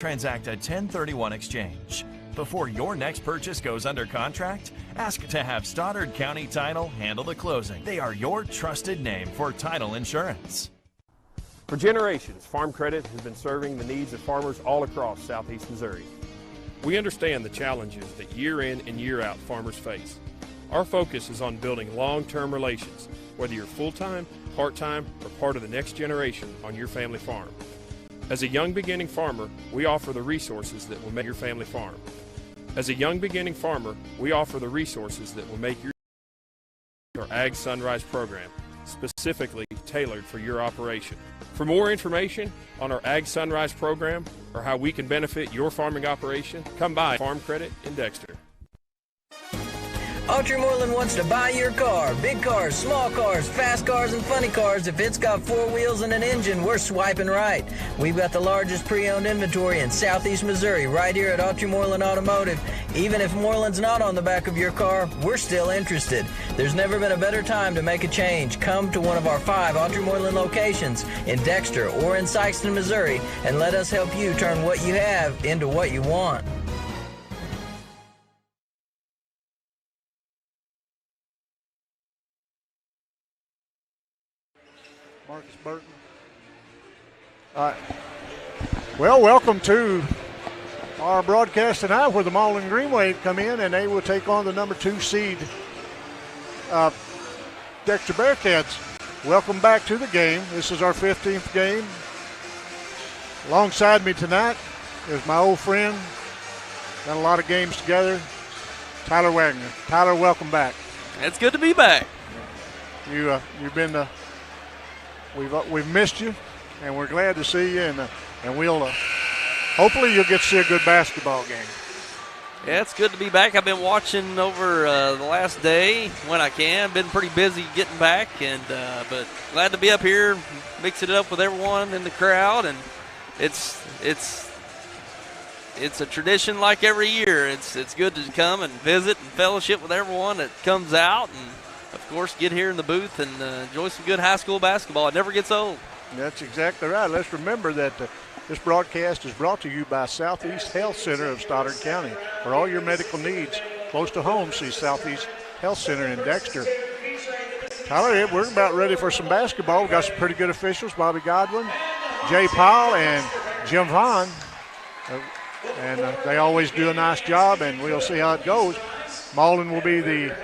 Transact a 1031 exchange. Before your next purchase goes under contract, ask to have Stoddard County Title handle the closing. They are your trusted name for title insurance. For generations, Farm Credit has been serving the needs of farmers all across southeast Missouri. We understand the challenges that year in and year out farmers face. Our focus is on building long-term relations, whether you're full-time, part-time, or part of the next generation on your family farm. As a young beginning farmer, we offer the resources that will make your family farm. As a young beginning farmer, we offer the resources that will make your Ag Sunrise program, specifically tailored for your operation. For more information on our Ag Sunrise program or how we can benefit your farming operation, come by Farm Credit in Dexter. Moreland wants to buy your car. Big cars, small cars, fast cars, and funny cars. If it's got 4 wheels and an engine, we're swiping right. We've got the largest pre-owned inventory in southeast Missouri right here at Moreland Automotive. Even if Moreland's not on the back of your car, we're still interested. There's never been a better time to make a change. Come to one of our 5 Moreland locations in Dexter or in Sykeston, Missouri, and let us help you turn what you have into what you want. Marcus Burton. Well, welcome to our broadcast tonight where the Malden Greenway come in and they will take on the number 2 seed Dexter Bearcats. Welcome back to the game. This is our 15th game. Alongside me tonight is my old friend, done a lot of games together, Tyler Wagner. Tyler, welcome back. It's good to be back. You've been We've missed you, and we're glad to see you, and we'll hopefully you'll get to see a good basketball game. Yeah, it's good to be back. I've been watching over the last day when I can. Been pretty busy getting back, and but glad to be up here, mixing it up with everyone in the crowd, and it's a tradition like every year. It's good to come and visit and fellowship with everyone that comes out, and of course, get here in the booth and enjoy some good high school basketball. It never gets old. That's exactly right. Let's remember that this broadcast is brought to you by Southeast Health Center of Stoddard County. For all your medical needs close to home, see Southeast Health Center in Dexter. Tyler, we're about ready for some basketball. We've got some pretty good officials, Bobby Godwin, Jay Powell, and Jim Vaughn. And they always do a nice job, and we'll see how it goes. Malden will be the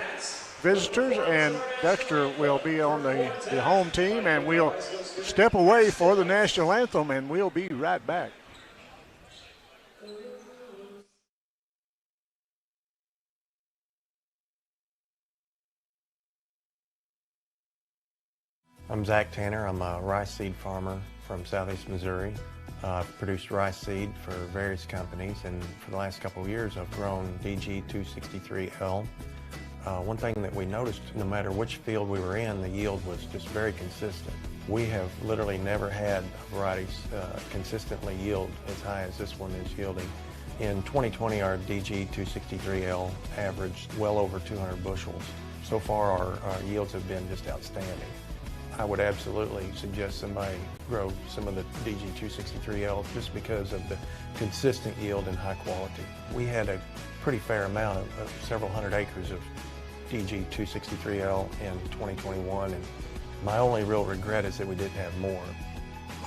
visitors, and Dexter will be on the home team, and we'll step away for the national anthem, and we'll be right back. I'm Zach Tanner. I'm a rice seed farmer from southeast Missouri. I've produced rice seed for various companies, and for the last couple of years I've grown DG 263L. One thing that we noticed, no matter which field we were in, the yield was just very consistent. We have literally never had varieties consistently yield as high as this one is yielding. In 2020, our DG 263L averaged well over 200 bushels. So far, our yields have been just outstanding. I would absolutely suggest somebody grow some of the DG 263L just because of the consistent yield and high quality. We had a pretty fair amount of several hundred acres of DG 263L in 2021, and my only real regret is that we didn't have more.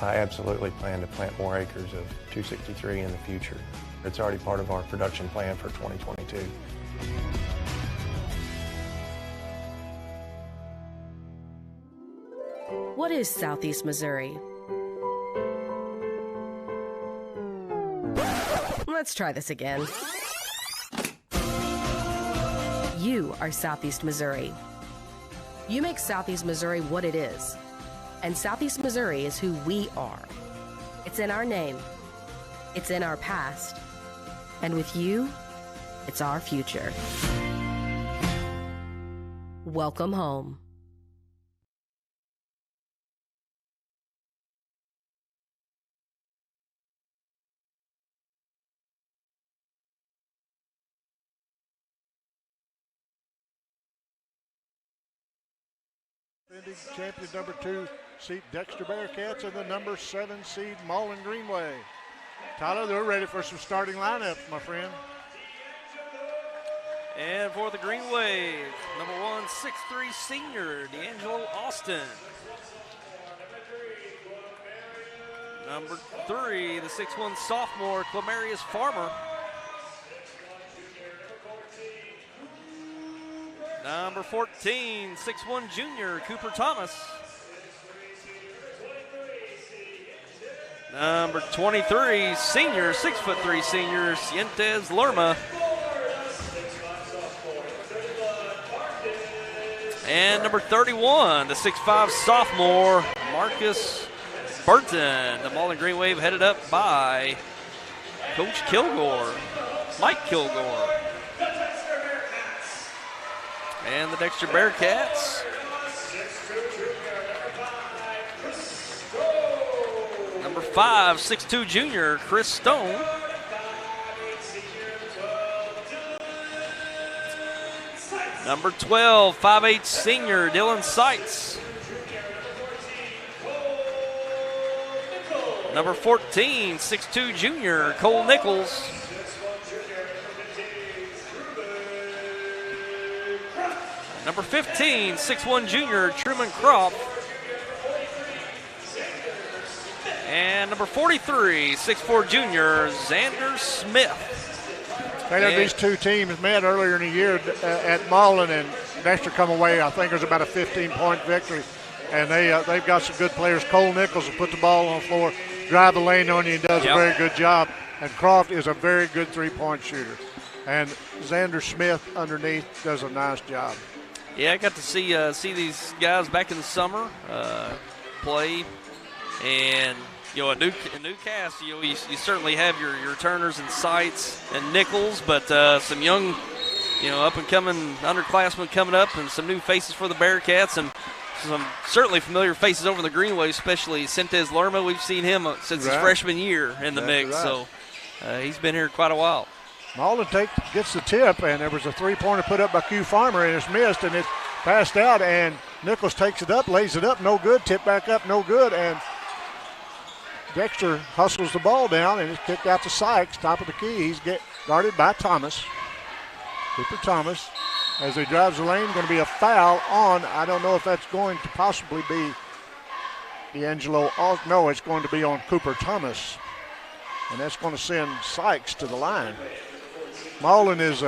I absolutely plan to plant more acres of 263 in the future. It's already part of our production plan for 2022. What is Southeast Missouri? Let's try this again. You are Southeast Missouri. You make Southeast Missouri what it is. And Southeast Missouri is who we are. It's in our name. It's in our past. And with you, it's our future. Welcome home. Defending champion number 2 seed Dexter Bearcats and the number 7 seed Malden Greenway. Tyler, they're ready for some starting lineups, my friend. And for the Green Wave, number 1, 6'3" senior, D'Angelo Austin. Number 3, the 6'1" sophomore, Clemarius Farmer. Number 14, 6'1" junior, Cooper Thomas. Number 23, senior, 6'3" senior, Sientes Lerma. And number 31, the 6'5" sophomore, Marcus Burton. The Malden Green Wave headed up by Coach Kilgore, Mike Kilgore. And the Dexter Bearcats. Number 5, 6'2" junior, Chris Stone. Number 12, 5'8" senior, Dylan Seitz. Number 14, 6'2" junior, Cole Nichols. Number 15, 6'1" junior, Truman Croft. And number 43, 6'4" junior, Xander Smith. These two teams met earlier in the year at Malden, and Dexter come away, I think it was about a 15-point victory. And they've got some good players. Cole Nichols will put the ball on the floor, drive the lane on you, and does a very good job. And Croft is a very good three-point shooter. And Xander Smith underneath does a nice job. Yeah, I got to see these guys back in the summer play, and a new cast. You certainly have your returners and Seitz and Nichols, but some young, up and coming underclassmen coming up, and some new faces for the Bearcats, and some certainly familiar faces over the Green Wave, especially Sientes Lerma. We've seen him since his freshman year in the mix, so he's been here quite a while. Malden gets the tip, and there was a three-pointer put up by Q Farmer, and it's missed, and it's passed out, and Nichols takes it up, lays it up, no good, tip back up, no good, and Dexter hustles the ball down, and it's kicked out to Sykes, top of the key. He's guarded by Thomas. Cooper Thomas, as he drives the lane, going to be a foul on, I don't know if that's going to possibly be D'Angelo. No, it's going to be on Cooper Thomas, and that's going to send Sykes to the line. Malden is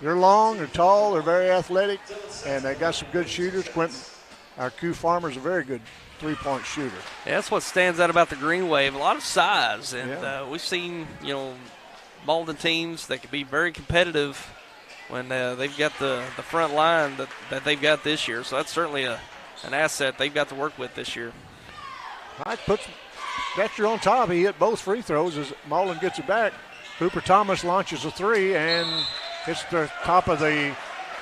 they're long, they're tall, they're very athletic, and they got some good shooters. Our Q Farmer's a very good three-point shooter. Yeah, that's what stands out about the Green Wave. A lot of size, and we've seen, Malden teams that can be very competitive when they've got the front line that they've got this year. So that's certainly an asset they've got to work with this year. Mike puts Dexter on top. He hit both free throws as Malden gets it back. Cooper Thomas launches a three and hits the top of the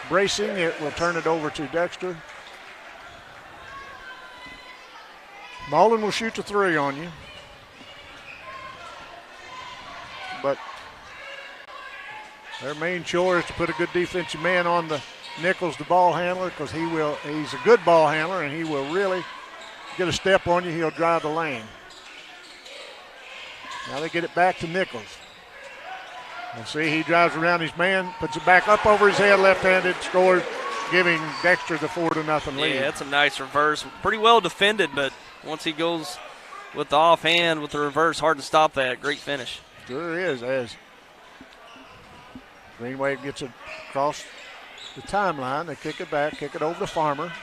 bracing. It will turn it over to Dexter. Malden will shoot the three on you. But their main chore is to put a good defensive man on the Nichols, the ball handler, because he's a good ball handler, and he will really get a step on you. He'll drive the lane. Now they get it back to Nichols. And see, he drives around his man, puts it back up over his head, left-handed, scores, giving Dexter the 4-0 lead. Yeah, that's a nice reverse. Pretty well defended, but once he goes with the offhand, with the reverse, hard to stop that. Great finish. Sure is, as Green Wave gets it across the timeline. They kick it back, kick it over to Farmer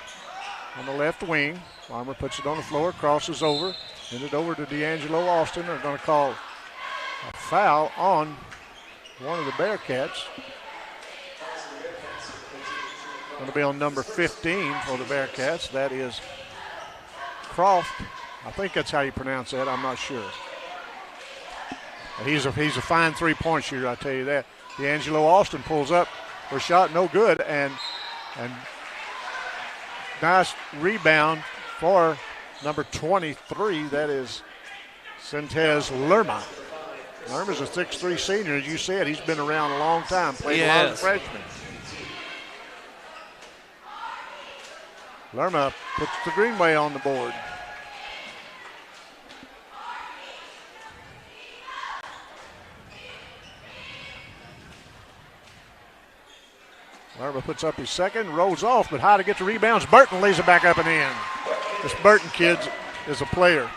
on the left wing. Farmer puts it on the floor, crosses over, sends it over to D'Angelo Austin. They're going to call a foul on one of the Bearcats. Going to be on number 15 for the Bearcats. That is Croft. I think that's how you pronounce that. I'm not sure. But he's a fine three-point shooter, I tell you that. D'Angelo Austin pulls up for a shot, no good, and nice rebound for number 23. That is Sientes Lerma. Lerma's a 6'3" senior. As you said, he's been around a long time, played a lot of freshmen. Lerma puts the Greenway on the board. Lerma puts up his second, rolls off, but how to get the rebounds. Burton lays it back up and in. This Burton kid is a player.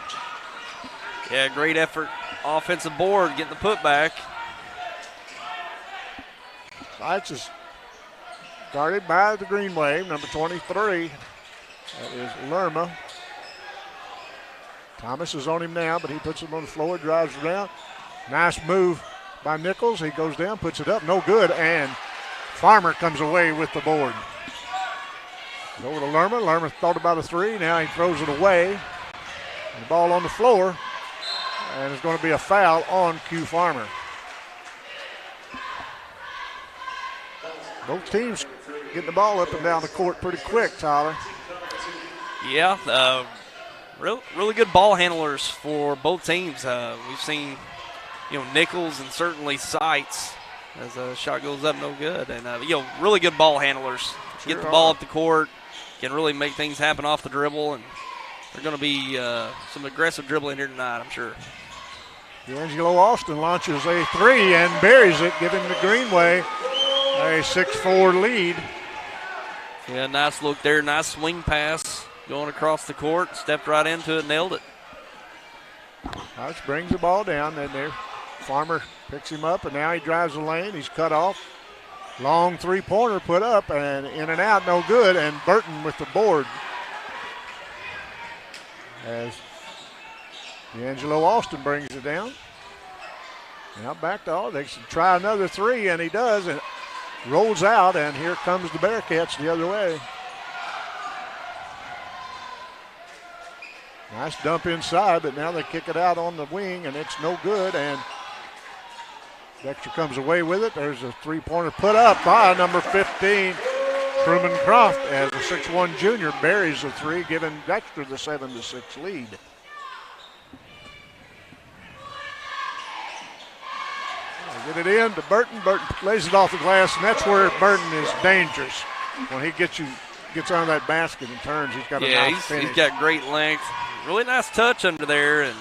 Yeah, great effort. Offensive board, getting the putback. Seitz is guarded by the Green Wave, number 23. That is Lerma. Thomas is on him now, but he puts him on the floor, drives around. Nice move by Nichols. He goes down, puts it up, no good, and Farmer comes away with the board. Over to Lerma. Lerma thought about a three. Now he throws it away. The ball on the floor, and it's going to be a foul on Q Farmer. Both teams getting the ball up and down the court pretty quick, Tyler. Yeah, really good ball handlers for both teams. We've seen, Nichols and certainly Seitz as a shot goes up, no good. And, really good ball handlers. Get the ball up the court, can really make things happen off the dribble, and there's going to be some aggressive dribbling here tonight, I'm sure. D'Angelo Austin launches a three and buries it, giving the Greenway a 6-4 lead. Yeah, nice look there. Nice swing pass going across the court. Stepped right into it, nailed it. Hutch brings the ball down, and there Farmer picks him up, and now he drives the lane. He's cut off. Long three-pointer put up, and in and out, no good, and Burton with the board. As D'Angelo Austin brings it down. Now back to all. They should try another three, and he does, and rolls out, and here comes the Bearcats the other way. Nice dump inside, but now they kick it out on the wing, and it's no good, and Dexter comes away with it. There's a three-pointer put up by number 15, Truman Croft, as a 6'1 junior buries the three, giving Dexter the 7-6 lead. They get it in to Burton. Burton lays it off the glass, and that's where Burton is dangerous. When he gets on that basket and turns, he's got a nice finish. He's got great length. Really nice touch under there, and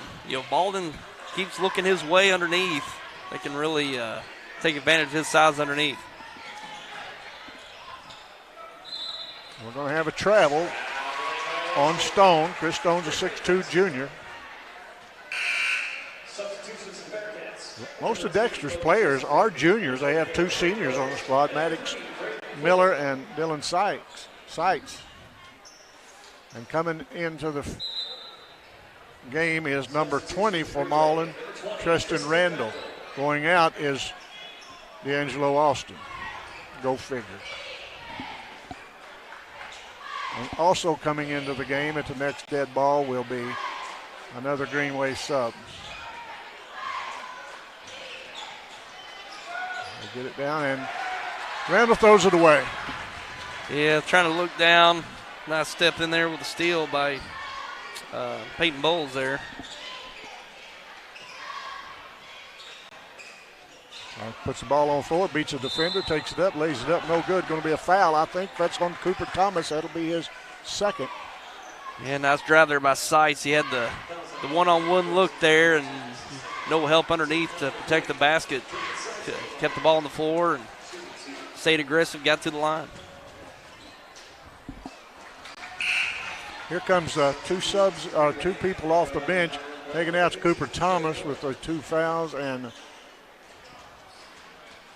Baldwin keeps looking his way underneath. They can really take advantage of his size underneath. We're going to have a travel on Stone. Chris Stone's a 6'2 junior. Most of Dexter's players are juniors. They have two seniors on the squad, Maddox Miller and Dylan Seitz. And coming into the game is number 20 for Mullen, Tristan Randall. Going out is D'Angelo Austin. Go figure. And also coming into the game at the next dead ball will be another Greenway sub. They get it down, and Randall throws it away. Yeah, trying to look down. Nice step in there with a steal by Peyton Bowles there. Puts the ball on the floor, beats a defender, takes it up, lays it up, no good. Going to be a foul, I think. That's on Cooper Thomas. That'll be his second. Yeah, nice drive there by Seitz. He had the one-on-one look there and no help underneath to protect the basket. Kept the ball on the floor and stayed aggressive, got to the line. Here comes two people off the bench. Taking out Cooper Thomas with the two fouls, and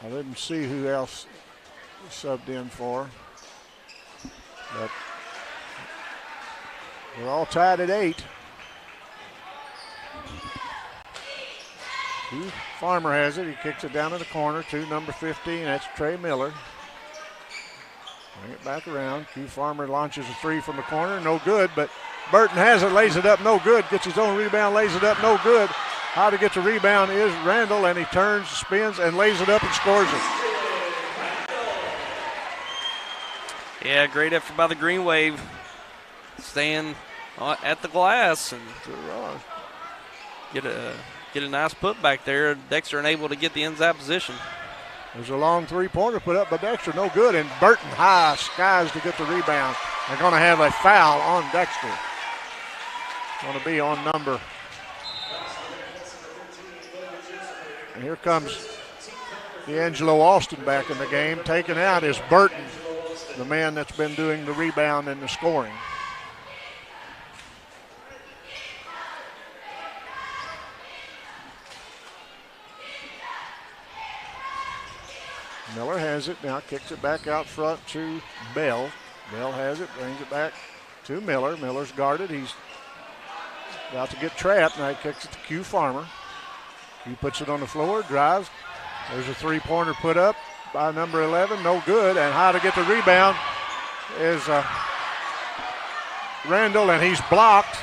I didn't see who else subbed in for. But we're all tied at 8. Farmer has it. He kicks it down in the corner to number 15. That's Trey Miller. Bring it back around. Q Farmer launches a three from the corner. No good, but Burton has it, lays it up, no good. Gets his own rebound, lays it up, no good. How to get the rebound is Randall, and he turns, spins, and lays it up and scores it. Yeah, great effort by the Green Wave. Staying at the glass and get a nice putback there. Dexter unable to get the inside position. There's a long three-pointer put up by Dexter, no good, and Burton high skies to get the rebound. They're going to have a foul on Dexter. Going to be on number. And here comes D'Angelo Austin back in the game. Taken out is Burton, the man that's been doing the rebound and the scoring. Miller has it now, kicks it back out front to Bell. Bell has it, brings it back to Miller. Miller's guarded. He's about to get trapped. Now he kicks it to Q Farmer. He puts it on the floor, drives. There's a three-pointer put up by number 11. No good. And how to get the rebound is Randall, and he's blocked.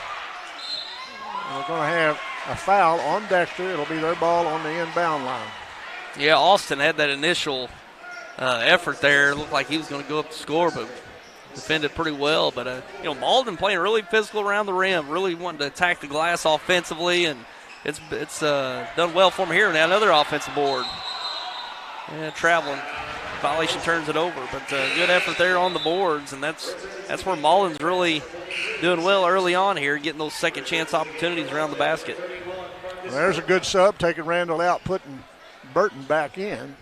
And we're going to have a foul on Dexter. It'll be their ball on the inbound line. Yeah, Austin had that initial effort there. It looked like he was going to go up to score, but defended pretty well. But, Malden playing really physical around the rim, really wanting to attack the glass offensively, and it's done well for him here. Now another offensive board. Yeah, traveling. Violation turns it over, but good effort there on the boards, and that's where Malden's really doing well early on here, getting those second chance opportunities around the basket. Well, there's a good sub, taking Randall out, putting Burton back in.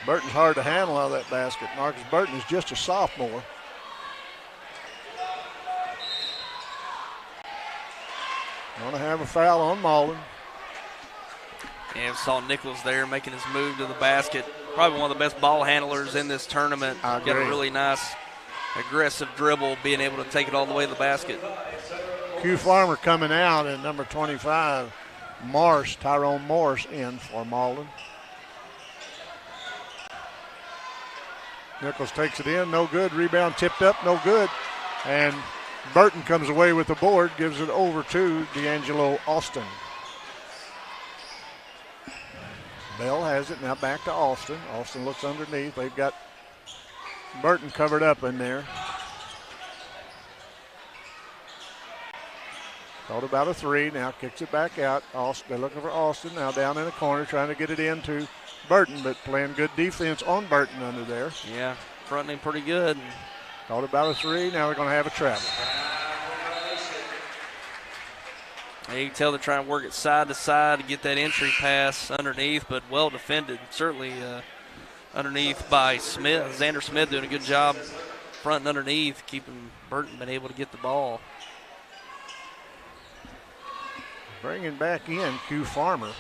Burton's hard to handle out of that basket. Marcus Burton is just a sophomore. Going to have a foul on Malden. And we saw Nichols there making his move to the basket. Probably one of the best ball handlers in this tournament. Got a really nice, aggressive dribble, being able to take it all the way to the basket. Q Farmer coming out, and number 25, Tyrone Morse, in for Malden. Nichols takes it in, no good. Rebound tipped up, no good. And Burton comes away with the board, gives it over to D'Angelo Austin. Bell has it, now back to Austin. Austin looks underneath. They've got Burton covered up in there. Thought about a three, now kicks it back out. They're looking for Austin, now down in the corner, trying to get it into Burton, but playing good defense on Burton under there. Yeah, fronting him pretty good. Thought about a three, now they're going to have a trap. You can tell they're trying to work it side to side to get that entry pass underneath, but well defended. Certainly underneath by Smith. Xander Smith doing a good job fronting underneath, keeping Burton been able to get the ball. Bringing back in Q Farmer.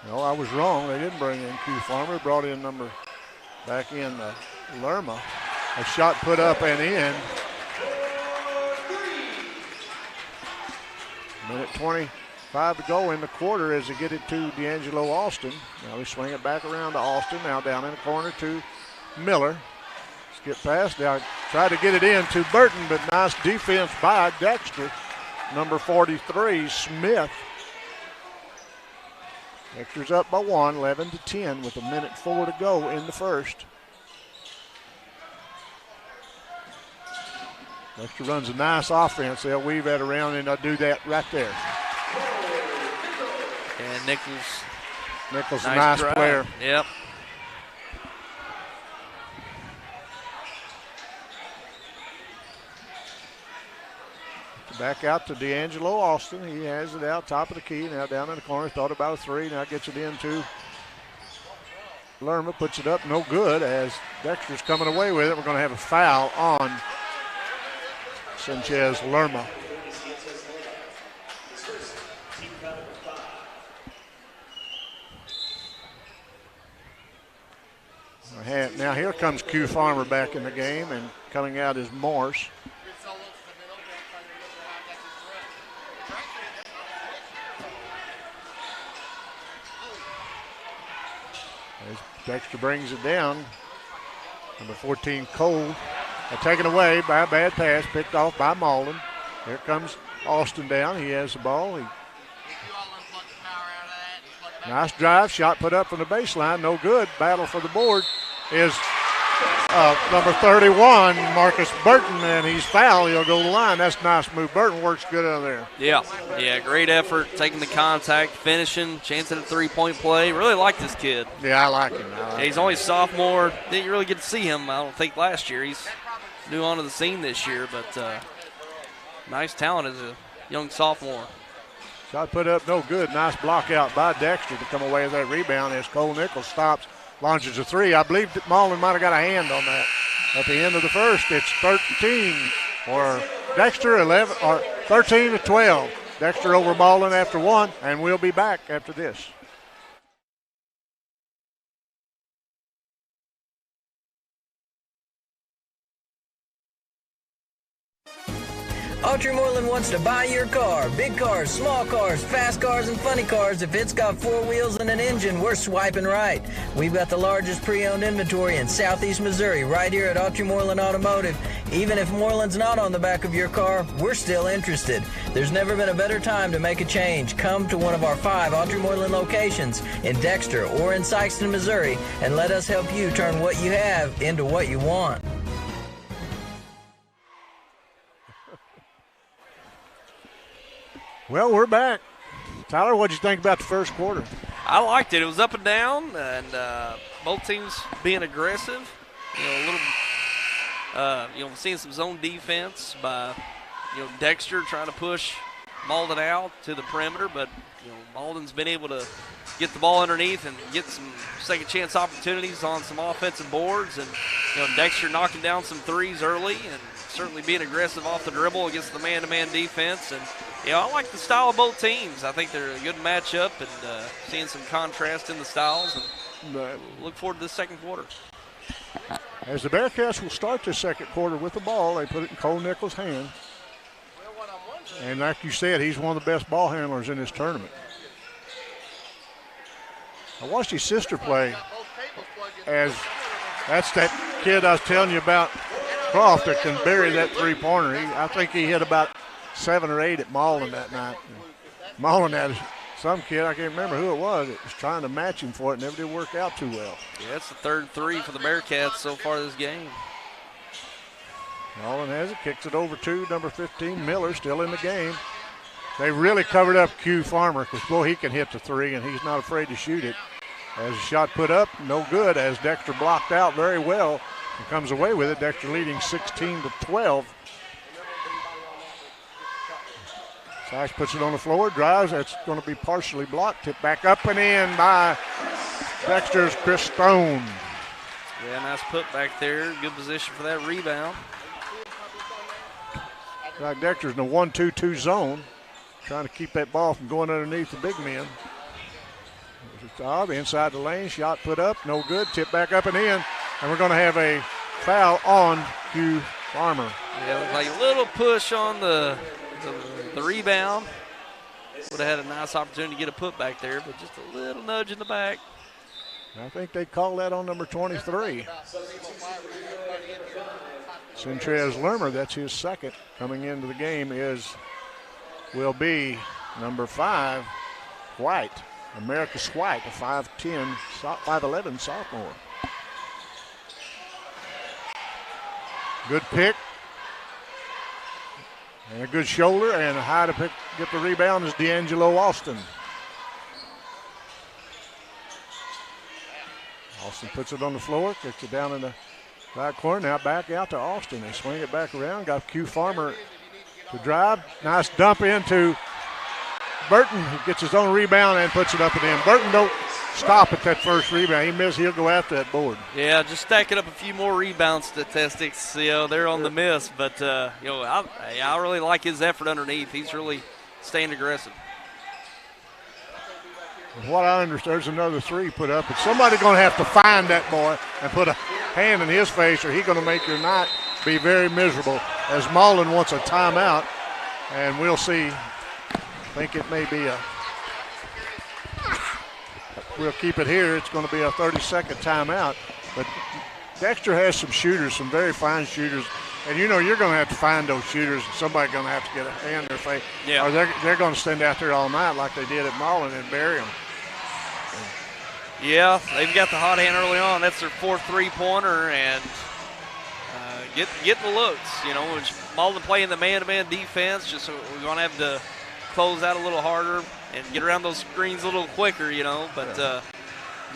No, I was wrong. They didn't bring in Q Farmer. Brought in back in Lerma. A shot put up and in. Minute 25 to go in the quarter as they get it to D'Angelo Austin. Now they swing it back around to Austin. Now down in the corner to Miller. Skip past. Now try to get it in to Burton, but nice defense by Dexter. Number 43, Smith. Dexter's up by 1, 11-10 with 1:04 to go in the first. Dexter runs a nice offense. They'll weave that around, and they'll do that right there. And Nichols a nice player. Yep. Back out to D'Angelo Austin. He has it out top of the key. Now down in the corner. Thought about a three. Now gets it into Lerma. Puts it up. No good as Dexter's coming away with it. We're going to have a foul on Sanchez Lerma. Now here comes Q Farmer back in the game, and coming out is Morse. As Dexter brings it down. Number 14, Cole. Taken away by a bad pass, picked off by Malden. Here comes Austin down. He has the ball. Nice drive, shot put up from the baseline, no good. Battle for the board is number 31, Marcus Burton, and he's fouled. He'll go to the line. That's a nice move. Burton works good out there. Yeah, great effort, taking the contact, finishing, chance at a three-point play. Really like this kid. Yeah, I like him. He's only a sophomore. Didn't really get to see him, I don't think, last year. He's new onto the scene this year, but nice talent as a young sophomore. Shot put up, no good. Nice block out by Dexter to come away with that rebound as Cole Nichols stops, launches a three. I believe that Mullen might have got a hand on that. At the end of the first, it's 13 or Dexter, 11 or 13 to 12. Dexter over Mullen after one, and we'll be back after this. Autry Moreland wants to buy your car. Big cars, small cars, fast cars, and funny cars. If it's got 4 wheels and an engine, we're swiping right. We've got the largest pre-owned inventory in Southeast Missouri, right here at Autry Moreland Automotive. Even if Moreland's not on the back of your car, we're still interested. There's never been a better time to make a change. Come to one of our 5 Autry Moreland locations in Dexter or in Sykeston, Missouri, and let us help you turn what you have into what you want. Well, we're back. Tyler, what'd you think about the first quarter? I liked it. It was up and down, and both teams being aggressive. Seeing some zone defense by, Dexter trying to push Malden out to the perimeter, but Malden's been able to get the ball underneath and get some second chance opportunities on some offensive boards, and Dexter knocking down some threes early and certainly being aggressive off the dribble against the man-to-man defense. And I like the style of both teams. I think they're a good matchup, and seeing some contrast in the styles, and look forward to the second quarter. As the Bearcats will start this second quarter with the ball, they put it in Cole Nichols' hand. And like you said, he's one of the best ball handlers in this tournament. I watched his sister play, as that's that kid I was telling you about, Croft, that can bury that three-pointer. I think he hit about 7 or 8 at Mullen that night. Mullen had some kid, I can't remember who it was trying to match him for it, never did work out too well. Yeah, that's the third 3 for the Bearcats so far this game. Mullen has it, kicks it over to number 15, Miller, still in the game. They really covered up Q Farmer because, boy, he can hit the 3, and he's not afraid to shoot it. As a shot put up, no good, as Dexter blocked out very well and comes away with it. Dexter leading 16 to 12. Sykes puts it on the floor, drives. That's going to be partially blocked. Tip back up and in by Dexter's Chris Stone. Yeah, nice put back there. Good position for that rebound. Like Dexter's in a 1-2-2 zone, trying to keep that ball from going underneath the big men. There's a job inside the lane. Shot put up, no good. Tip back up and in. And we're going to have a foul on Q Farmer. Yeah, it was like a little push on the rebound. Would have had a nice opportunity to get a putback there, but just a little nudge in the back. I think they call that on number 23. Centrez Lermer, that's his second coming into the game, will be number 5, White. Americus White, a 5'10", 5'11" sophomore. Good pick. And a good shoulder, and a high to get the rebound is D'Angelo Austin. Austin puts it on the floor, kicks it down in the right corner. Now back out to Austin. They swing it back around. Got Q Farmer to drive. Nice dump into Burton, who gets his own rebound and puts it up and in. Burton don't stop at that first rebound. He missed. He'll go after that board. Yeah, just stacking up a few more rebound statistics. They're on the miss, but I really like his effort underneath. He's really staying aggressive. What I understand, there's another 3 put up, but somebody's going to have to find that boy and put a hand in his face, or he's going to make your night be very miserable. As Mullen wants a timeout, and we'll see. I think it may be we'll keep it here. It's going to be a 30-second timeout. But Dexter has some shooters, some very fine shooters. And, you're going to have to find those shooters, and somebody's going to have to get a hand in their face. Yeah. Or they're going to stand out there all night like they did at Mullen and bury them. Yeah, they've got the hot hand early on. That's their 4th three-pointer, and get the looks. Mullen playing the man-to-man defense, just so we're going to have to close out a little harder and get around those screens a little quicker, but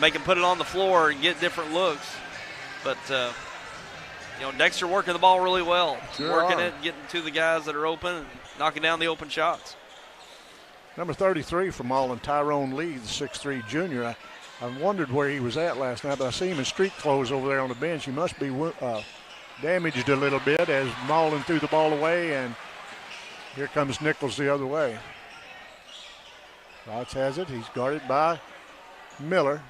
make them put it on the floor and get different looks. But Dexter working the ball really well. Sure working are. it, getting to the guys that are open, and knocking down the open shots. Number 33 from Malden, Tyrone Lee, the 6'3 junior. I wondered where he was at last night, but I see him in street clothes over there on the bench. He must be damaged a little bit as Malden threw the ball away, and here comes Nichols the other way. Rots has it. He's guarded by Miller.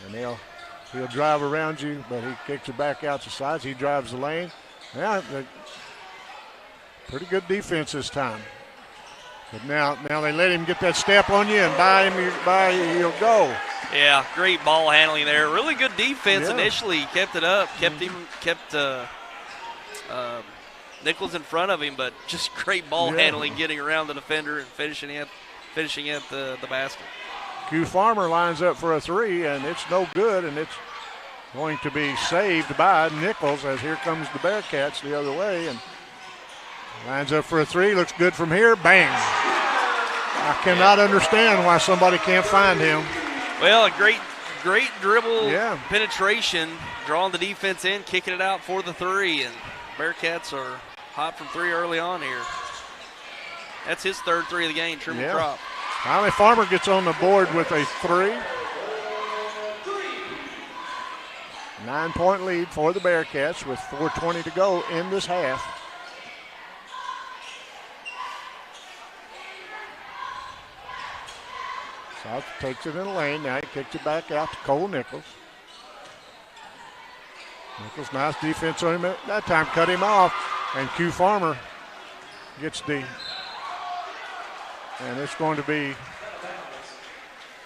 And he'll drive around you, but he kicks it back out to sides. He drives the lane. Now, pretty good defense this time. But now they let him get that step on you, and by he'll go. Yeah, great ball handling there. Really good defense initially. He kept it up, kept Nichols in front of him, but just great ball handling, getting around the defender and finishing at the basket. Q Farmer lines up for a three, and it's no good, and it's going to be saved by Nichols as here comes the Bearcats the other way, and lines up for a three. Looks good from here. Bang. I cannot understand why somebody can't find him. Well, a great dribble penetration, drawing the defense in, kicking it out for the three, and Bearcats are hot from three early on here. That's his third three of the game, Truman Crop. Finally, Farmer gets on the board with a three. 9-point lead for the Bearcats with 4:20 to go in this half. South takes it in the lane. Now he kicks it back out to Cole Nichols. Nichols, nice defense on him. That time cut him off. And Q Farmer gets and it's going to be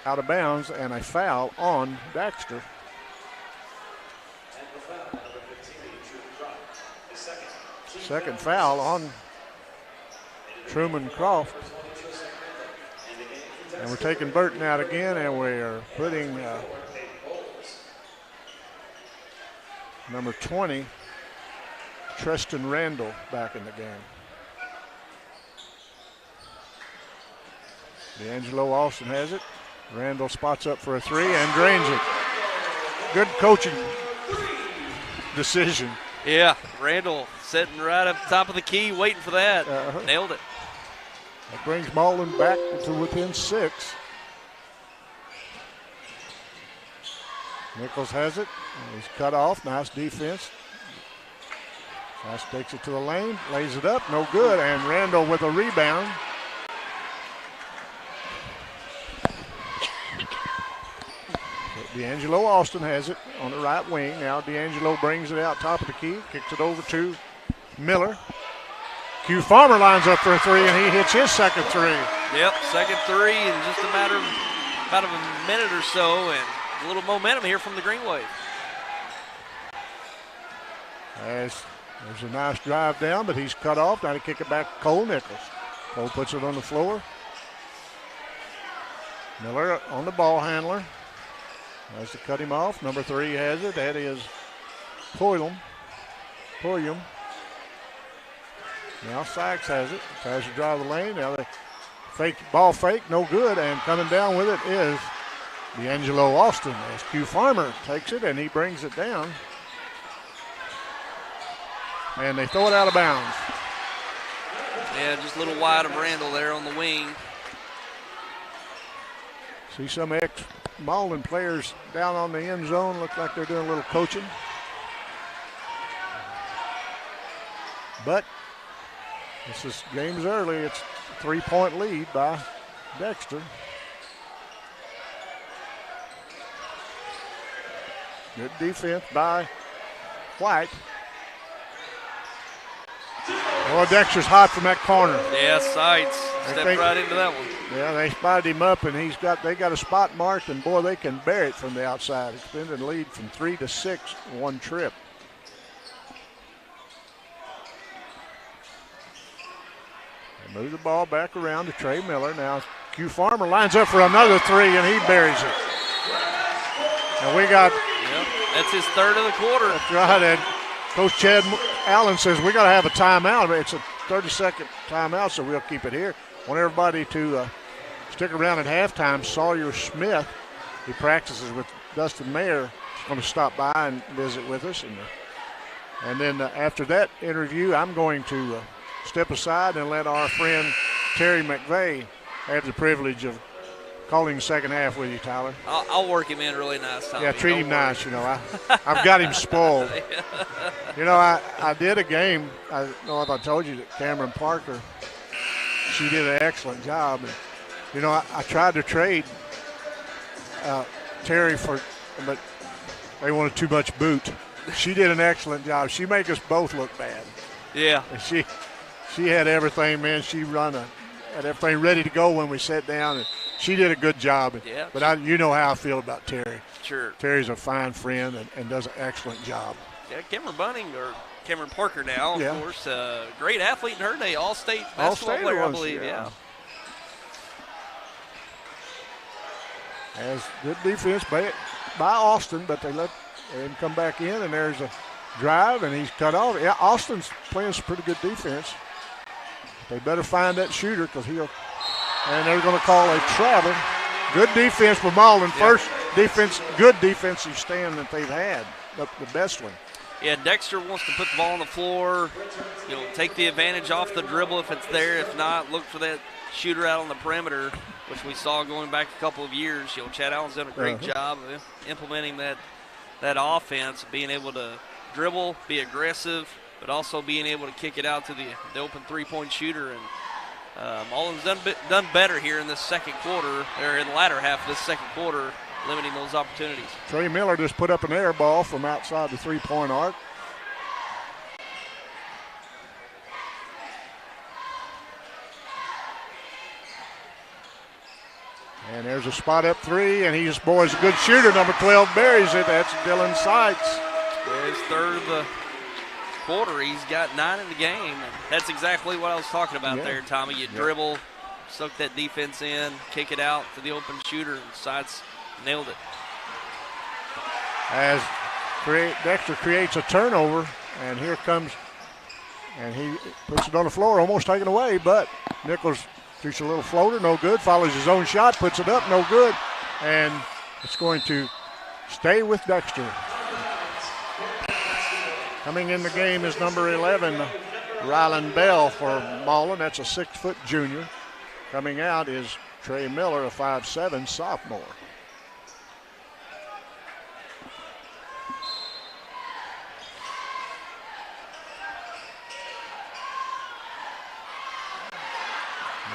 out of bounds and a foul on Dexter. Second foul on Truman Croft. And we're taking Burton out again, and we're putting number 20, Tristan Randall, back in the game. D'Angelo Austin has it. Randall spots up for a three and drains it. Good coaching decision. Yeah, Randall sitting right up top of the key, waiting for that. Nailed it. That brings Malden back to within 6. Nichols has it. He's cut off. Nice defense. Nice takes it to the lane, lays it up, no good, and Randall with a rebound. D'Angelo Austin has it on the right wing. Now D'Angelo brings it out top of the key, kicks it over to Miller. Q Farmer lines up for a three, and he hits his second three. Yep, second three in just a matter of about a minute or so, and a little momentum here from the Green Wave. There's a nice drive down, but he's cut off. Now to kick it back to Cole Nichols. Cole puts it on the floor. Miller on the ball handler. Has to cut him off. Number 3 has it. That is Pulliam. Now Sykes has it. Tries to drive the lane. Now the ball fake, no good. And coming down with it is D'Angelo Austin as Q Farmer takes it and he brings it down. And they throw it out of bounds. Yeah, just a little wide of Randall there on the wing. See some ex-Malden players down on the end zone. Look like they're doing a little coaching. But this game's early. It's a 3-point lead by Dexter. Good defense by White. Well, Dexter's hot from that corner. Yeah, Sights stepped right into that one. Yeah, they spotted him up, and they got a spot marked, and boy, they can bury it from the outside. Extended the lead from 3 to 6, one trip. They move the ball back around to Trey Miller. Now Q Farmer lines up for another three, and he buries it. And we got. Yep, that's his third of the quarter. That's right. And Coach Chad Allen says we got to have a timeout. It's a 30-second timeout, so we'll keep it here. Want everybody to stick around at halftime. Sawyer Smith, he practices with Dustin Mayer, going to stop by and visit with us. And then after that interview, I'm going to step aside and let our friend Terry McVeigh have the privilege of calling the second half with you, Tyler. I'll work him in really nice, Tommy. Yeah, treat him nice. I've got him spoiled. I did a game. I don't know if I told you that Cameron Parker, she did an excellent job. And, I tried to trade Terry but they wanted too much boot. She did an excellent job. She made us both look bad. Yeah. And she had everything, man. She had everything ready to go when we sat down, and she did a good job. Yeah. But you know how I feel about Terry. Sure. Terry's a fine friend and does an excellent job. Yeah, Cameron Parker now, of course, great athlete in her day, all-state basketball player, I believe. Yeah. Has good defense by Austin, but they let him come back in, and there's a drive, and he's cut off. Yeah, Austin's playing some pretty good defense. They better find that shooter because and they're going to call a travel. Good defense for Malden. Yeah. First good defensive stand that they've had, the best one. Yeah, Dexter wants to put the ball on the floor, take the advantage off the dribble if it's there. If not, look for that shooter out on the perimeter, which we saw going back a couple of years. Chad Allen's done a great job of implementing that offense, being able to dribble, be aggressive, but also being able to kick it out to the open three-point shooter. And Malden's done better here in this second quarter, or in the latter half of this second quarter, limiting those opportunities. Trey Miller just put up an air ball from outside the three-point arc. And there's a spot up three, and he's a good shooter. Number 12 buries it. That's Dylan Sykes. His third of the quarter. He's got 9 in the game. And that's exactly what I was talking about there, Tommy. You dribble, suck that defense in, kick it out to the open shooter, and Sykes nailed it. As Dexter creates a turnover, and here comes, and he puts it on the floor, almost taken away, but Nichols shoots a little floater, no good, follows his own shot, puts it up, no good, and it's going to stay with Dexter. Coming in the game is number 11, Rylan Bell for Malden. That's a 6-foot junior. Coming out is Trey Miller, a 5'7" sophomore.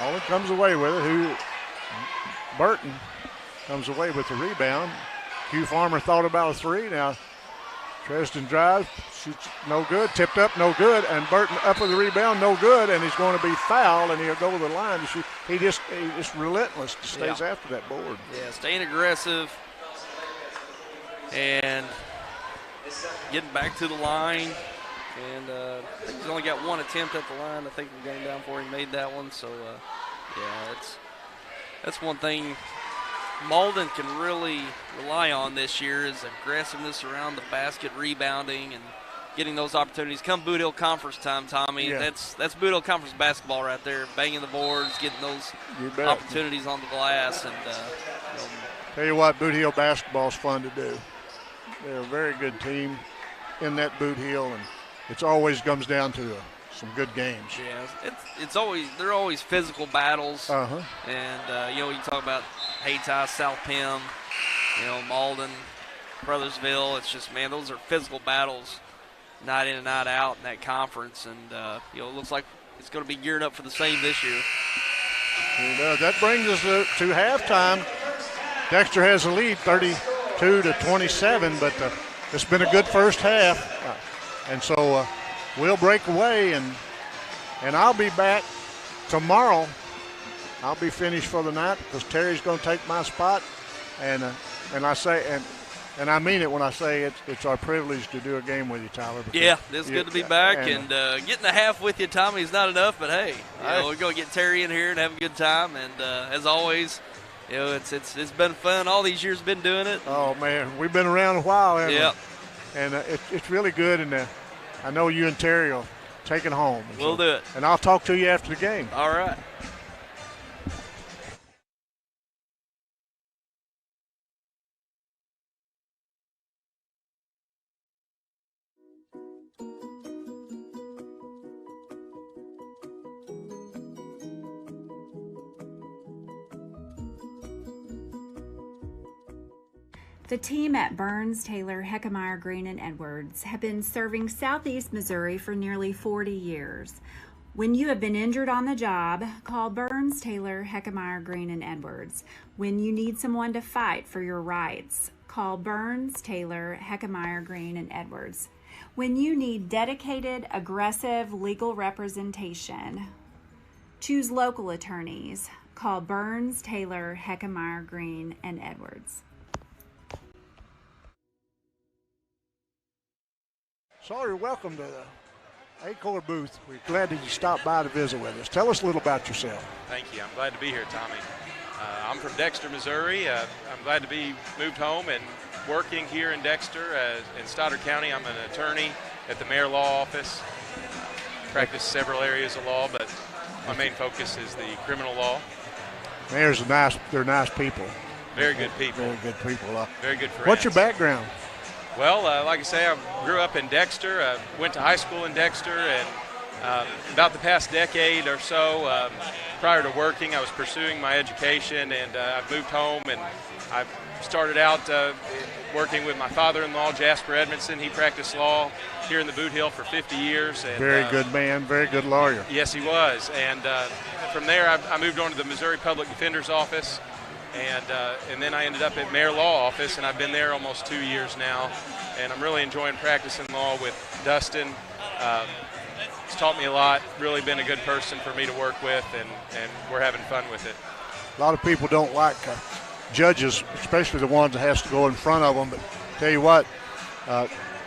Malden comes away with it. Burton comes away with the rebound. Hugh Farmer thought about a three. Now Treston drives, shoots no good, tipped up, no good, and Burton up with the rebound, no good, and he's going to be fouled, and he'll go to the line to shoot. He just relentless, stays after that board. Yeah, staying aggressive and getting back to the line. And I think he's only got one attempt at the line. I think we got him down before he made that one. So, that's one thing Malden can really rely on this year is aggressiveness around the basket, rebounding, and getting those opportunities. Come Boot Hill Conference time, Tommy. Yeah. That's Boot Hill Conference basketball right there. Banging the boards, getting those opportunities on the glass. And tell you what, Boot Hill basketball is fun to do. They're a very good team in that Boot Hill, and it always comes down to some good games. Yeah, they're always physical battles. And you talk about Hayti, South Pim, Malden, Brothersville. It's just, man, those are physical battles, night in and night out in that conference. And it looks like it's going to be geared up for the same this year. That brings us to halftime. Dexter has the lead, 32-27, but it's been a good first half. And so we'll break away, and I'll be back tomorrow. I'll be finished for the night because Terry's going to take my spot. And I say, and I mean it when I say it's our privilege to do a game with you, Tyler. Yeah, it's good to be back. And getting a half with you, Tommy, is not enough. But, hey, we're going to get Terry in here and have a good time. And, as always, it's been fun. All these years been doing it. Oh, man, we've been around a while, haven't we? And it's really good, and I know you and Terry will take it home. We'll do it. And I'll talk to you after the game. All right. The team at Burns, Taylor, Heckemeyer, Green, and Edwards have been serving Southeast Missouri for nearly 40 years. When you have been injured on the job, call Burns, Taylor, Heckemeyer, Green, and Edwards. When you need someone to fight for your rights, call Burns, Taylor, Heckemeyer, Green, and Edwards. When you need dedicated, aggressive legal representation, choose local attorneys. Call Burns, Taylor, Heckemeyer, Green, and Edwards. Sawyer, welcome to the Acor booth. We're glad that you stopped by to visit with us. Tell us a little about yourself. Thank you. I'm glad to be here, Tommy. I'm from Dexter, Missouri. I'm glad to be moved home and working here in Dexter. In Stoddard County, I'm an attorney at the Mayor Law Office. Practice several areas of law, but my main focus is the criminal law. Mayor's they're nice people. Very good people. Very good people. Very good friends. What's your background? Well, like I say, I grew up in Dexter. Went to high school in Dexter, and about the past decade or so, prior to working, I was pursuing my education, and I've moved home, and I started out working with my father-in-law, Jasper Edmondson. He practiced law here in the Boot Hill for 50 years. And, very good man, very good lawyer. Yes, he was. And from there, I moved on to the Missouri Public Defender's Office. And then I ended up at Mayor Law Office, and I've been there almost 2 years now. And I'm really enjoying practicing law with Dustin. It's taught me a lot, really been a good person for me to work with, and we're having fun with it. A lot of people don't like judges, especially the ones that has to go in front of them. But tell you what,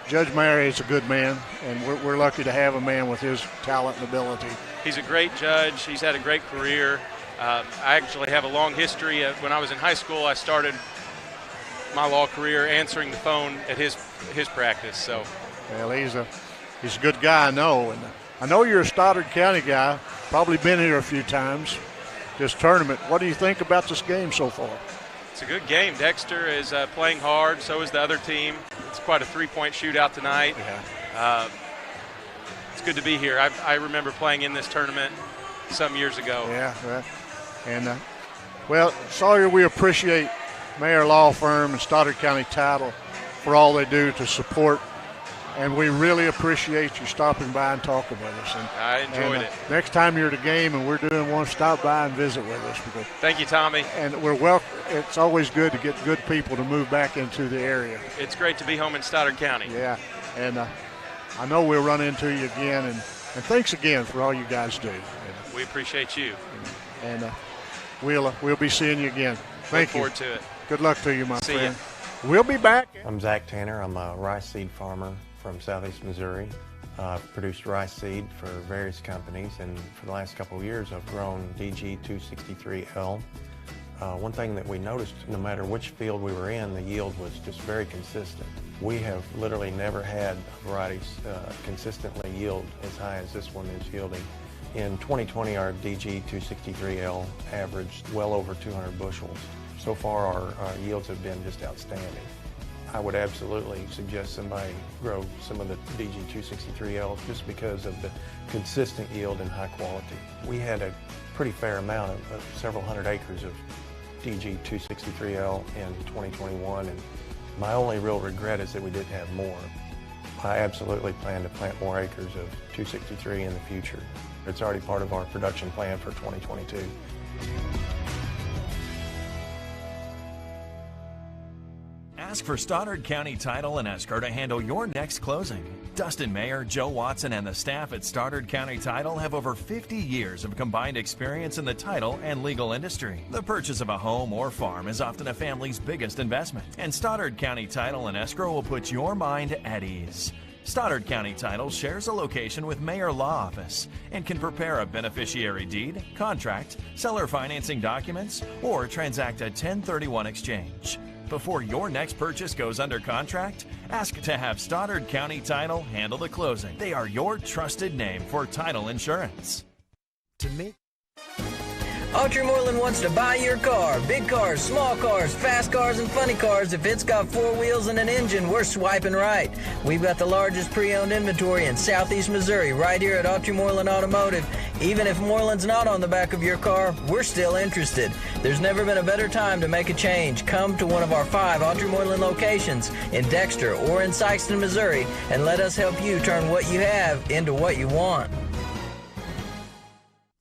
Judge Mary is a good man, and we're lucky to have a man with his talent and ability. He's a great judge. He's had a great career. I actually have a long history. When I was in high school, I started my law career answering the phone at his practice. So, well, he's a good guy, I know. And I know you're a Stoddard County guy. Probably been here a few times. This tournament. What do you think about this game so far? It's a good game. Dexter is playing hard. So is the other team. It's quite a three-point shootout tonight. Yeah. It's good to be here. I remember playing in this tournament some years ago. Yeah, right. And, well, Sawyer, we appreciate Mayor Law Firm and Stoddard County Title for all they do to support, and we really appreciate you stopping by and talking with us. And I enjoyed it. Next time you're at a game and we're doing one, stop by and visit with us. Because, thank you, Tommy. And it's always good to get good people to move back into the area. It's great to be home in Stoddard County. Yeah, and I know we'll run into you again, and thanks again for all you guys do. We appreciate you. And we'll be seeing you again. Thank you. Look forward to it. Good luck to you, my See friend. ya. We'll be back. I'm Zach Tanner. I'm a rice seed farmer from Southeast Missouri. I've produced rice seed for various companies, and for the last couple of years I've grown DG 263L. One thing that we noticed, no matter which field we were in, the yield was just very consistent. We have literally never had varieties consistently yield as high as this one is yielding. In 2020, our DG 263L averaged well over 200 bushels. So far, our yields have been just outstanding. I would absolutely suggest somebody grow some of the DG 263L just because of the consistent yield and high quality. We had a pretty fair amount of several hundred acres of DG 263L in 2021, and my only real regret is that we didn't have more. I absolutely plan to plant more acres of 263 in the future. It's already part of our production plan for 2022. Ask for Stoddard County Title and Escrow to handle your next closing. Dustin Mayer, Joe Watson, and the staff at Stoddard County Title have over 50 years of combined experience in the title and legal industry. The purchase of a home or farm is often a family's biggest investment, and Stoddard County Title and Escrow will put your mind at ease. Stoddard County Title shares a location with Mayor Law Office and can prepare a beneficiary deed, contract, seller financing documents, or transact a 1031 exchange. Before your next purchase goes under contract, ask to have Stoddard County Title handle the closing. They are your trusted name for title insurance. To make Moreland wants to buy your car. Big cars, small cars, fast cars, and funny cars. If it's got 4 wheels and an engine, we're swiping right. We've got the largest pre-owned inventory in Southeast Missouri right here at Moreland Automotive. Even if Moreland's not on the back of your car, we're still interested. There's never been a better time to make a change. Come to one of our 5 Autry-Moreland locations in Dexter or in Sykeston, Missouri, and let us help you turn what you have into what you want.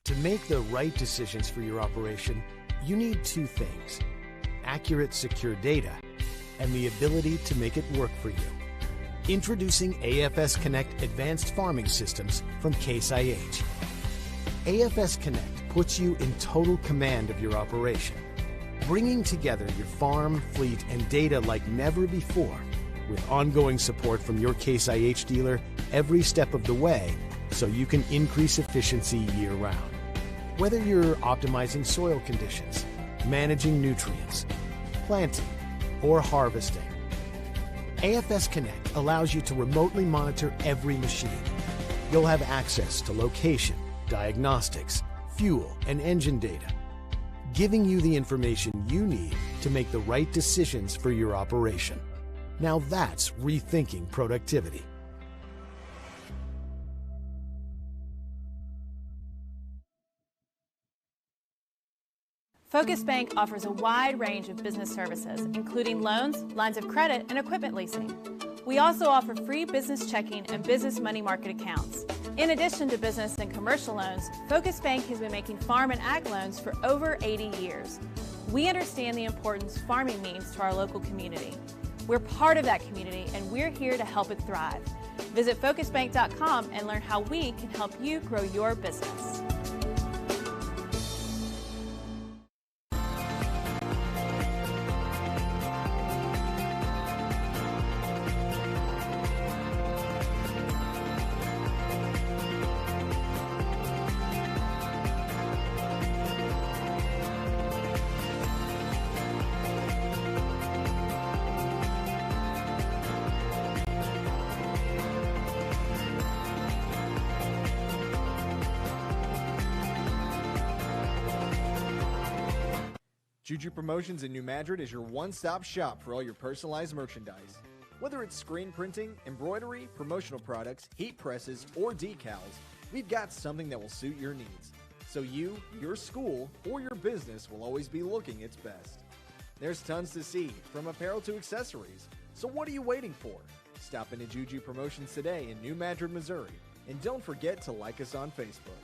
To make the right decisions for your operation, you need 2 things: accurate, secure data and the ability to make it work for you. Introducing AFS Connect Advanced Farming Systems from Case IH. AFS Connect puts you in total command of your operation, bringing together your farm, fleet, and data like never before, with ongoing support from your Case IH dealer every step of the way, so you can increase efficiency year-round. Whether you're optimizing soil conditions, managing nutrients, planting, or harvesting, AFS Connect allows you to remotely monitor every machine. You'll have access to location, diagnostics, fuel, and engine data, giving you the information you need to make the right decisions for your operation. Now that's rethinking productivity. Focus Bank offers a wide range of business services, including loans, lines of credit, and equipment leasing. We also offer free business checking and business money market accounts. In addition to business and commercial loans, Focus Bank has been making farm and ag loans for over 80 years. We understand the importance farming means to our local community. We're part of that community, and we're here to help it thrive. Visit focusbank.com and learn how we can help you grow your business. Juju Promotions in New Madrid is your one-stop shop for all your personalized merchandise. Whether it's screen printing, embroidery, promotional products, heat presses, or decals, we've got something that will suit your needs. So you, your school, or your business will always be looking its best. There's tons to see, from apparel to accessories. So what are you waiting for? Stop into Juju Promotions today in New Madrid, Missouri. And don't forget to like us on Facebook.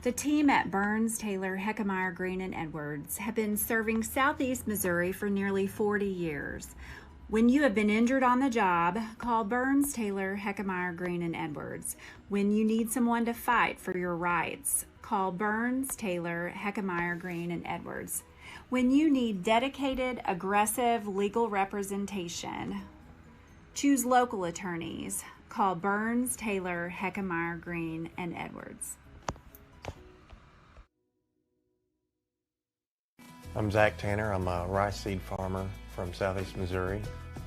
The team at Burns, Taylor, Heckmeyer, Green, and Edwards have been serving Southeast Missouri for nearly 40 years. When you have been injured on the job, call Burns, Taylor, Heckmeyer, Green, and Edwards. When you need someone to fight for your rights, call Burns, Taylor, Heckmeyer, Green, and Edwards. When you need dedicated, aggressive legal representation, choose local attorneys. Call Burns, Taylor, Heckmeyer, Green, and Edwards. I'm Zach Tanner. I'm a rice seed farmer from Southeast Missouri.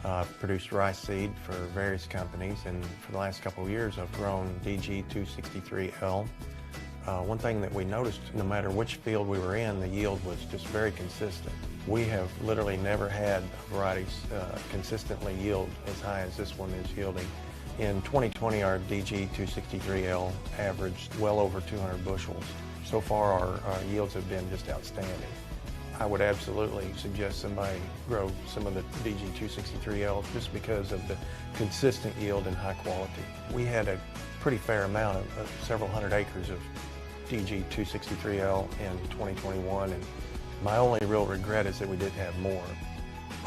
I've produced rice seed for various companies, and for the last couple of years I've grown DG 263L. One thing that we noticed, no matter which field we were in, the yield was just very consistent. We have literally never had varieties consistently yield as high as this one is yielding. In 2020, our DG 263L averaged well over 200 bushels. So far, our yields have been just outstanding. I would absolutely suggest somebody grow some of the DG 263L just because of the consistent yield and high quality. We had a pretty fair amount of several hundred acres of DG 263L in 2021, and my only real regret is that we didn't have more.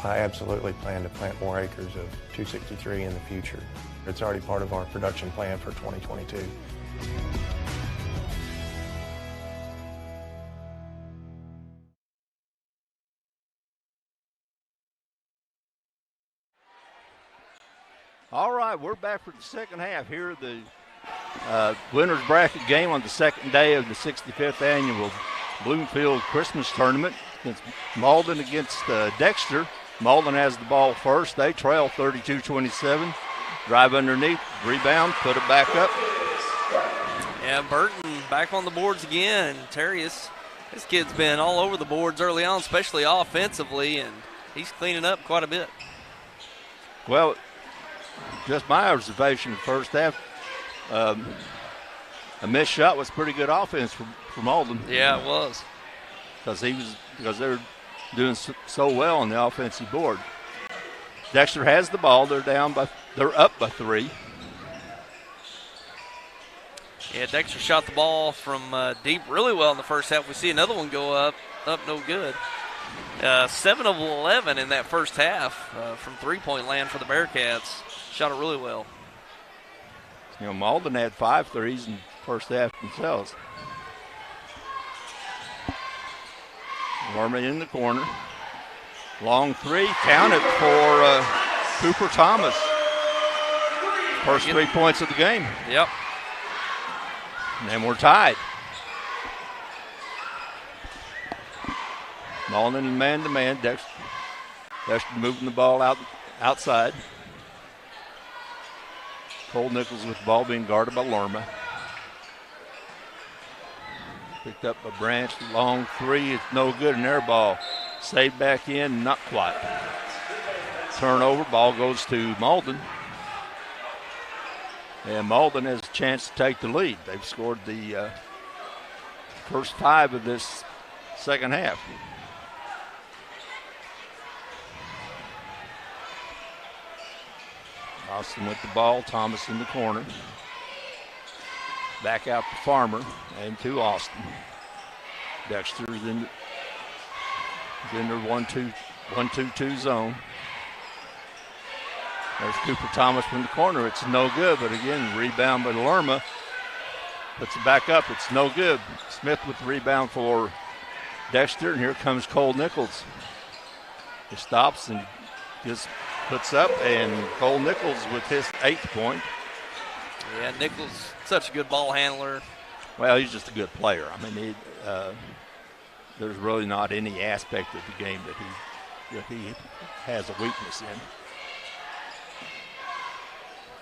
I absolutely plan to plant more acres of 263 in the future. It's already part of our production plan for 2022. All right, we're back for the second half here at the winner's bracket game on the second day of the 65th annual Bloomfield Christmas Tournament. It's Malden against Dexter. Malden has the ball first. They trail 32-27. Drive underneath, rebound, put it back up. Yeah, Burton back on the boards again. Terrius This kid's been all over the boards early on, especially offensively, and he's cleaning up quite a bit. Well, just my observation in the first half, a missed shot was pretty good offense from Alden. Yeah, it was. Because they were doing so well on the offensive board. Dexter has the ball. They're up by 3. Yeah, Dexter shot the ball from deep really well in the first half. We see another one go up no good. 7 of 11 in that first half from three-point land for the Bearcats. Shot it really well. You know, Malden had 5 threes in the first half themselves. Lerma in the corner. Long 3, counted for Cooper Thomas. First 3 points of the game. Yep. And then we're tied. Malden man-to-man. Dexter moving the ball outside. Cole Nichols with the ball being guarded by Lerma. Picked up a branch, long 3. It's no good, an air ball. Saved back in, not quite. Turnover, ball goes to Malden. And Malden has a chance to take the lead. They've scored the first 5 of this second half. Austin with the ball, Thomas in the corner. Back out to Farmer and to Austin. Dexter's in their 1-2-2 zone. There's Cooper Thomas from the corner. It's no good, but again, rebound by Lerma. Puts it back up. It's no good. Smith with the rebound for Dexter, and here comes Cole Nichols. He stops and just puts up, and Cole Nichols with his 8th point. Yeah, Nichols, such a good ball handler. Well, he's just a good player. I mean, there's really not any aspect of the game that he has a weakness in.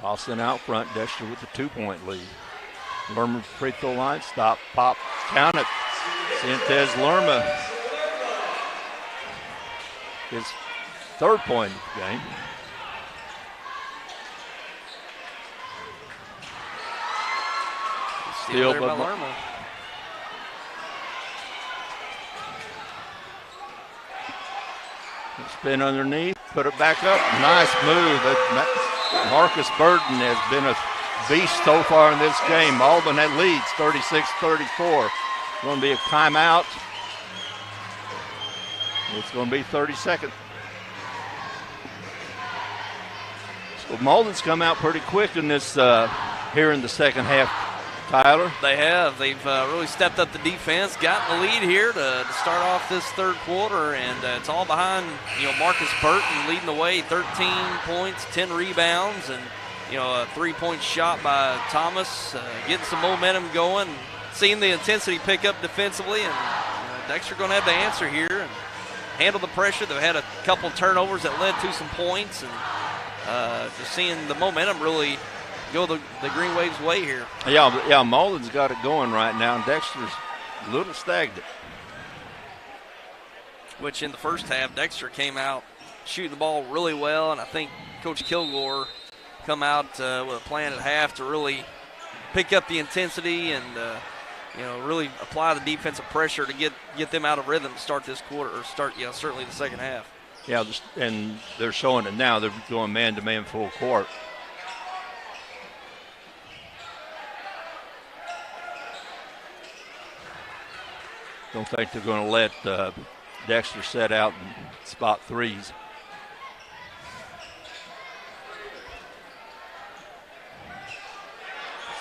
Austin out front, Dexter with the 2-point lead. Lerma free throw line, stop, pop, count it. Sintez Lerma, his 3rd point of the game. Steal by Lerma. Spin underneath, put it back up. Nice move. Marcus Burton has been a beast so far in this game. Malden that leads 36-34. Going to be a timeout. It's going to be 30 seconds. So Malden's come out pretty quick in this here in the second half, Tyler. They have. They've really stepped up the defense, gotten the lead here to start off this third quarter, and it's all behind Marcus Burton leading the way, 13 points, 10 rebounds, and a 3-point shot by Thomas, getting some momentum going, seeing the intensity pick up defensively, and Dexter going to have to answer here and handle the pressure. They've had a couple turnovers that led to some points, and just seeing the momentum really go the Green Wave's way here. Yeah, Malden's got it going right now, and Dexter's a little stagnant. Which in the first half, Dexter came out shooting the ball really well, and I think Coach Kilgore come out with a plan at half to really pick up the intensity and really apply the defensive pressure to get them out of rhythm to start this quarter, or certainly the second half. Yeah, and they're showing it now. They're going man-to-man full court. Don't think they're going to let Dexter set out and spot threes.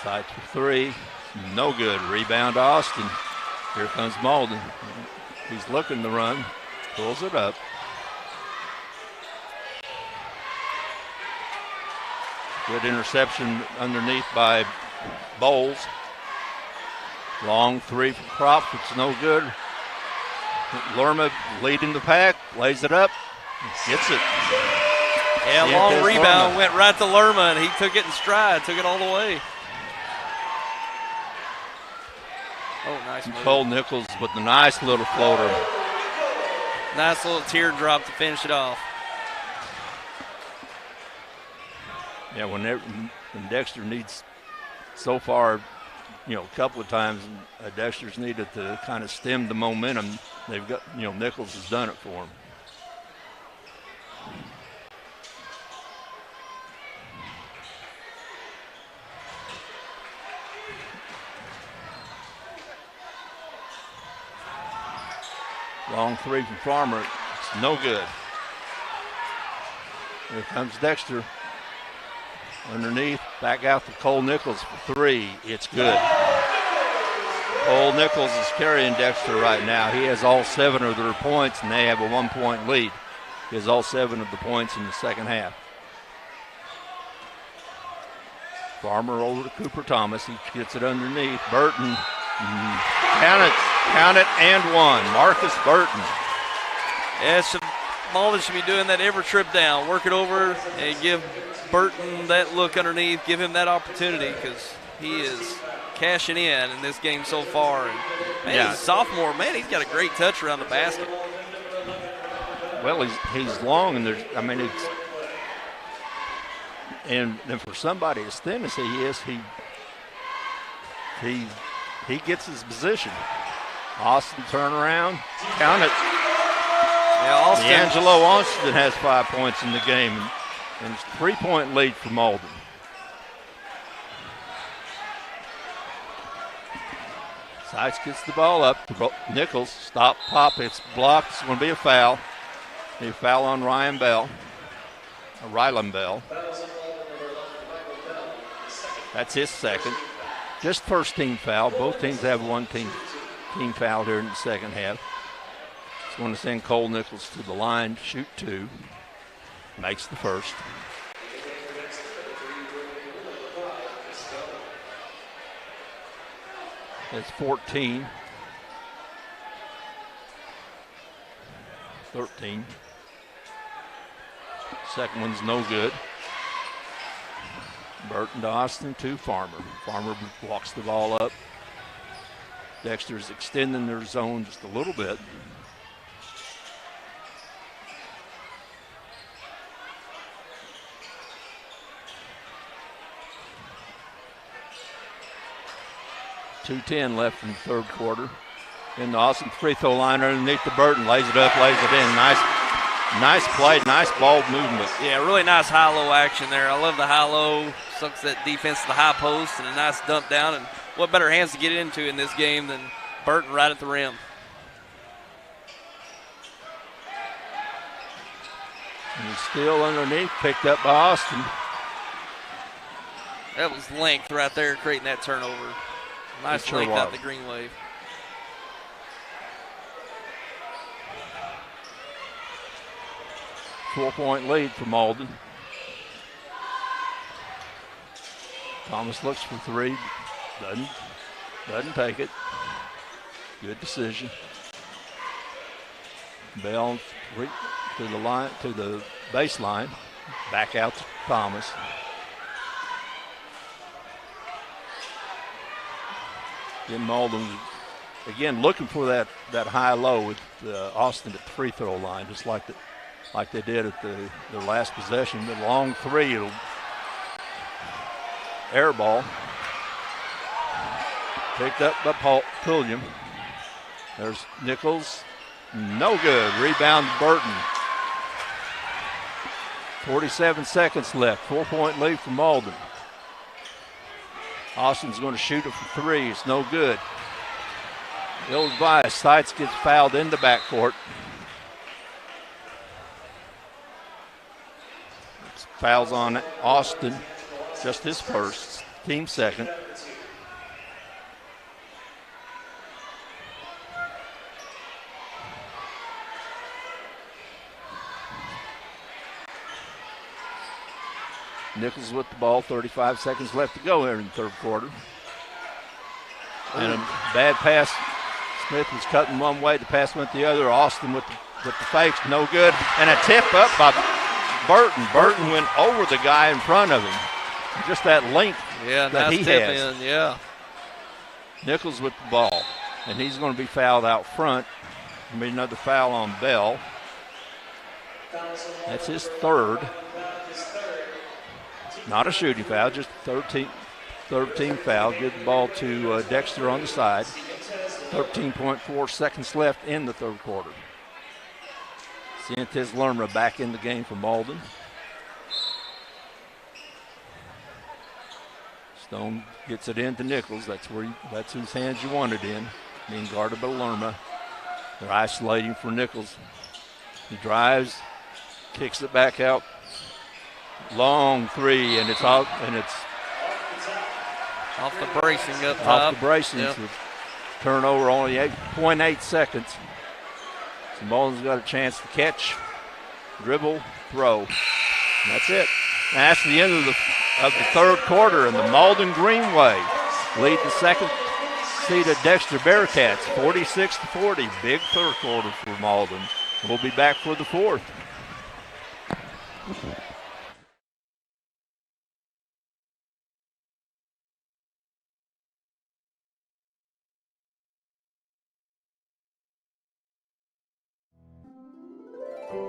Side to 3, no good. Rebound Austin. Here comes Malden. He's looking to run, pulls it up. Good interception underneath by Bowles. Long 3 from Croft, it's no good. Lerma leading the pack, lays it up, gets it. Yeah, long rebound, went right to Lerma, and he took it in stride, took it all the way. Oh, nice move. Cole Nichols with a nice little floater. Nice little teardrop to finish it off. Yeah, when Dexter needs, so far, a couple of times, Dexter's needed to kind of stem the momentum. They've got, Nichols has done it for them. Long three from Farmer. It's no good. Here comes Dexter. Underneath, back out to Cole Nichols for three. It's good. Cole Nichols is carrying Dexter right now. He has all 7 of their points, and they have a 1-point lead. He has all 7 of the points in the second half. Farmer over to Cooper Thomas. He gets it underneath. Burton. Count it, and one. Marcus Burton. Yeah, Malden should be doing that every trip down. Work it over and give Burton that look underneath. Give him that opportunity because he is cashing in this game so far. And man, he's a sophomore. Man, he's got a great touch around the basket. Well, he's long, and and for somebody as thin as he is, he gets his position. Austin turnaround, count it. Yeah, D'Angelo Austin has 5 points in the game, and it's a 3-point lead for Malden. Sykes gets the ball up. Nichols, stop, pop. It's blocked. It's going to be a foul. A foul on Rylan Bell. That's his second. Just first team foul. Both teams have one team foul here in the second half. Just want to send Cole Nichols to the line, shoot 2. Makes the first. It's 14. 13. Second one's no good. Burton to Austin to Farmer. Farmer walks the ball up. Dexter's extending their zone just a little bit. .2:10 left in the third quarter. In the Austin free throw line underneath the Burton. Lays it up, lays it in. Nice play, nice ball movement. Yeah, really nice high-low action there. I love the high-low. Sucks that defense to the high post and a nice dump down. And what better hands to get it into in this game than Burton right at the rim. And he's still underneath, picked up by Austin. That was length right there, creating that turnover. Nice sure length was. out the green wave. Four-point lead for Malden. Thomas looks for three. Doesn't take it. Good decision. Bell to the line, to the baseline. Back out to Thomas. Then Malden again looking for that high-low with Austin at the free throw line, just like they did at their last possession. The long three, it'll air ball. Picked up by Pulliam. There's Nichols. No good. Rebound Burton. 47 seconds left. 4-point lead for Malden. Austin's going to shoot it for three. It's no good. Ill-advised. Seitz gets fouled in the backcourt. It's fouls on Austin. Just his first. Team second. Nichols with the ball, 35 seconds left to go here in the third quarter. And a bad pass. Smith was cutting one way, the pass went the other. Austin with the fakes, no good. And a tip up by Burton. Burton went over the guy in front of him. Just that length that nice he tip has. Yeah. Nichols with the ball. and he's going to be fouled out front. Be another foul on Bell. That's his third. Not a shooting foul, just 13 foul. Give the ball to Dexter on the side. 13.4 seconds left in the third quarter. Cientes Lerma back in the game for Malden. Stone gets it into Nichols. That's whose hands you want it in. Being guarded by Lerma. They're isolating for Nichols. He drives, kicks it back out. Long three, and it's out, and it's off the bracing up top. Off the bracing. Yep. Turnover only 8.8 seconds. So Malden's got a chance to catch, dribble, throw. And that's it. And that's the end of the third quarter, and the Malden Greenway lead the second seeded Dexter Bearcats 46-40. Big third quarter for Malden. We'll be back for the fourth.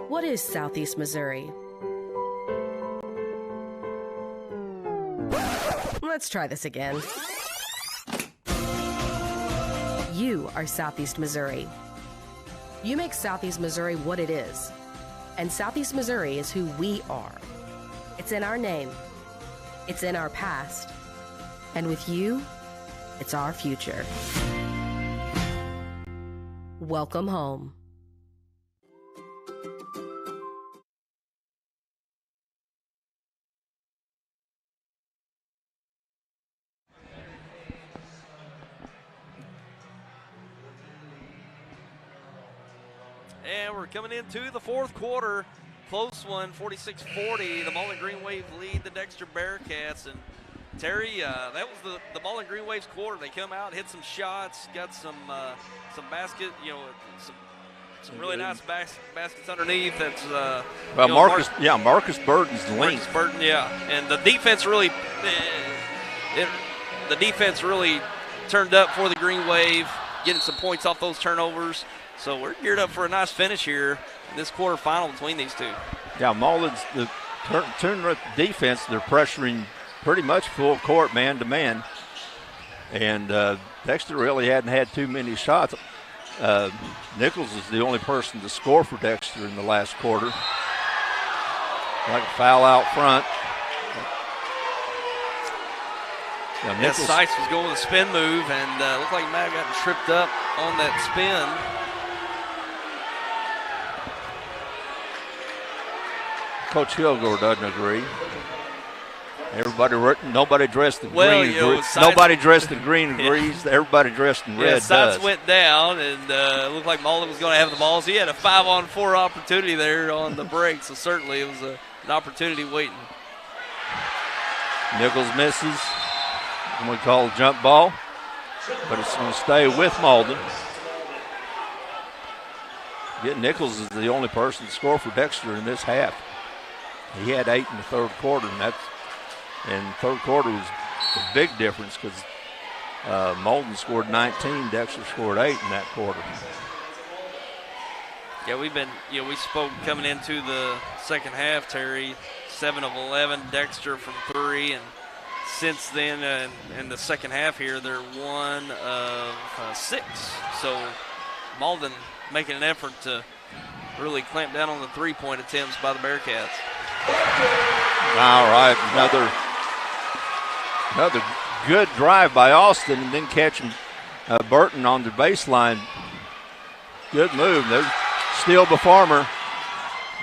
What is Southeast Missouri? Let's try this again. You are Southeast Missouri. You make Southeast Missouri what it is. And Southeast Missouri is who we are. It's in our name. It's in our past. And with you, it's our future. Welcome home. And we're coming into the fourth quarter. Close one, 46-40. The Malden Green Wave lead the Dexter Bearcats. And Terry, that was the Malden Green Wave's quarter. They come out, hit some shots, got some basket, some really nice baskets underneath. That's Marcus Burton's length. Marcus Burton, yeah, and the defense really, turned up for the Green Wave, getting some points off those turnovers. So we're geared up for a nice finish here in this quarterfinal between these two. Yeah, Malden's the turn defense. They're pressuring pretty much full court, man to man, and Dexter really hadn't had too many shots. Nichols is the only person to score for Dexter in the last quarter. Like a foul out front. Yeah, Nichols. Sykes was going with a spin move, and looked like he might have gotten tripped up on that spin. Coach Hilgore doesn't agree. Nobody dressed in green. Nobody dressed in green agrees. Everybody dressed in red does. Sights went down, and it looked like Malden was going to have the ball. So he had a 5-on-4 opportunity there on the break. So certainly it was an opportunity waiting. Nichols misses. And we call a jump ball, but it's going to stay with Malden. Nichols is the only person to score for Dexter in this half. He had 8 in the third quarter, and third quarter was a big difference because Malden scored 19, Dexter scored 8 in that quarter. Yeah, we spoke coming into the second half, Terry, 7 of 11, Dexter from 3, and since then in the second half here, they're 1 of 6. So Malden making an effort to really clamp down on the three-point attempts by the Bearcats. All right, another good drive by Austin, and then catching Burton on the baseline. Good move. There's steal by Farmer.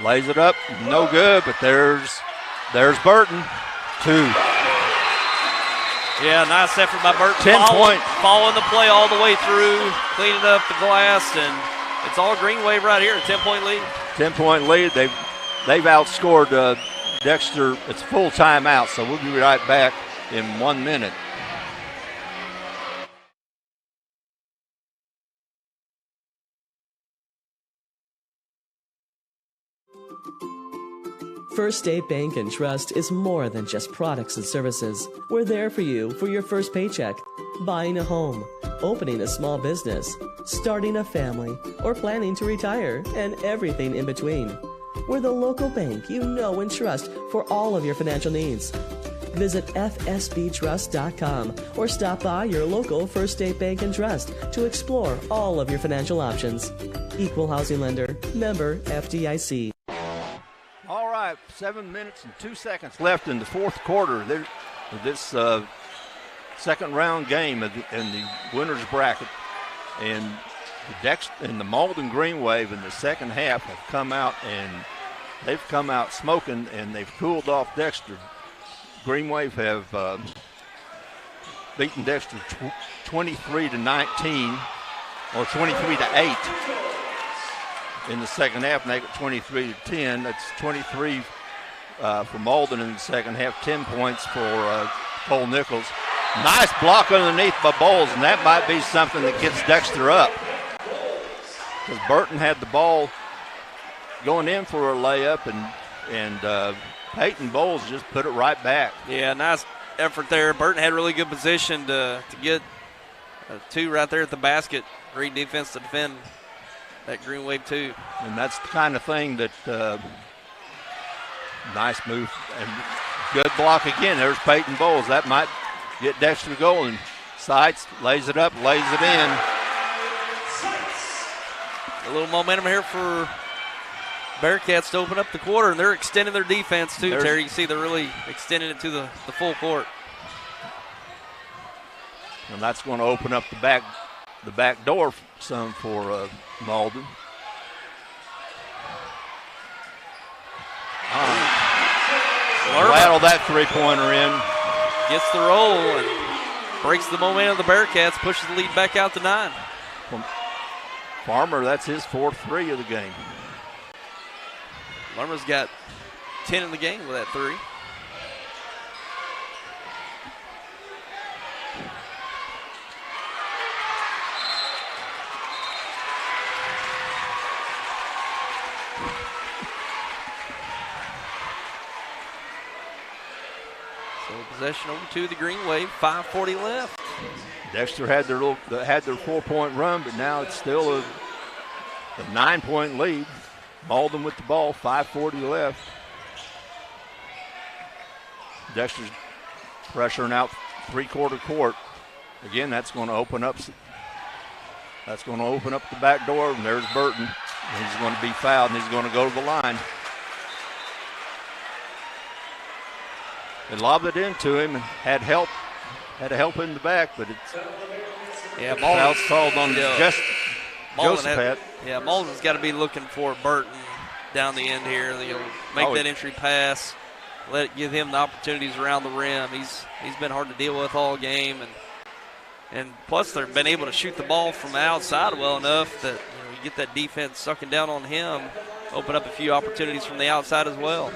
Lays it up, no good, but there's Burton. 2. Yeah, nice effort by Burton. 10 point. Following the play all the way through, cleaning up the glass, and it's all Green Wave right here, a 10-point lead. 10-point lead. They've outscored Dexter. It's full timeout, so we'll be right back in 1 minute. First State Bank and Trust is more than just products and services. We're there for you for your first paycheck, buying a home, opening a small business, starting a family, or planning to retire, and everything in between. We're the local bank you know and trust for all of your financial needs. Visit fsbtrust.com or stop by your local First State Bank and Trust to explore all of your financial options. Equal housing lender, member FDIC. All right, 7 minutes and 2 seconds left in the fourth quarter. This second round game in the winners bracket, and the Malden Green Wave in the second half have come out, and they've come out smoking, and they've cooled off Dexter. Green Wave have beaten Dexter 23-19 or 23-8 in the second half, and they got 23-10. That's 23 for Malden in the second half, 10 points for Cole Nichols. Nice block underneath by Bowles, and that might be something that gets Dexter up, because Burton had the ball going in for a layup, and Peyton Bowles just put it right back. Yeah, nice effort there. Burton had really good position to get two right there at the basket. Great defense to defend that Green Wave two. And that's the kind of thing that nice move and good block again. There's Peyton Bowles. That might get Dexter going. Sights, lays it up, lays it in. A little momentum here for Bearcats to open up the quarter, and they're extending their defense too, Terry. You see they're really extending it to the full court. And that's going to open up the back door some for Malden. Rattle that three-pointer in. Gets the roll and breaks the momentum of the Bearcats, pushes the lead back out to 9. Farmer, that's his 4th three of the game. Lerma's got 10 in the game with that three. So possession over to the Green Wave, 5:40 left. Dexter had their 4-point run, but now it's still a 9-point lead. Malden with the ball, 5:40 left. Dexter's pressuring out three-quarter court. Again, that's going to open up. That's going to open up the back door, and there's Burton. He's going to be fouled, and he's going to go to the line. They lobbed it into him and had help in the back, but it's foul's called on Josephat. Malden's got to be looking for Burton down the end here. They'll make that entry pass, give him the opportunities around the rim. He's been hard to deal with all game, and plus they've been able to shoot the ball from the outside well enough that you get that defense sucking down on him, open up a few opportunities from the outside as well.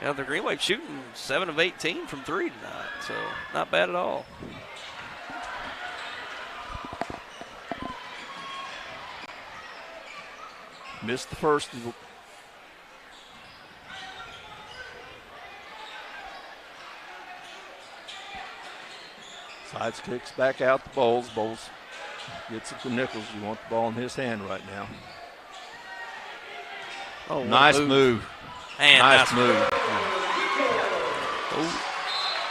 The Green Wave shooting 7 of 18 from 3 tonight, so not bad at all. Missed the first. Sides kicks back out to Bowles. Bowles gets it to Nichols. You want the ball in his hand right now. Oh, nice move. Nice move. Oh,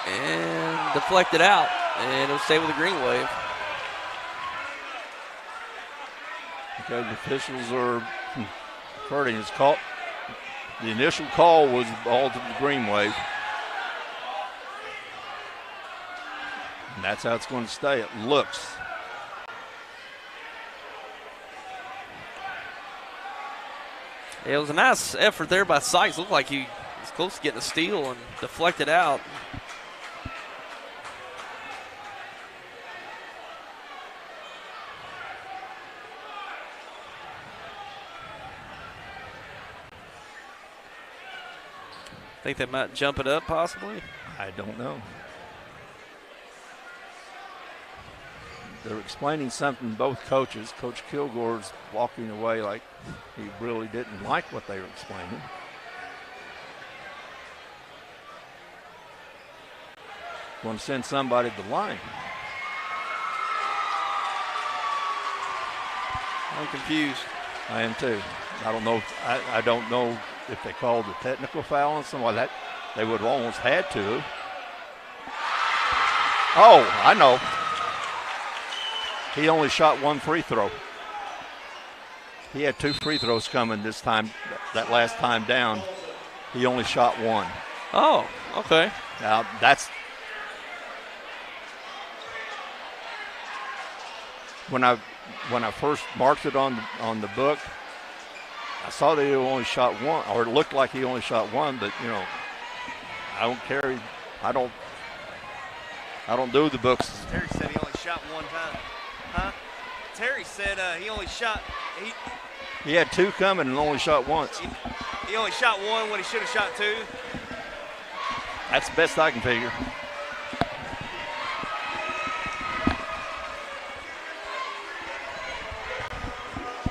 and deflected out, and it'll stay with the Green Wave. Okay, the officials are hurting. It's called. The initial call was ball to the Green Wave. And that's how it's going to stay. It looks. It was a nice effort there by Sykes. Looked like he was close to getting a steal and deflected out. Think they might jump it up possibly? I don't know. They're explaining something, both coaches. Coach Kilgore's walking away like he really didn't like what they were explaining. going to send somebody to the line. I'm confused. I am too. I don't know. I don't know if they called a technical foul on somebody. That they would have almost had to. Oh, I know. He only shot one free throw. He had 2 free throws coming this time. That last time down, he only shot one. Oh, okay. Now that's when I first marked it on the book. I saw that he only shot one, or it looked like he only shot one. But you know, I don't carry. I don't do the books. Terry said he only shot one time. Huh? Terry said he only shot. He had 2 coming and only shot once. He only shot one when he should have shot 2. That's the best I can figure.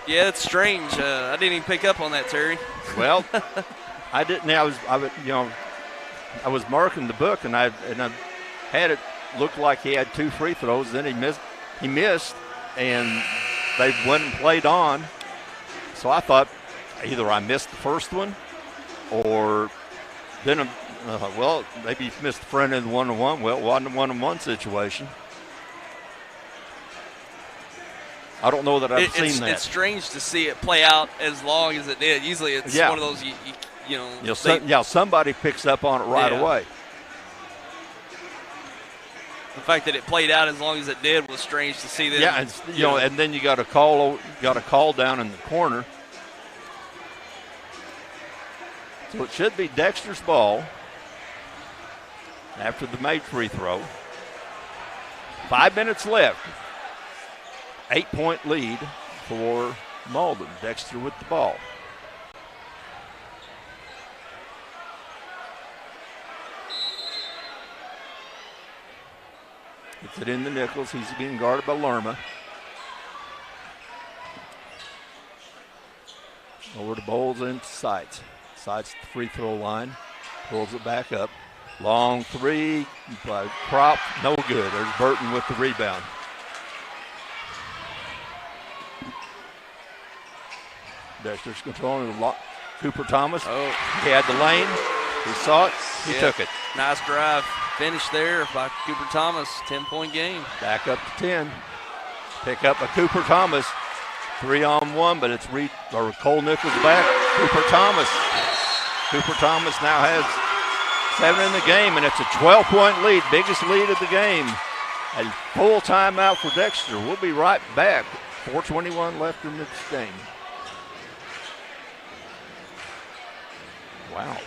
Yeah, it's strange. I didn't even pick up on that, Terry. Well, I didn't. I was marking the book, and I had it look like he had 2 free throws. Then he missed, and they went and played on. So I thought either I missed the first one, or then well, maybe he missed the front end 1-on-1. Well, it wasn't a 1-on-1 situation. I don't know that I've seen that. It's strange to see it play out as long as it did. Usually it's one of those, you know. Somebody picks up on it right away. The fact that it played out as long as it did was strange to see. Yeah, and, and then you got a call down in the corner. So it should be Dexter's ball after the made free throw. 5 minutes left. 8-point lead for Malden. Dexter with the ball. Gets it in the Nichols. He's being guarded by Lerma. Over to Bowles into Sides. Sides to the free throw line. Pulls it back up. Long 3 by Prop. No good. There's Burton with the rebound. Dexter's controlling the Cooper Thomas. Oh, he had the lane. He saw it. He took it. Nice drive. Finish there by Cooper Thomas. 10-point game. Back up to 10. Pick up by Cooper Thomas. 3-on-1, but it's Cole Nichols back. Cooper Thomas. Cooper Thomas now has 7 in the game, and it's a 12-point lead. Biggest lead of the game. A full timeout for Dexter. We'll be right back. 4:21 left in this game. Wow.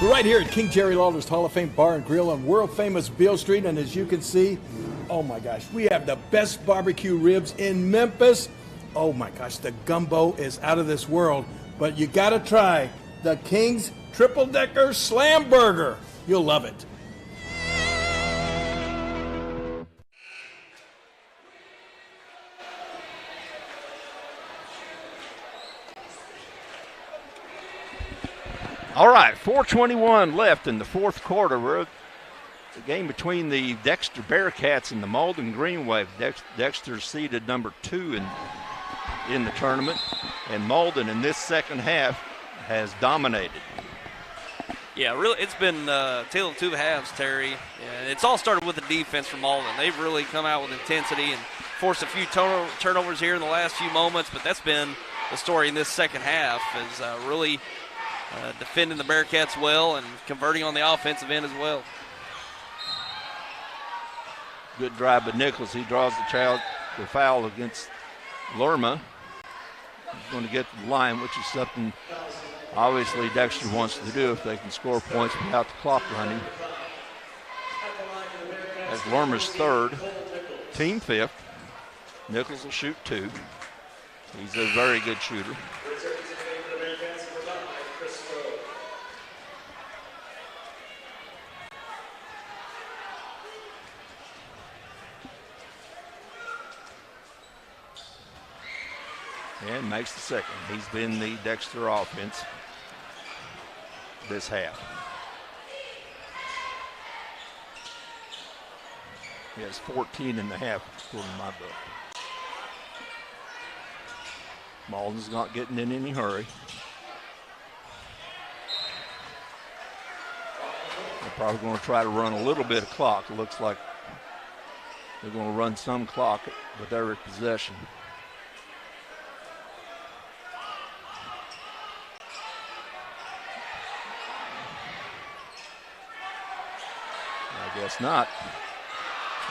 We're right here at King Jerry Lawler's Hall of Fame Bar and Grill on world famous Beale Street, and as you can see, oh my gosh, we have the best barbecue ribs in Memphis. Oh my gosh, the gumbo is out of this world, but you gotta try the King's Triple Decker Slam Burger. You'll love it. All right, 4:21 left in the fourth quarter. We're the game between the Dexter Bearcats and the Malden Green Wave. Dexter seeded number 2 in the tournament, and Malden in this second half has dominated. Yeah, really, it's been tale of 2 halves, Terry. Yeah, it's all started with the defense from Malden. They've really come out with intensity and forced a few turnovers here in the last few moments, but that's been the story in this second half, is really defending the Bearcats well and converting on the offensive end as well. Good drive by Nichols. He draws the foul against Lerma. He's going to get to the line, which is something obviously Dexter wants to do if they can score points without the clock running. That's Lerma's 3rd, team 5th. Nichols will shoot 2. He's a very good shooter. And makes the second. He's been the Dexter offense this half. He has 14 and a half, according to my book. Malden's not getting in any hurry. They're probably going to try to run a little bit of clock. It looks like they're going to run some clock with every possession. I guess not.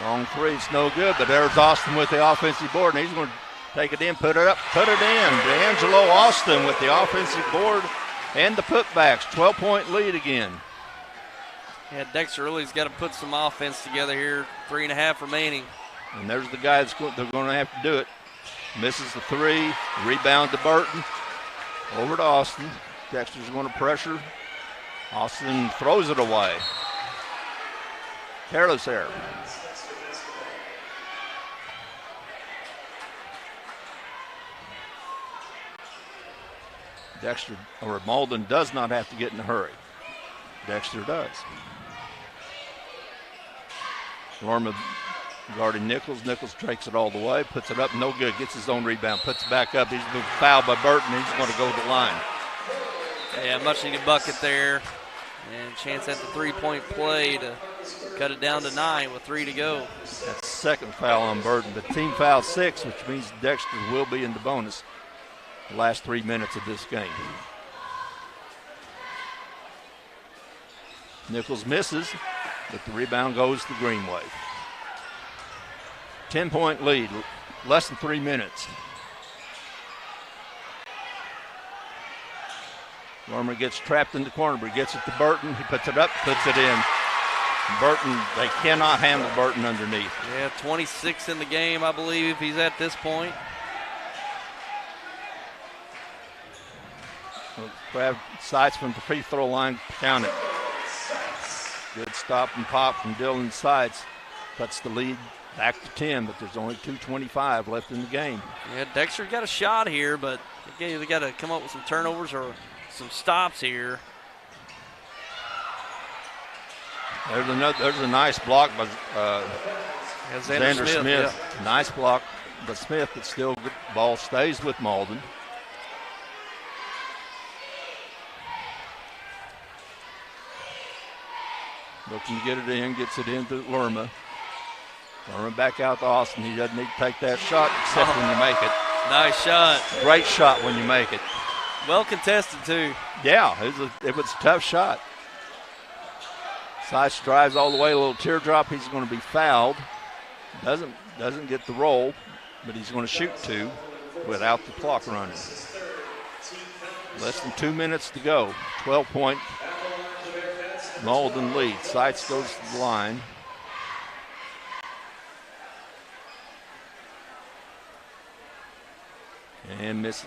Long three, it's no good, but there's Austin with the offensive board, and he's going to take it in, put it up, put it in. D'Angelo Austin with the offensive board and the putbacks. 12-point lead again. Yeah, Dexter really's got to put some offense together here. 3.5 remaining. And there's the guy they're going to have to do it. Misses the three, rebound to Burton. Over to Austin. Dexter's going to pressure. Austin throws it away. Careless error. Dexter, or Malden, does not have to get in a hurry. Dexter does. Lorma guarding Nichols. Nichols takes it all the way, puts it up, no good, gets his own rebound, puts it back up. He's been fouled by Burton. He's going to go to the line. Yeah, much needed bucket there. And chance at the three-point play to cut it down to 9 with 3 to go. That's the second foul on Burton, but team foul 6, which means Dexter will be in the bonus the last 3 minutes of this game. Nichols misses, but the rebound goes to Greenway. 10-point lead, less than 3 minutes. Lormer gets trapped in the corner, but he gets it to Burton. He puts it up, puts it in. Burton, they cannot handle Burton underneath. Yeah, 26 in the game, I believe, he's at this point. Grab sights from the free throw line, count it. Good stop and pop from Dylan Sights. Puts the lead back to 10, but there's only 2:25 left in the game. Yeah, Dexter got a shot here, but again, they got to come up with some turnovers or some stops here. There's a nice block by Xander Smith. Yeah. Nice block by Smith, but still good ball stays with Malden. Looking to get it in, gets it into Lerma. Lerma back out to Austin. He doesn't need to take that shot except when you make it. Nice shot. Great shot when you make it. Well contested too. Yeah, it was a tough shot. Sides drives all the way, a little teardrop. He's going to be fouled. Doesn't get the roll, but he's going to shoot 2 without the clock running. Less than 2 minutes to go. 12-point Malden lead. Sights goes to the line. And misses.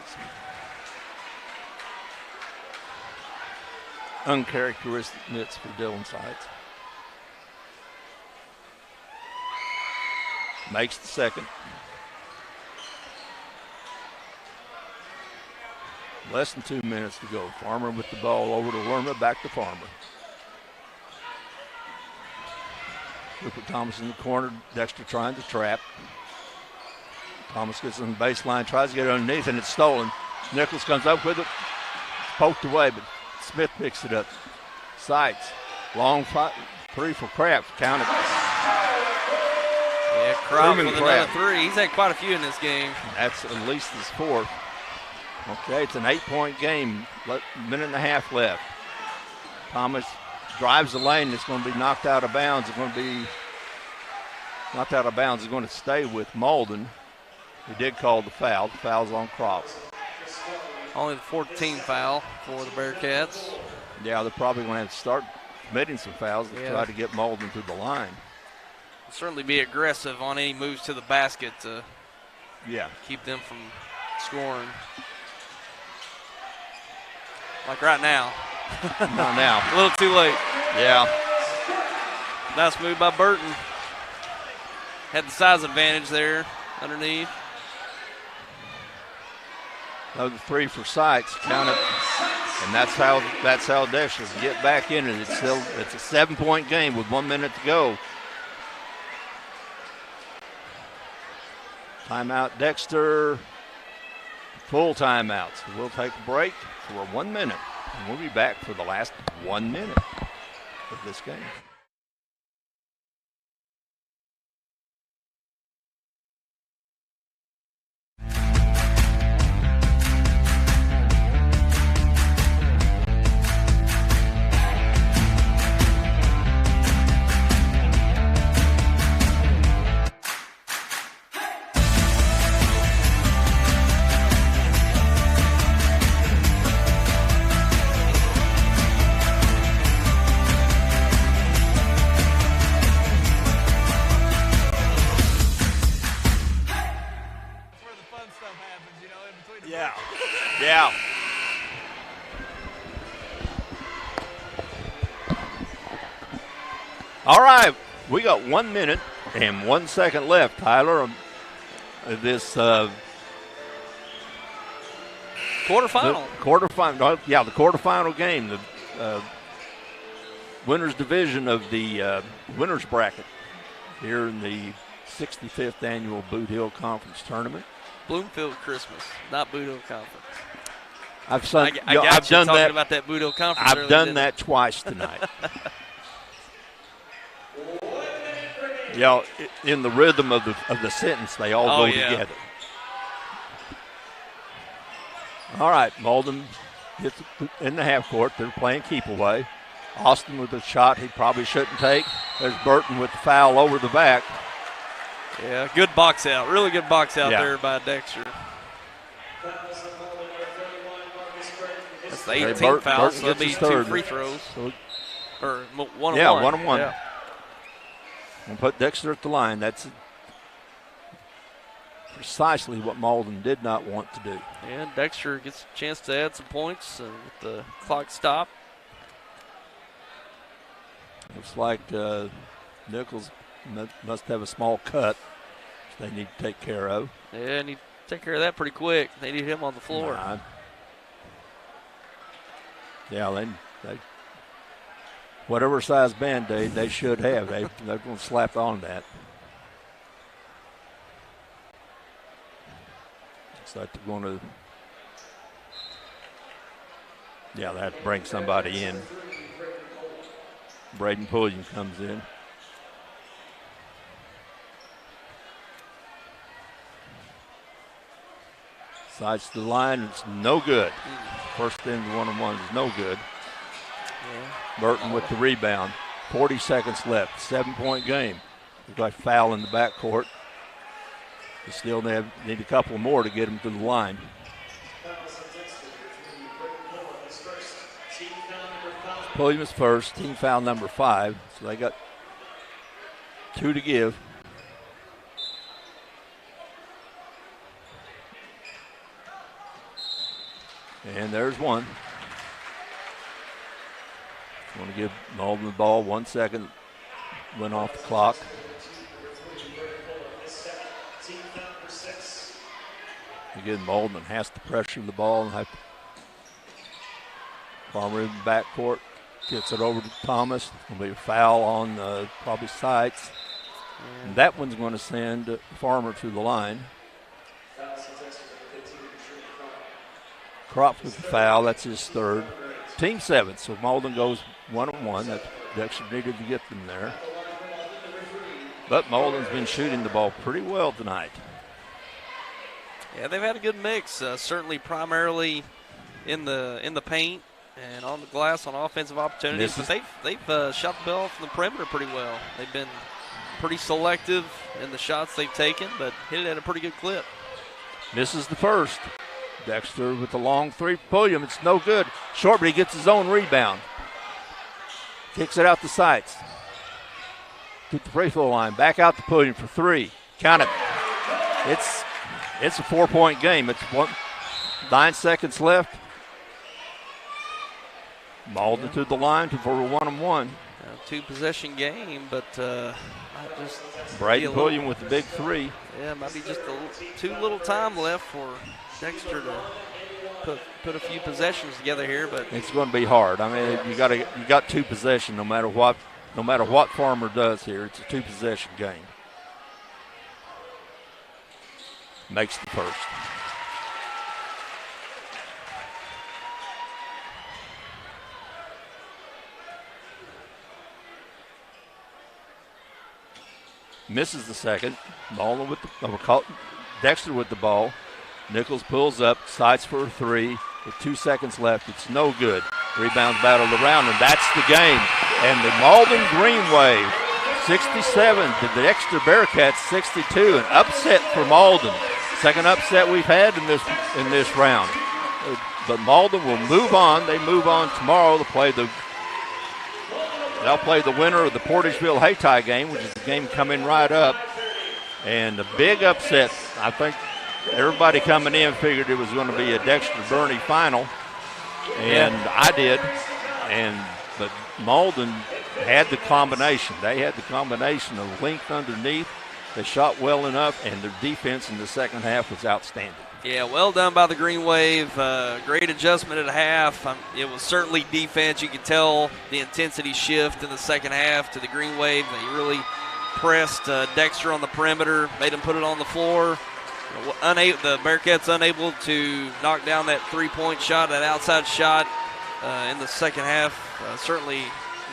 Uncharacteristic miss for Dylan Sights. Makes the second. Less than 2 minutes to go. Farmer with the ball over to Lerma, back to Farmer. Cooper Thomas in the corner. Dexter trying to trap. Thomas gets on the baseline, tries to get it underneath, and it's stolen. Nichols comes up with it. It's poked away, but Smith picks it up. Sights. Long three for Kraft. Count it. Yeah, Kraft with another 3. He's had quite a few in this game. That's at least his 4th. Okay, it's an 8-point game. Minute and a half left. Thomas drives the lane. It's going to be knocked out of bounds. It's going to be knocked out of bounds. It's going to stay with Malden. He did call the foul. The foul's on Croft. Only the 14th foul for the Bearcats. Yeah, they're probably going to have to start committing some fouls to try to get Malden to the line. Certainly be aggressive on any moves to the basket to keep them from scoring. Like right now. Not now. A little too late. Yeah. Nice move by Burton. Had the size advantage there underneath. Another three for Sykes. Count it. And that's how Dexter can get back in it. It's a 7-point game with 1 minute to go. Timeout, Dexter. Full timeout. So we'll take a break for 1 minute. And we'll be back for the last 1 minute of this game. Yeah. All right, we got 1 minute and 1 second left, Tyler. This quarterfinal. The quarterfinal game, the winners division of the winners bracket here in the 65th annual Boot Hill Conference tournament. Bloomfield Christmas, not Boot Hill Conference. I've done that about that Boot Hill Conference. I've done that twice tonight. In the rhythm of the sentence, they all go together. All right, Malden gets in the half court. They're playing keep away. Austin with a shot he probably shouldn't take. There's Burton with the foul over the back. Yeah, good box out. Really good box out there by Dexter. That's the 18th foul, so that'll be 2 free throws. Or 1-on-1. Yeah, 1-on-1. Yeah. And put Dexter at the line. That's precisely what Malden did not want to do. And Dexter gets a chance to add some points with the clock stopped. Looks like Nichols must have a small cut they need to take care of. Yeah, need to take care of that pretty quick. They need him on the floor. They whatever size Band-Aid they should have, they're going to slap on that. Looks like they're going to, they have to bring somebody in. Braden Pulliam comes in. Sides to the line, it's no good. First into 1-on-1 is no good. Yeah. Burton with the rebound. 40 seconds left. 7-point game. Looks like foul in the backcourt. They still need a couple more to get them to the line. Pulliam's first, team foul number 5. So they got 2 to give. And there's one. Want to give Malden the ball. 1 second went off the clock. Again, Malden has to pressure the ball and have Farmer in the backcourt. Gets it over to Thomas. There'll be a foul on probably Sykes. And that one's going to send Farmer to the line. Crops with the foul. That's his third. Team 7. So Malden goes 1-on-1. That's Dexter needed to get them there. But Malden's been shooting the ball pretty well tonight. Yeah, they've had a good mix. Certainly, primarily in the paint and on the glass on offensive opportunities. But they've shot the ball from the perimeter pretty well. They've been pretty selective in the shots they've taken, but hit it at a pretty good clip. Misses the first. Dexter with the long three. Pulliam, it's no good. Short, but he gets his own rebound. Kicks it out to Sykes. To the free throw line. Back out to Pulliam for 3. Count it. It's a 4-point game. It's 9 seconds left. Malden to the line for a 1-on-1. 2-possession game, but just Braden Pulliam with the big 3. Yeah, might be just too little time left for Dexter to put a few possessions together here, but it's going to be hard. I mean, you got 2 possession no matter what Farmer does here. It's a 2-possession game. Makes the first. Misses the second. Dexter with the ball. Nichols pulls up, sights for a 3 with 2 seconds left. It's no good. Rebounds battled around, and that's the game. And the Malden Green Wave, 67 to the Dexter Bearcats, 62. An upset for Malden. Second upset we've had in this round. But Malden will move on. They move on tomorrow to play they'll play the winner of the Portageville-Hayti game, which is the game coming right up. And the big upset, I think everybody coming in figured it was going to be a Dexter-Burney final, and I did. But Malden had the combination. They had the combination of length underneath. They shot well enough, and their defense in the second half was outstanding. Yeah, well done by the Green Wave. Great adjustment at half. It was certainly defense. You could tell the intensity shift in the second half to the Green Wave. They really pressed Dexter on the perimeter, made him put it on the floor. The Bearcats unable to knock down that three-point shot, that outside shot in the second half. Certainly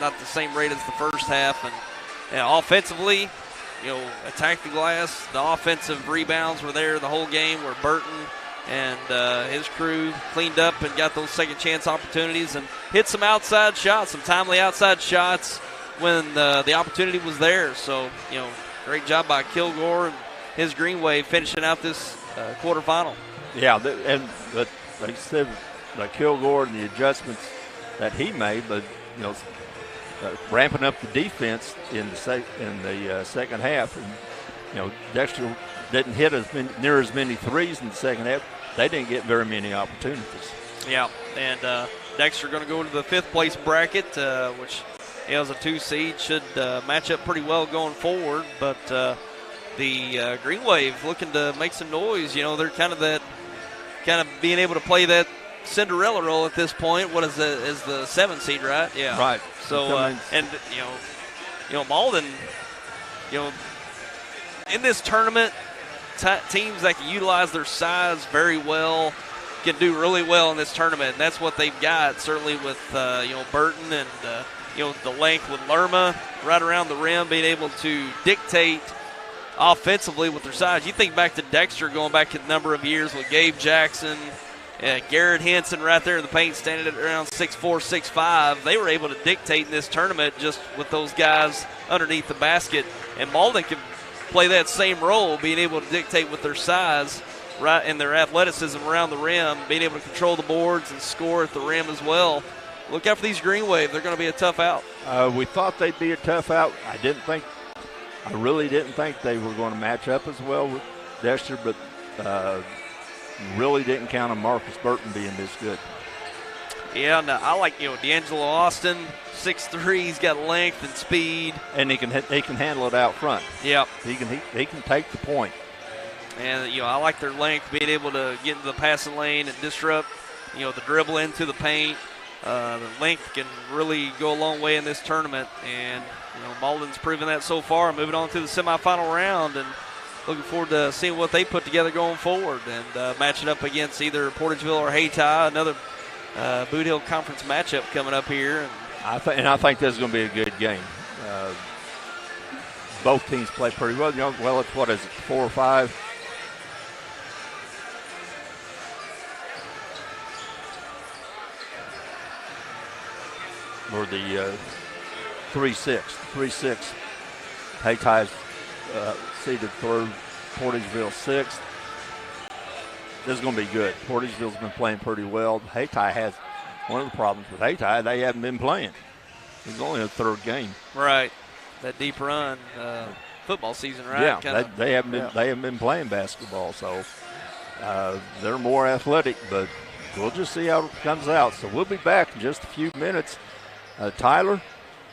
not the same rate as the first half. And offensively, attack the glass. The offensive rebounds were there the whole game, where Burton and his crew cleaned up and got those second chance opportunities and hit some outside shots, some timely outside shots when the opportunity was there. So, great job by Kilgore and his Green Wave finishing out this quarterfinal. Yeah, but like I said, like Kilgore and the adjustments that he made, but ramping up the defense in the second half. And, Dexter didn't hit near as many threes in the second half. They didn't get very many opportunities. Yeah, and Dexter going to go into the 5th place bracket, which as a 2 seed should match up pretty well going forward. But the Green Wave looking to make some noise. They're kind of being able to play that Cinderella role at this point. What is it? Is the 7 seed, right? Yeah. Right. So and Malden, in this tournament, teams that can utilize their size very well can do really well in this tournament. And that's what they've got. Certainly with Burton and the length with Lerma right around the rim, being able to dictate offensively with their size. You think back to Dexter going back a number of years with Gabe Jackson. Garrett Henson right there in the paint, standing at around 6'4", 6'5". They were able to dictate in this tournament just with those guys underneath the basket. And Malden can play that same role, being able to dictate with their size right and their athleticism around the rim, being able to control the boards and score at the rim as well. Look out for these Green Wave. They're going to be a tough out. We thought they'd be a tough out. I really didn't think they were going to match up as well with Dexter, but really didn't count on Marcus Burton being this good. Yeah, no, I like D'Angelo Austin, 6'3". He's got length and speed, and he can handle it out front. Yep, he can take the point. And I like their length, being able to get into the passing lane and disrupt the dribble into the paint. The length can really go a long way in this tournament, and Malden's proven that so far. Moving on to the semifinal round, and looking forward to seeing what they put together going forward and matching up against either Portageville or Hayti, another Boot Hill Conference matchup coming up here. I think this is going to be a good game. Both teams play pretty well. It's 4 or 5? Or the 3-6. 3-6. Hayti's seeded 3rd, Portageville 6th. This is going to be good. Portageville's been playing pretty well. Hayti has one of the problems with Hayti. They haven't been playing. It's only a 3rd game. Right. That deep run football season, right? Yeah, they haven't been playing basketball, so they're more athletic. But we'll just see how it comes out. So we'll be back in just a few minutes. Tyler,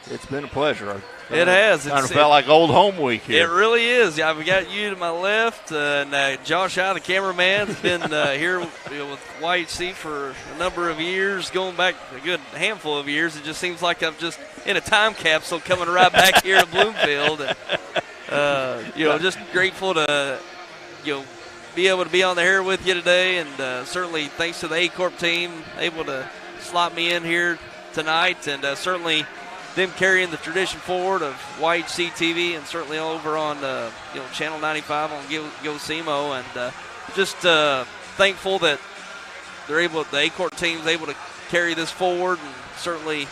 it's been a pleasure. It has. Kind of felt like old home week here. It really is. I've got you to my left, and Josh the cameraman, has been here with YHC for a number of years, going back a good handful of years. It just seems like I'm just in a time capsule coming right back here to Bloomfield. And, just grateful to, be able to be on the air with you today, and certainly thanks to the A-Corp team, able to slot me in here tonight, and certainly them carrying the tradition forward of YHC TV, and certainly over on Channel 95 on GoSimo, and just thankful that the A-Corp team's able to carry this forward, and certainly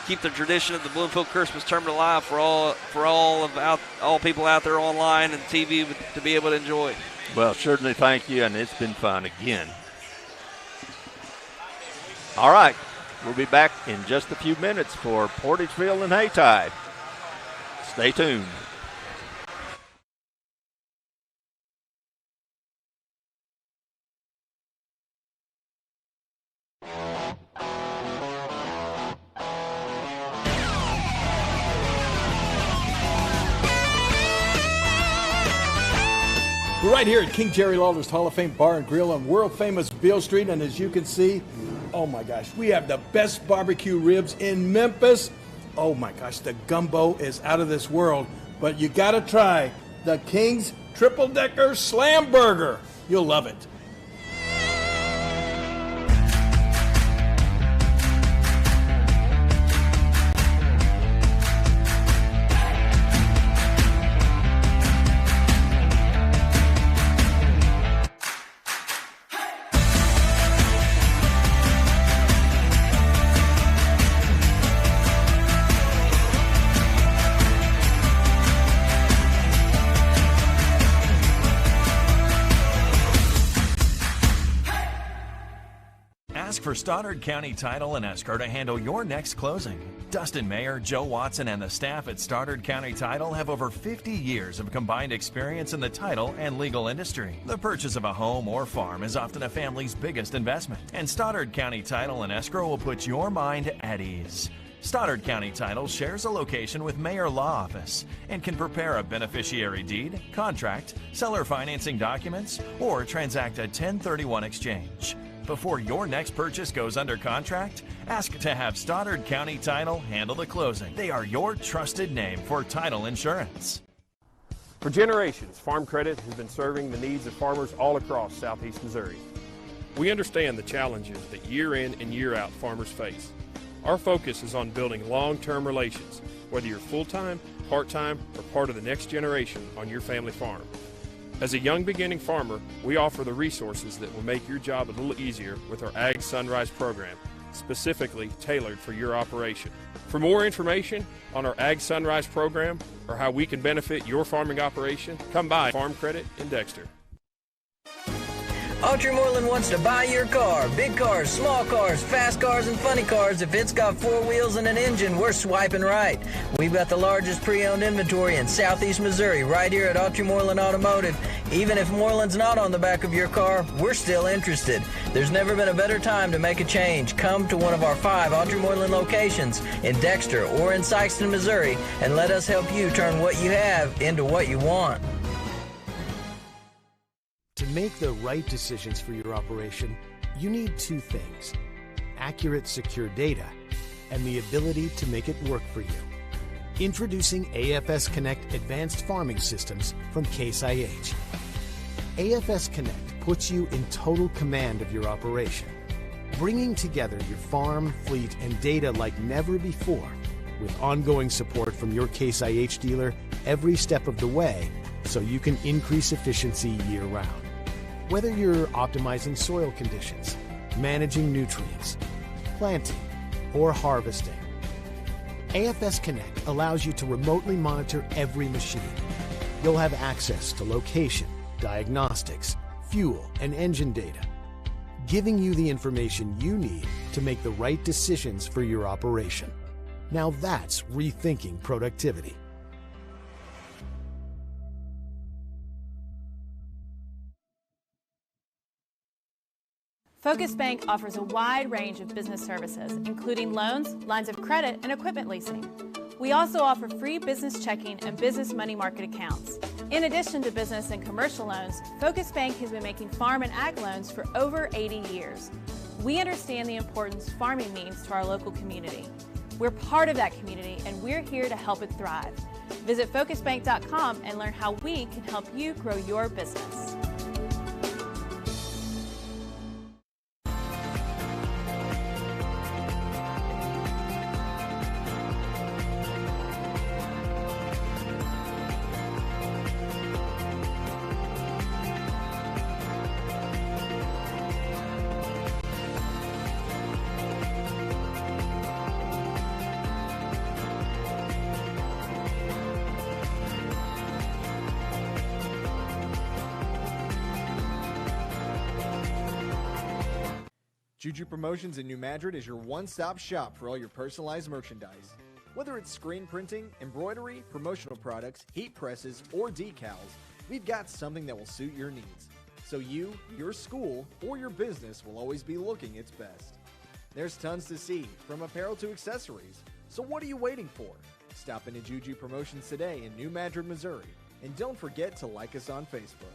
keep the tradition of the Bloomfield Christmas Tournament alive for all people out there online and TV to be able to enjoy. Well, certainly thank you, and it's been fun again. All right, we'll be back in just a few minutes for Portageville and Haytide. Stay tuned. We're right here at King Jerry Lawler's Hall of Fame Bar and Grill on world-famous Beale Street, and as you can see, oh my gosh, we have the best barbecue ribs in Memphis. Oh my gosh, the gumbo is out of this world, but you gotta try the King's Triple Decker Slam Burger. You'll love it. Ask for Stoddard County Title and Escrow to handle your next closing. Dustin Mayer, Joe Watson, and the staff at Stoddard County Title have over 50 years of combined experience in the title and legal industry. The purchase of a home or farm is often a family's biggest investment, and Stoddard County Title and Escrow will put your mind at ease. Stoddard County Title shares a location with Mayer Law Office and can prepare a beneficiary deed, contract, seller financing documents, or transact a 1031 exchange. Before your next purchase goes under contract, ask to have Stoddard County Title handle the closing. They are your trusted name for title insurance. For generations, Farm Credit has been serving the needs of farmers all across southeast Missouri. We understand the challenges that year in and year out farmers face. Our focus is on building long-term relations, whether you're full-time, part-time, or part of the next generation on your family farm. As a young beginning farmer, we offer the resources that will make your job a little easier with our Ag Sunrise program, specifically tailored for your operation. For more information on our Ag Sunrise program or how we can benefit your farming operation, come by Farm Credit in Dexter. Autry Moreland wants to buy your car. Big cars, small cars, fast cars, and funny cars. If it's got 4 wheels and an engine, we're swiping right. We've got the largest pre-owned inventory in southeast Missouri right here at Autry Moreland Automotive. Even if Moreland's not on the back of your car, we're still interested. There's never been a better time to make a change. Come to one of our 5 Autry Moreland locations in Dexter or in Sykeston, Missouri, and let us help you turn what you have into what you want. To make the right decisions for your operation, you need 2 things: accurate, secure data and the ability to make it work for you. Introducing AFS Connect Advanced Farming Systems from Case IH. AFS Connect puts you in total command of your operation, bringing together your farm, fleet, and data like never before, with ongoing support from your Case IH dealer every step of the way, so you can increase efficiency year-round. Whether you're optimizing soil conditions, managing nutrients, planting, or harvesting, AFS Connect allows you to remotely monitor every machine. You'll have access to location, diagnostics, fuel, and engine data, giving you the information you need to make the right decisions for your operation. Now that's rethinking productivity. Focus Bank offers a wide range of business services, including loans, lines of credit, and equipment leasing. We also offer free business checking and business money market accounts. In addition to business and commercial loans, Focus Bank has been making farm and ag loans for over 80 years. We understand the importance farming means to our local community. We're part of that community and we're here to help it thrive. Visit focusbank.com and learn how we can help you grow your business. Juju Promotions in New Madrid is your one-stop shop for all your personalized merchandise. Whether it's screen printing, embroidery, promotional products, heat presses, or decals, we've got something that will suit your needs. So you, your school, or your business will always be looking its best. There's tons to see, from apparel to accessories. So what are you waiting for? Stop into Juju Promotions today in New Madrid, Missouri. And don't forget to like us on Facebook.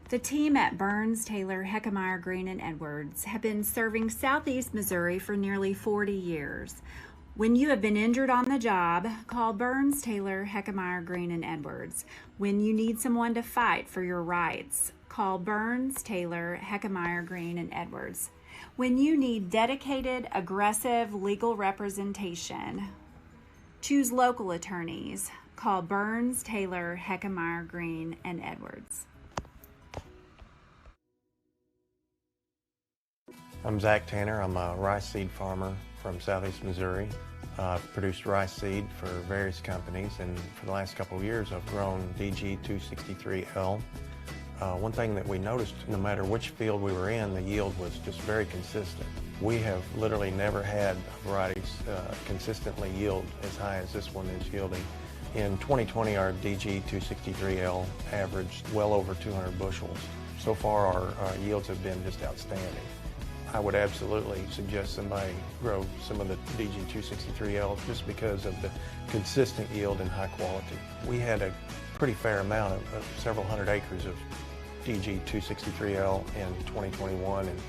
The team at Burns, Taylor, Heckmeyer, Green, and Edwards have been serving Southeast Missouri for nearly 40 years. When you have been injured on the job, call Burns, Taylor, Heckmeyer, Green, and Edwards. When you need someone to fight for your rights, call Burns, Taylor, Heckmeyer, Green, and Edwards. When you need dedicated, aggressive legal representation, choose local attorneys. Call Burns, Taylor, Heckmeyer, Green, and Edwards. I'm Zach Tanner. I'm a rice seed farmer from Southeast Missouri. I've produced rice seed for various companies, and for the last couple of years I've grown DG 263L. One thing that we noticed, no matter which field we were in, the yield was just very consistent. We have literally never had varieties consistently yield as high as this one is yielding. In 2020, our DG 263L averaged well over 200 bushels. So far, our yields have been just outstanding. I would absolutely suggest somebody grow some of the DG 263L just because of the consistent yield and high quality. We had a pretty fair amount of several hundred acres of DG 263L in 2021, and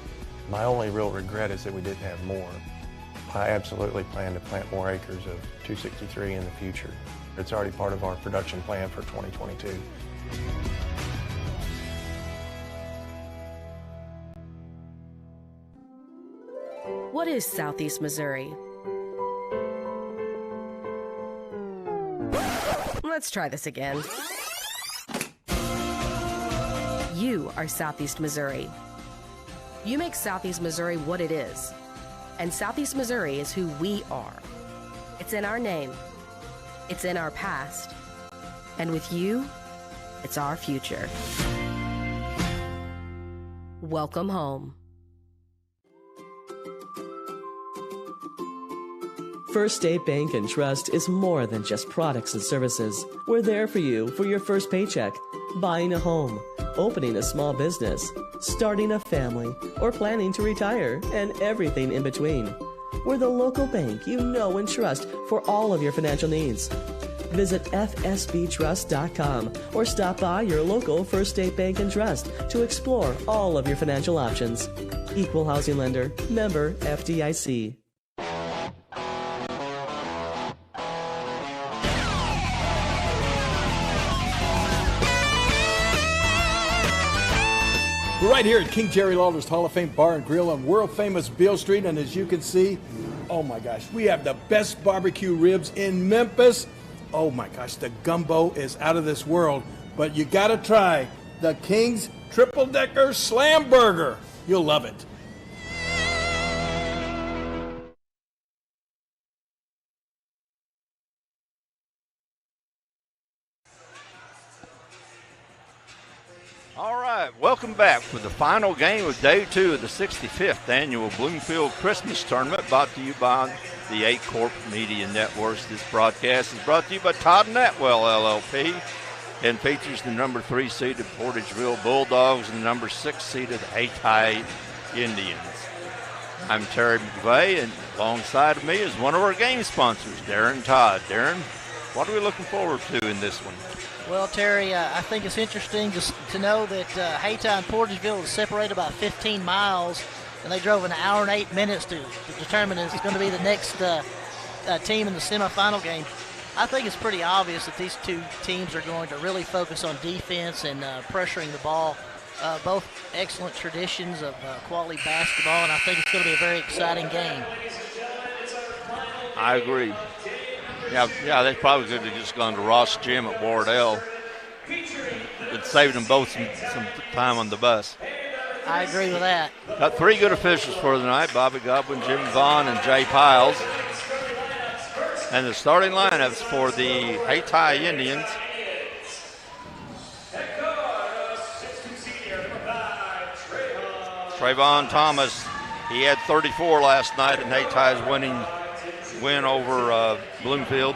my only real regret is that we didn't have more. I absolutely plan to plant more acres of 263 in the future. It's already part of our production plan for 2022. What is Southeast Missouri? Let's try this again. You are Southeast Missouri. You make Southeast Missouri what it is. And Southeast Missouri is who we are. It's in our name. It's in our past. And with you, it's our future. Welcome home. First State Bank and Trust is more than just products and services. We're there for you for your first paycheck, buying a home, opening a small business, starting a family, or planning to retire, and everything in between. We're the local bank you know and trust for all of your financial needs. Visit fsbtrust.com or stop by your local First State Bank and Trust to explore all of your financial options. Equal housing lender, member FDIC. We're right here at King Jerry Lawler's Hall of Fame Bar and Grill on world-famous Beale Street, and as you can see, oh my gosh, we have the best barbecue ribs in Memphis. Oh my gosh, the gumbo is out of this world, but you gotta try the King's Triple Decker Slam Burger. You'll love it. All right, welcome back for the final game of day 2 of the 65th annual Bloomfield Christmas Tournament, brought to you by the 8 Corp Media Networks. This broadcast is brought to you by Todd Natwell, LLP, and features the number 3 seeded Portageville Bulldogs and the number 6 seeded Hayti Indians. I'm Terry McVeigh, and alongside of me is one of our game sponsors, Darren Todd. Darren, what are we looking forward to in this one? Well, Terry, I think it's interesting to know that Hayti and Portageville is separated about 15 miles, and they drove an hour and 8 minutes to determine who's going to be the next team in the semifinal game. I think it's pretty obvious that these two teams are going to really focus on defense and pressuring the ball. Both excellent traditions of quality basketball, and I think it's going to be a very exciting game. I agree. Yeah, they probably could have just gone to Ross Gym at Wardell. It saved them both some time on the bus. I agree with that. Got 3 good officials for the night: Bobby Godwin, Jim Vaughn, and Jay Piles. And the starting lineups for the Hayti Indians. Trayvon Thomas, he had 34 last night in Hayti's win over Bloomfield.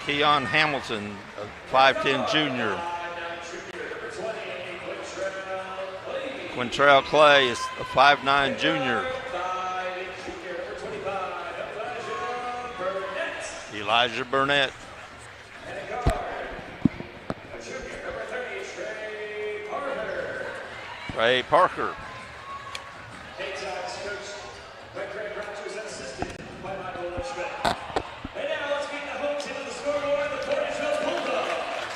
Keon Hamilton, a 5'10 junior. Quintrell Clay is a 5'9 junior. Elijah Burnett. Trey Parker.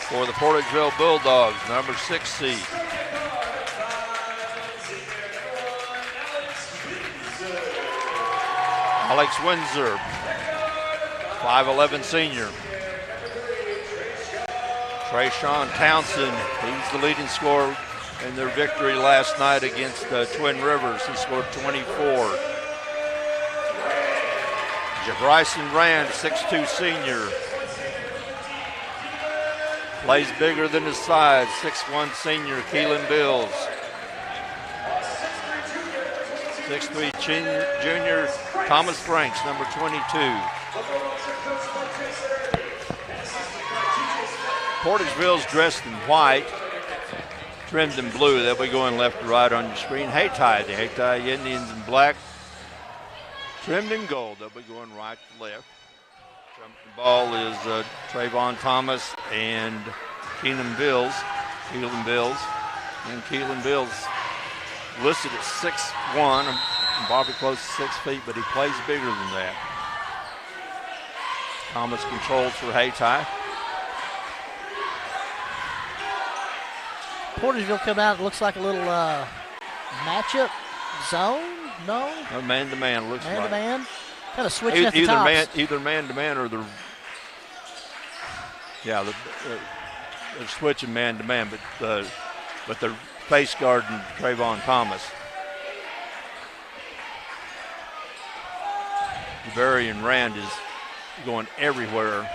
For the Portageville Bulldogs, number 6 seed. Alex Windsor, 5'11 senior. Trayshawn Townsend, he's the leading scorer in their victory last night against Twin Rivers. He scored 24. Bryson Rand, 6'2 senior. Plays bigger than his size, 6'1 senior, Keelan Bills. 6'3 junior, Thomas Franks, number 22. Portageville's dressed in white, trimmed in blue. They'll be going left to right on your screen. Hayti, the Hayti Indians in black, trimmed in gold. They'll be going right to left. Jumping ball is Trayvon Thomas and Keelan Bills. And Keelan Bills listed at 6'1", and Bobby close to 6 feet, but he plays bigger than that. Thomas controls for Hayti. Portageville come out, it looks like a little matchup zone, no? No, man-to-man, looks like. Man-to-man? Kind of switching at the tops. Either man-to-man or they're switching man-to-man, but they're face guarding Trayvon Thomas. Javarian Rand is going everywhere.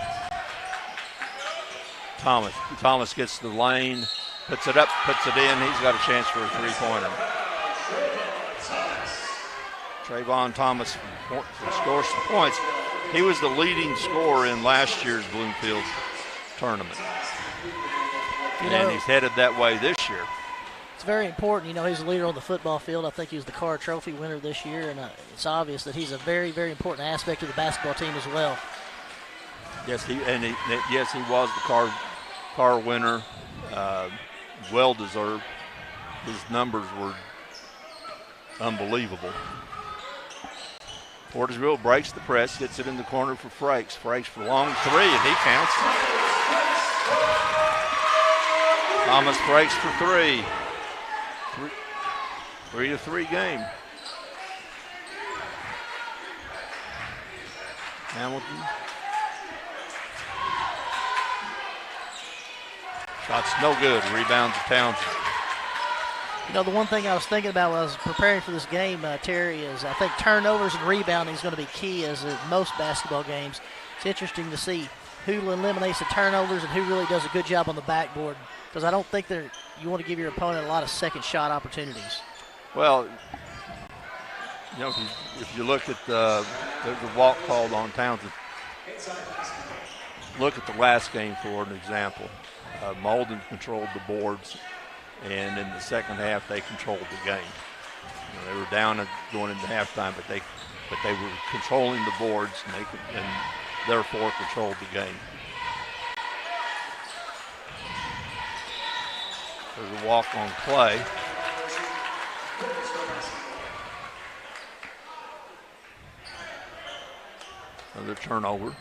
Thomas gets the lane, puts it up, puts it in. He's got a chance for a three-pointer. Trayvon Thomas scores some points. He was the leading scorer in last year's Bloomfield tournament. And he's headed that way this year. It's very important. He's the leader on the football field. I think he was the Carr Trophy winner this year, and it's obvious that he's a very, very important aspect of the basketball team as well. Yes, he was the Carr winner. Well deserved. His numbers were unbelievable. Portageville breaks the press, gets it in the corner for Frakes. Frakes for long three, and he counts. Thomas Frakes for three. 3-3 game. Hamilton. Shot's no good. Rebound to Townsend. The one thing I was thinking about when I was preparing for this game, Terry, is I think turnovers and rebounding is going to be key as in most basketball games. It's interesting to see who eliminates the turnovers and who really does a good job on the backboard, because I don't think you want to give your opponent a lot of second shot opportunities. Well, You know, if you look at there's a walk called on Townsend. Look at the last game for an example. Malden controlled the boards, and in the second half they controlled the game. You know, they were down going into halftime, but they were controlling the boards, and therefore controlled the game. There's a walk on Clay. Another turnover.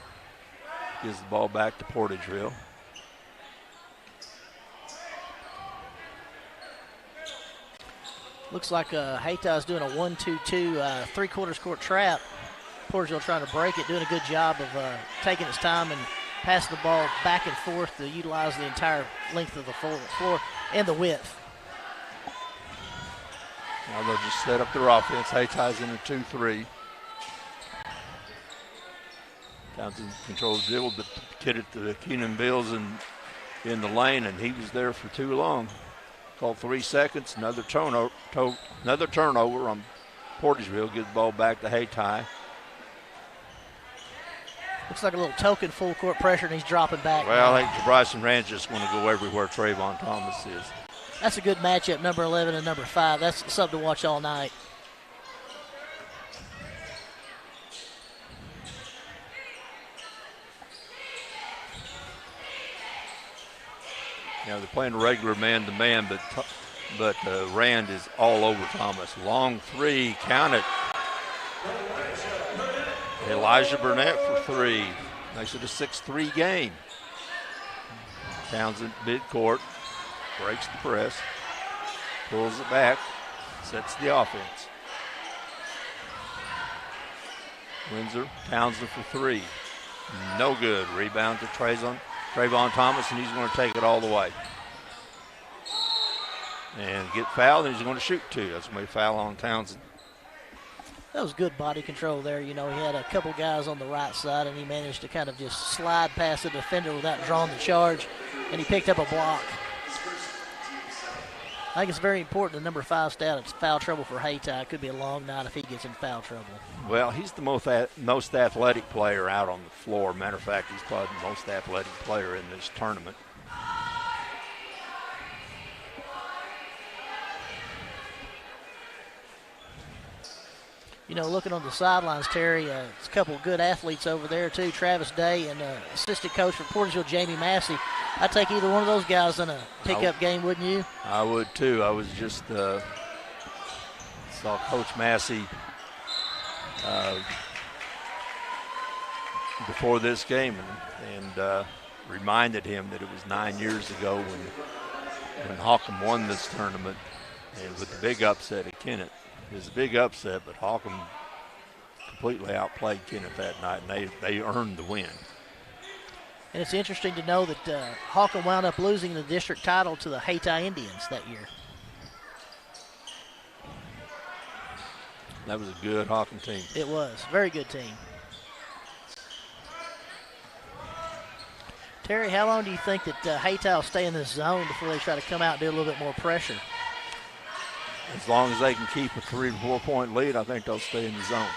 Gives the ball back to Portageville. Looks like Haytai's doing a 1-2-2 three-quarters court trap. Portageville trying to break it, doing a good job of taking its time and passing the ball back and forth to utilize the entire length of the floor and the width. Now they'll just set up their offense. Haytai's in a 2-3. Townsend controls the dribble, but hit it to Keenan Bills in the lane, and he was there for too long. Called 3 seconds. Another turnover on Portageville. Gives the ball back to Haytai. Looks like a little token full court pressure, and he's dropping back. Well, I think Bryson Rand's just going to go everywhere Trayvon Thomas is. That's a good matchup, number 11 and number 5. That's something to watch all night. You know, they're playing a regular man-to-man, but Rand is all over Thomas. Long three, count it. Elijah Burnett for 3. Makes it a 6-3 game. Townsend midcourt, breaks the press, pulls it back, sets the offense. Windsor, Townsend for 3. No good. Rebound to Trayvon Thomas, and he's going to take it all the way. And get fouled, and he's going to shoot 2. That's going to be a foul on Townsend. That was good body control there. You know, he had a couple guys on the right side, and he managed to kind of just slide past the defender without drawing the charge, and he picked up a block. I think it's very important, the number 5 stat, it's foul trouble for Haytai. It could be a long night if he gets in foul trouble. Well, he's the most athletic player out on the floor. Matter of fact, he's probably the most athletic player in this tournament. You know, looking on the sidelines, Terry, it's a couple of good athletes over there, too. Travis Day and assistant coach for Portageville, Jamie Massey. I'd take either one of those guys in a pickup game, wouldn't you? I would, too. I was just saw Coach Massey before this game and reminded him that it was 9 years ago when Hawcom won this tournament and with the big upset at Kennett. It was a big upset, but Hawcom completely outplayed Kennett that night, and they earned the win. And it's interesting to know that Hawcom wound up losing the district title to the Haytai Indians that year. That was a good Hawcom team. It was. Very good team. Terry, how long do you think that Haytai will stay in this zone before they try to come out and do a little bit more pressure? As long as they can keep a 3 to 4 point lead, I think they'll stay in the zone.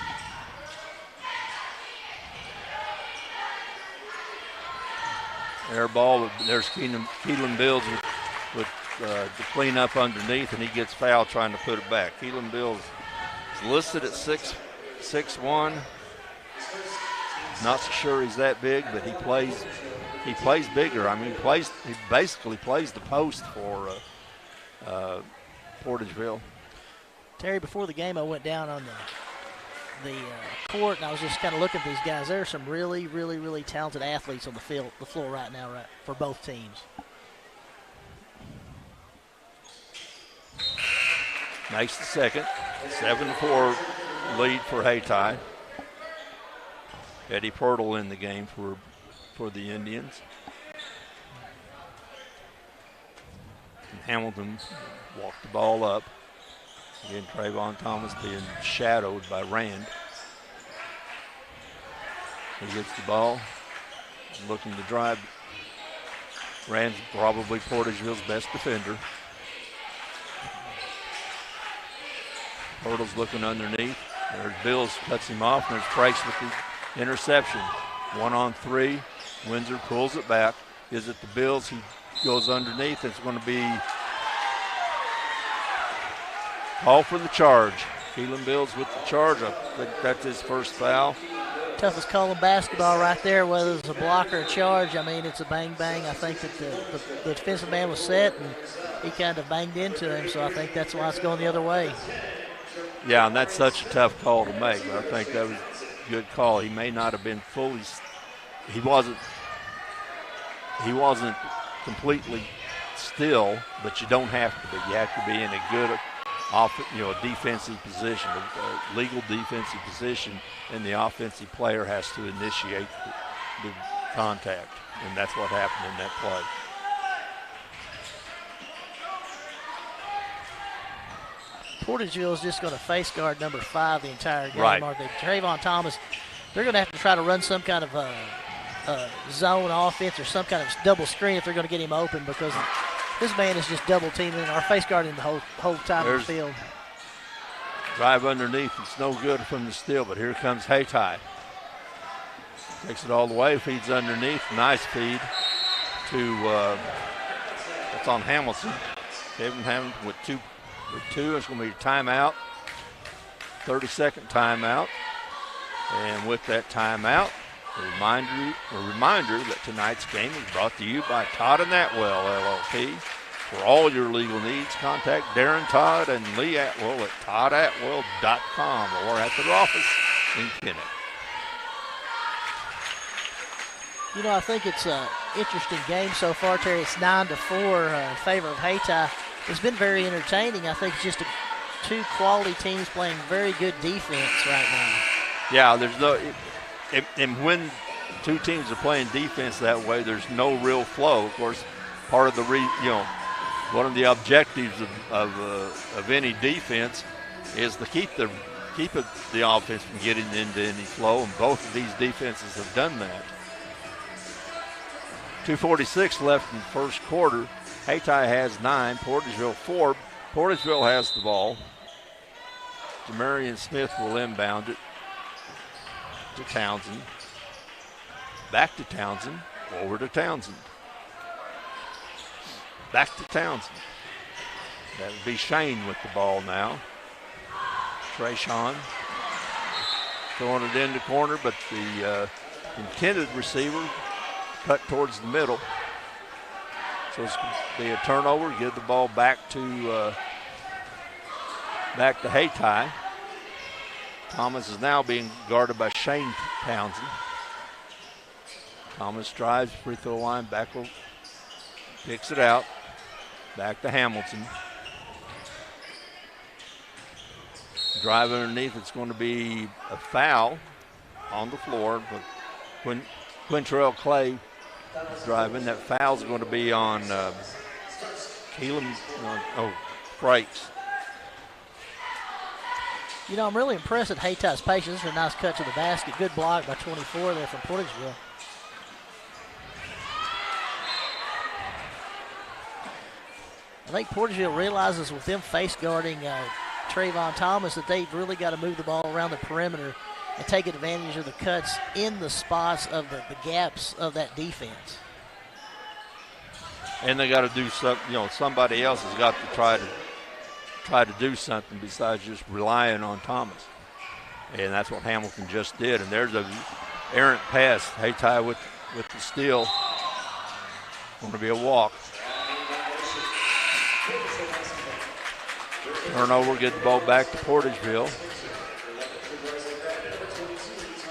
Air ball, but there's Keelan Bills with the cleanup underneath, and he gets fouled trying to put it back. Keelan Bills is listed at 6'1". Not so sure he's that big, but he plays bigger. I mean, he basically plays the post for Portageville. Terry, before the game, I went down on the court, and I was just kind of looking at these guys. There are some really, really, really talented athletes on the floor right now, for both teams. Makes the second. 7-4 lead for Haytai. Eddie Pirtle in the game for the Indians. And Hamilton walked the ball up. Again, Trayvon Thomas being shadowed by Rand. He gets the ball, looking to drive. Rand's probably Portageville's best defender. Pirtle's looking underneath. There's Bills, cuts him off, and there's Frakes with the interception. 1-on-3. Windsor pulls it back. Gives it to Bills. He goes underneath. It's going to be call for the charge. Keelan Bills with the charge. I think that's his first foul. Toughest call in basketball right there, whether it's a block or a charge. I mean, it's a bang-bang. I think that the defensive man was set, and he kind of banged into him, so I think that's why it's going the other way. Yeah, and that's such a tough call to make, but I think that was a good call. He may not have been fully – he wasn't completely still, but you don't have to be. You have to be in a good defensive position, a legal defensive position, and the offensive player has to initiate the contact, and that's what happened in that play. Portageville is just going to face guard number 5 the entire game. Right. Are they? Trayvon Thomas, they're going to have to try to run some kind of zone offense or some kind of double screen if they're going to get him open, because this man is just double teaming our face guarding the whole time in the field. Drive underneath. It's no good from the steal, but here comes Hayti. Takes it all the way, feeds underneath. Nice feed to it's on Hamilton. Kevin Hamilton with two. It's going to be a timeout. 30-second timeout. And with that timeout, a reminder that tonight's game is brought to you by Todd and Atwell LLP. For all your legal needs, contact Darren Todd and Lee Atwell at toddatwell.com or at their office in Kennett. You know, I think it's an interesting game so far, Terry. It's 9-4 in favor of Hayti. It's been very entertaining. I think it's just two quality teams playing very good defense right now. Yeah, there's no and when two teams are playing defense that way, there's no real flow. Of course, part of the one of the objectives of any defense is to keep the offense from getting into any flow, and both of these defenses have done that. 2:46 left in the first quarter. Hayti has 9, Portageville 4. Portageville has the ball. Jamarian Smith will inbound it to Townsend. Back to Townsend. Over to Townsend. Back to Townsend. That would be Shane with the ball now. Trayshawn throwing it in the corner, but the intended receiver cut towards the middle. So it's going to be a turnover. Give the ball back to Hayti. Thomas is now being guarded by Shane Townsend. Thomas drives free throw line back, picks it out. Back to Hamilton. Drive underneath. It's going to be a foul on the floor, but Quintrell Clay driving. That foul's going to be on Keelan. Frakes. You know, I'm really impressed at Hayty's patience. This is a nice cut to the basket. Good block by 24 there from Portageville. I think Portageville realizes with them face guarding Trayvon Thomas that they've really got to move the ball around the perimeter and take advantage of the cuts in the spots of the gaps of that defense. And they got to do something. Somebody else has got to try to do something besides just relying on Thomas. And that's what Hamilton just did. And there's a errant pass. Hayti with the steal. Going to be a walk. Turnover, get the ball back to Portageville.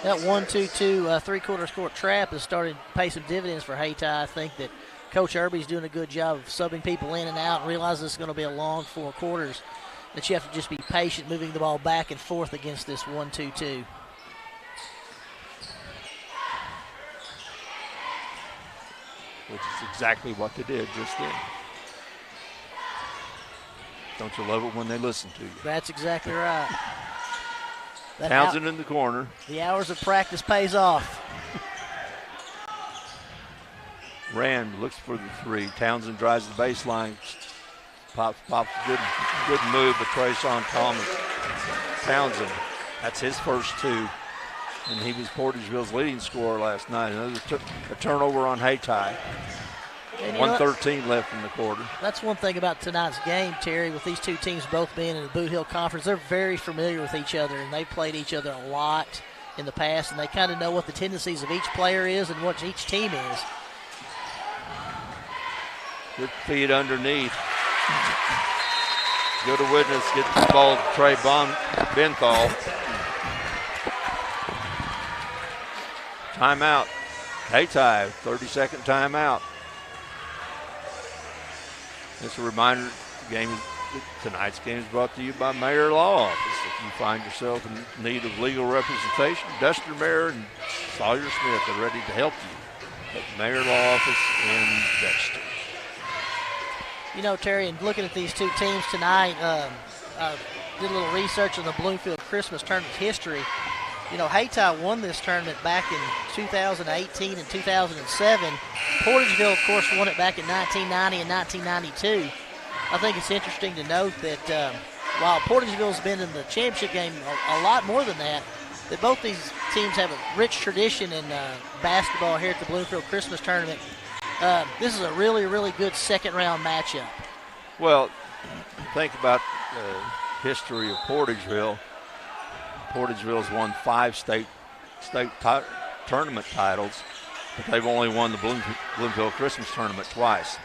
That 1-2-2 three-quarters court trap has started to pay some dividends for Hayti. I think that Coach Irby's doing a good job of subbing people in and out and realizes it's going to be a long 4 quarters, that you have to just be patient moving the ball back and forth against this 1-2-2. Which is exactly what they did just then. Don't you love it when they listen to you? That's exactly right. Townsend in the corner. The hours of practice pays off. Rand looks for the 3. Townsend drives the baseline. Pops good move, but Trayshawn Thomas. Townsend That's his first 2, and he was Portageville's leading scorer last night. Another a turnover on Hayti. 1:13 left in the quarter. That's one thing about tonight's game, Terry, with these two teams both being in the Boot Hill Conference. They're very familiar with each other, and they've played each other a lot in the past, and they kind of know what the tendencies of each player is and what each team is. Good feed underneath. Go to witness, get the ball to Trey Benthal. Timeout. Hayti, 30-second timeout. Just a reminder, tonight's game is brought to you by Mayor Law Office. If you find yourself in need of legal representation, Duster Mayer and Sawyer Smith are ready to help you at Mayor Law Office in Dexter. You know, Terry, and looking at these two teams tonight, I did a little research on the Bloomfield Christmas Tournament history. You know, Hayti won this tournament back in 2018 and 2007. Portageville, of course, won it back in 1990 and 1992. I think it's interesting to note that while Portageville's been in the championship game a lot more than that both these teams have a rich tradition in basketball here at the Bloomfield Christmas Tournament. This is a really, really good second-round matchup. Well, think about the history of Portageville. Portageville's won 5 state tournament titles, but they've only won the Bloomfield Christmas Tournament twice.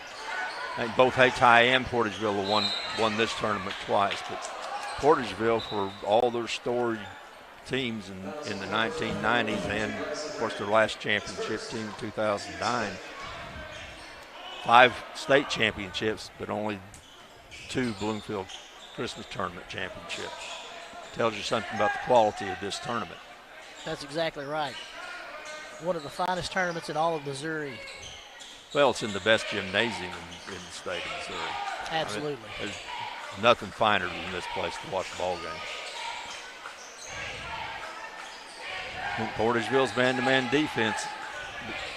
And both Hayti and Portageville have won this tournament twice. But Portageville, for all their storied teams in the 1990s and, of course, their last championship team in 2009, 5 state championships, but only 2 Bloomfield Christmas Tournament championships. Tells you something about the quality of this tournament. That's exactly right. One of the finest tournaments in all of Missouri. Well, it's in the best gymnasium in the state of Missouri. Absolutely. I mean, there's nothing finer than this place to watch a ball game. Portageville's man-to-man defense.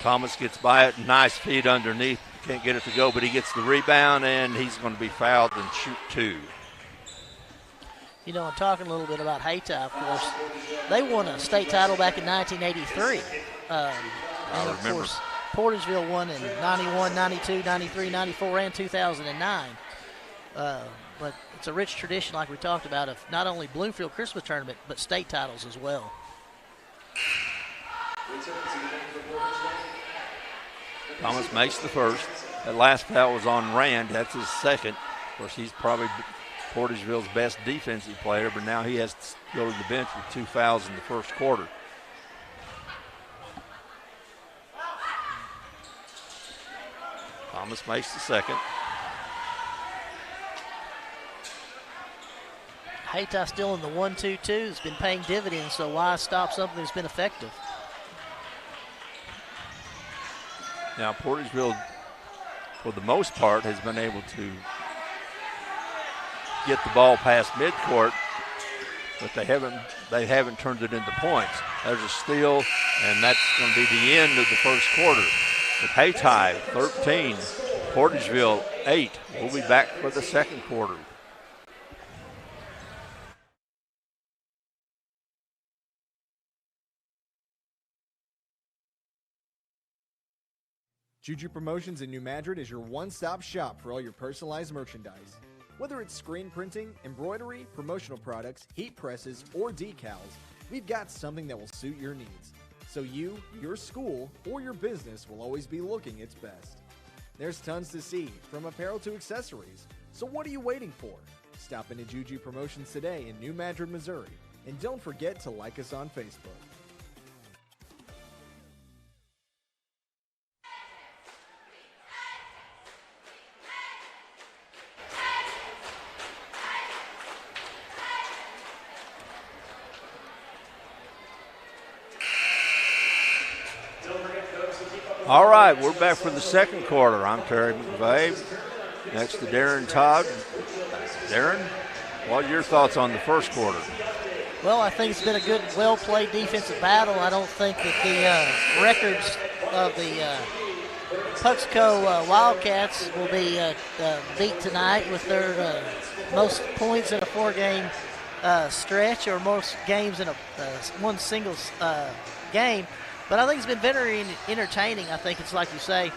Thomas gets by it, nice feed underneath. Can't get it to go, but he gets the rebound, and he's going to be fouled and shoot 2. You know, I'm talking a little bit about Hayti, of course. They won a state title back in 1983. And, of course, Portageville won in 91, 92, 93, 94, and 2009. But it's a rich tradition, like we talked about, of not only Bloomfield Christmas Tournament, but state titles as well. Thomas makes the first. That last foul was on Rand. That's his second. Of course, he's probably Portageville's best defensive player, but now he has to go to the bench with 2 fouls in the first quarter. Thomas makes the second. Hayti still in the 1-2-2. It's been paying dividends, so why stop something that's been effective? Now, Portageville, for the most part, has been able to get the ball past midcourt, but they haven't turned it into points. There's a steal, and that's going to be the end of the first quarter. With Hayti 13, Portageville 8. We'll be back for the second quarter. Juju Promotions in New Madrid is your one-stop shop for all your personalized merchandise. Whether it's screen printing, embroidery, promotional products, heat presses, or decals, we've got something that will suit your needs. So you, your school, or your business will always be looking its best. There's tons to see, from apparel to accessories. So what are you waiting for? Stop into Juju Promotions today in New Madrid, Missouri. And don't forget to like us on Facebook. All right, we're back for the second quarter. I'm Terry McVeigh, next to Darren Todd. Darren, what are your thoughts on the first quarter? Well, I think it's been a good, well-played defensive battle. I don't think that the records of the Puxco Wildcats will be beat tonight with their most points in a 4-game stretch or most games in one single game. But I think it's been very entertaining. I think it's like you say,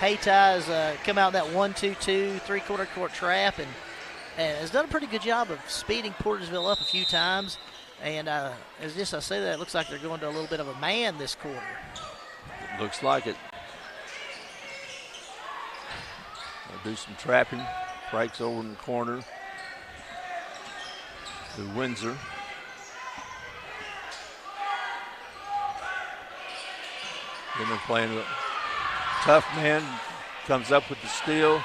Haytie's come out in that 1-2-2, three-quarter court trap and has done a pretty good job of speeding Portersville up a few times. And as I say that, it looks like they're going to a little bit of a man this quarter. It looks like it. They'll do some trapping. Breaks over in the corner to Windsor. Then they're playing a tough man. Comes up with the steal.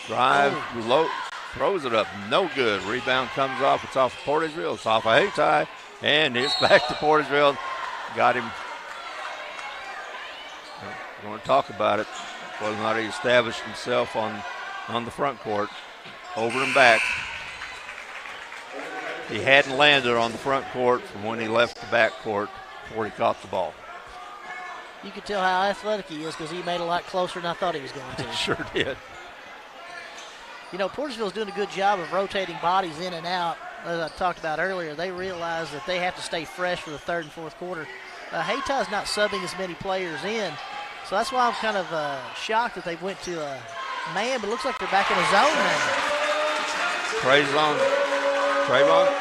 Drive, low, throws it up. No good. Rebound comes off. It's off of Portersville. It's off of Hayti. And it's back to Portersville. Got him. We're going to talk about it. Whether or not he established himself on the front court. Over and back. He hadn't landed on the front court from when he left the back court before he caught the ball. You could tell how athletic he is because he made a lot closer than I thought he was going to. Sure did. You know, Portersville's doing a good job of rotating bodies in and out. As I talked about earlier, they realize that they have to stay fresh for the third and fourth quarter. Haytie's not subbing as many players in, so that's why I'm kind of shocked that they went to a man, but it looks like they're back in a zone now.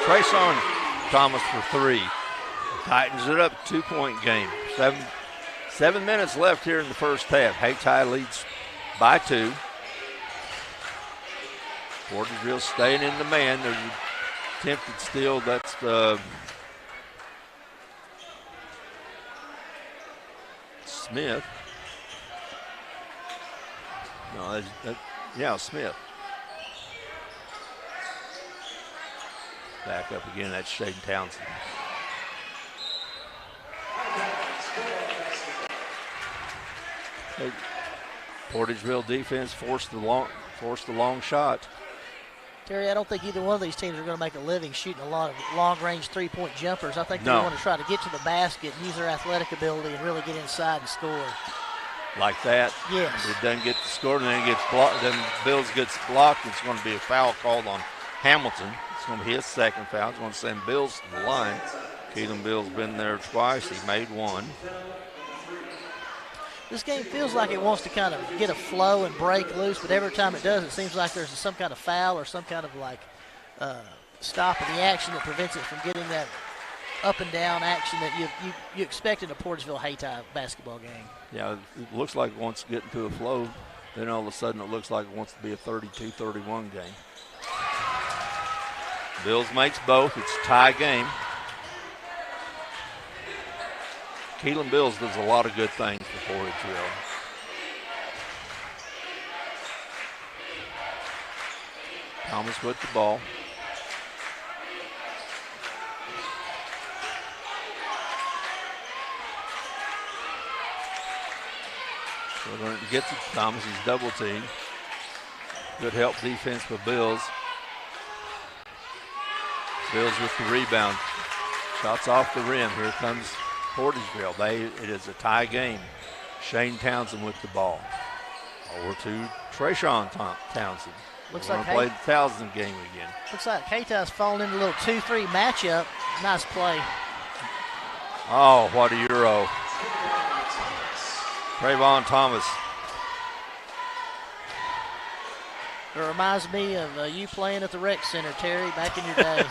Trayson Thomas for three. Tightens it up, 2-point game. 7 minutes left here in the first half. Hayti leads by 2. Portersville staying in the man. There's an attempted steal. That's Smith. No, Smith. Back up again. That's Shaden Townsend. Portersville defense forced the long shot. Terry, I don't think either one of these teams are going to make a living shooting a lot of long-range three-point jumpers. I think they want to try to get to the basket and use their athletic ability and really get inside and score. Like that? Yes. It doesn't get the score, and then it gets blocked. Then Bills gets blocked. It's going to be a foul called on Hamilton. It's going to be his second foul. It's going to send Bills to the line. Keelan Bill's been there twice. He made one. This game feels like it wants to kind of get a flow and break loose, but every time it does, it seems like there's some kind of foul or some kind of stop in the action that prevents it from getting that up and down action that you expect in a Portersville Hayti basketball game. Yeah, it looks like it wants to get into a flow. Then all of a sudden it looks like it wants to be a 32-31 game. Bills makes both. It's a tie game. Keelan Bills does a lot of good things for Portersville. Thomas with the ball. So we're going to get to Thomas. He's double teamed. Good help defense for Bills. Bills with the rebound. Shots off the rim. Here comes Portersville. It is a tie game. Shane Townsend with the ball. Over to Trayshawn Townsend. Looks We're like going to play the Townsend game again. Looks like Haytie's falling into a little 2-3 matchup. Nice play. Oh, what a Euro. Trayvon Thomas. It reminds me of you playing at the rec center, Terry, back in your day.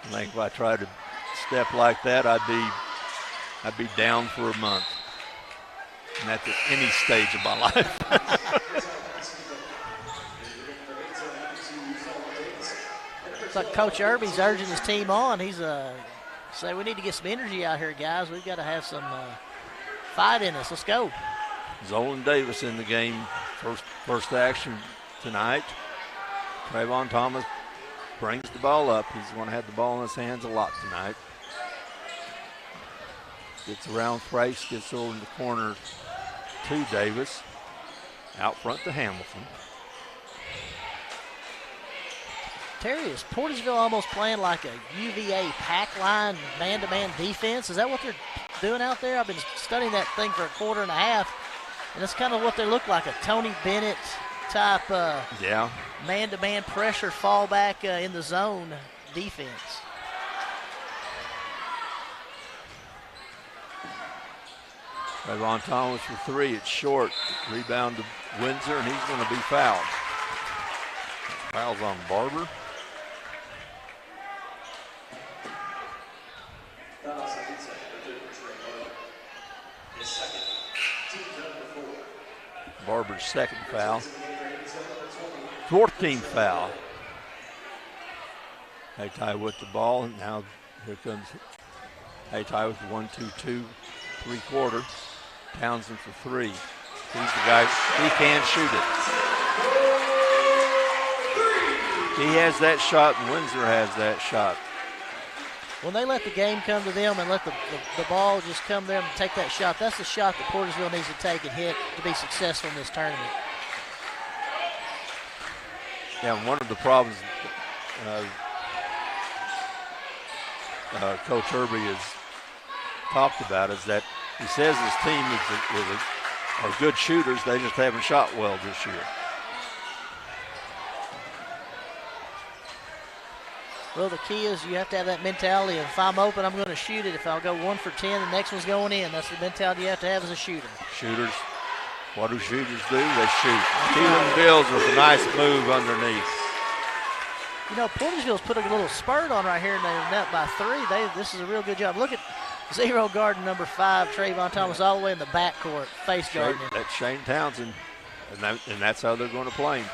I think if I tried to step like that, I'd be down for a month. And that's at any stage of my life. It's like Coach Irby's urging his team on. He's say we need to get some energy out here, guys. We've got to have some fight in us. Let's go. Zolan Davis in the game, first action tonight. Trayvon Thomas brings the ball up. He's going to have the ball in his hands a lot tonight. Gets around Thrace, gets over in the corner to Davis. Out front to Hamilton. Terry, is Portersville almost playing like a UVA pack line man-to-man defense? Is that what they're doing out there? I've been studying that thing for a quarter and a half, and that's kind of what they look like, a Tony Bennett type man-to-man pressure fallback in the zone defense. Trayvon Thomas for three. It's short. Rebound to Windsor, and he's going to be fouled. Fouls on Barber. Barber's second foul. Fourth team foul. Hayti with the ball, and now here comes Hayti with 1-2-2, three-quarter. Townsend for three. He's the guy, he can shoot it. He has that shot, and Windsor has that shot. When they let the game come to them and let the ball just come to them and take that shot, that's the shot that Portersville needs to take and hit to be successful in this tournament. Yeah, one of the problems Coach Irby has talked about is that he says his team are good shooters, they just haven't shot well this year. Well, the key is you have to have that mentality of if I'm open, I'm going to shoot it. If I'll go 1 for 10, the next one's going in. That's the mentality you have to have as a shooter. Shooters, what do shooters do? They shoot. Keelan Bills with a nice move underneath. You know, Portersville's put a little spurt on right here, and they're net by three. This is a real good job. Look at zero guarding number 5, Trayvon Thomas, all the way in the backcourt, face guarding him. That's Shane Townsend, and that's how they're going to play him.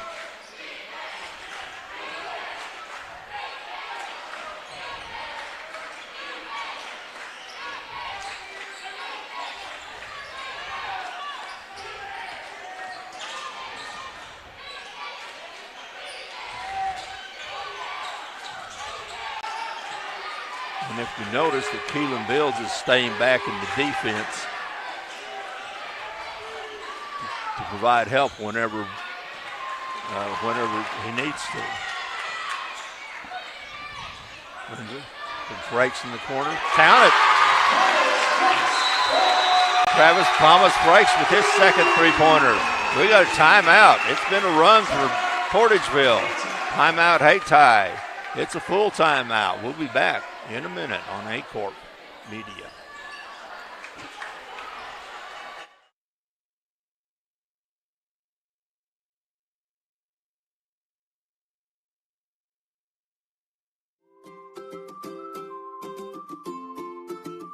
And if you notice that Keelan Bills is staying back in the defense to provide help whenever he needs to. Breaks in the corner. Count it. Travis Thomas breaks with his second three-pointer. We got a timeout. It's been a run for Portageville. Timeout Hayti. It's a full timeout. We'll be back in a minute on A-Corp Media.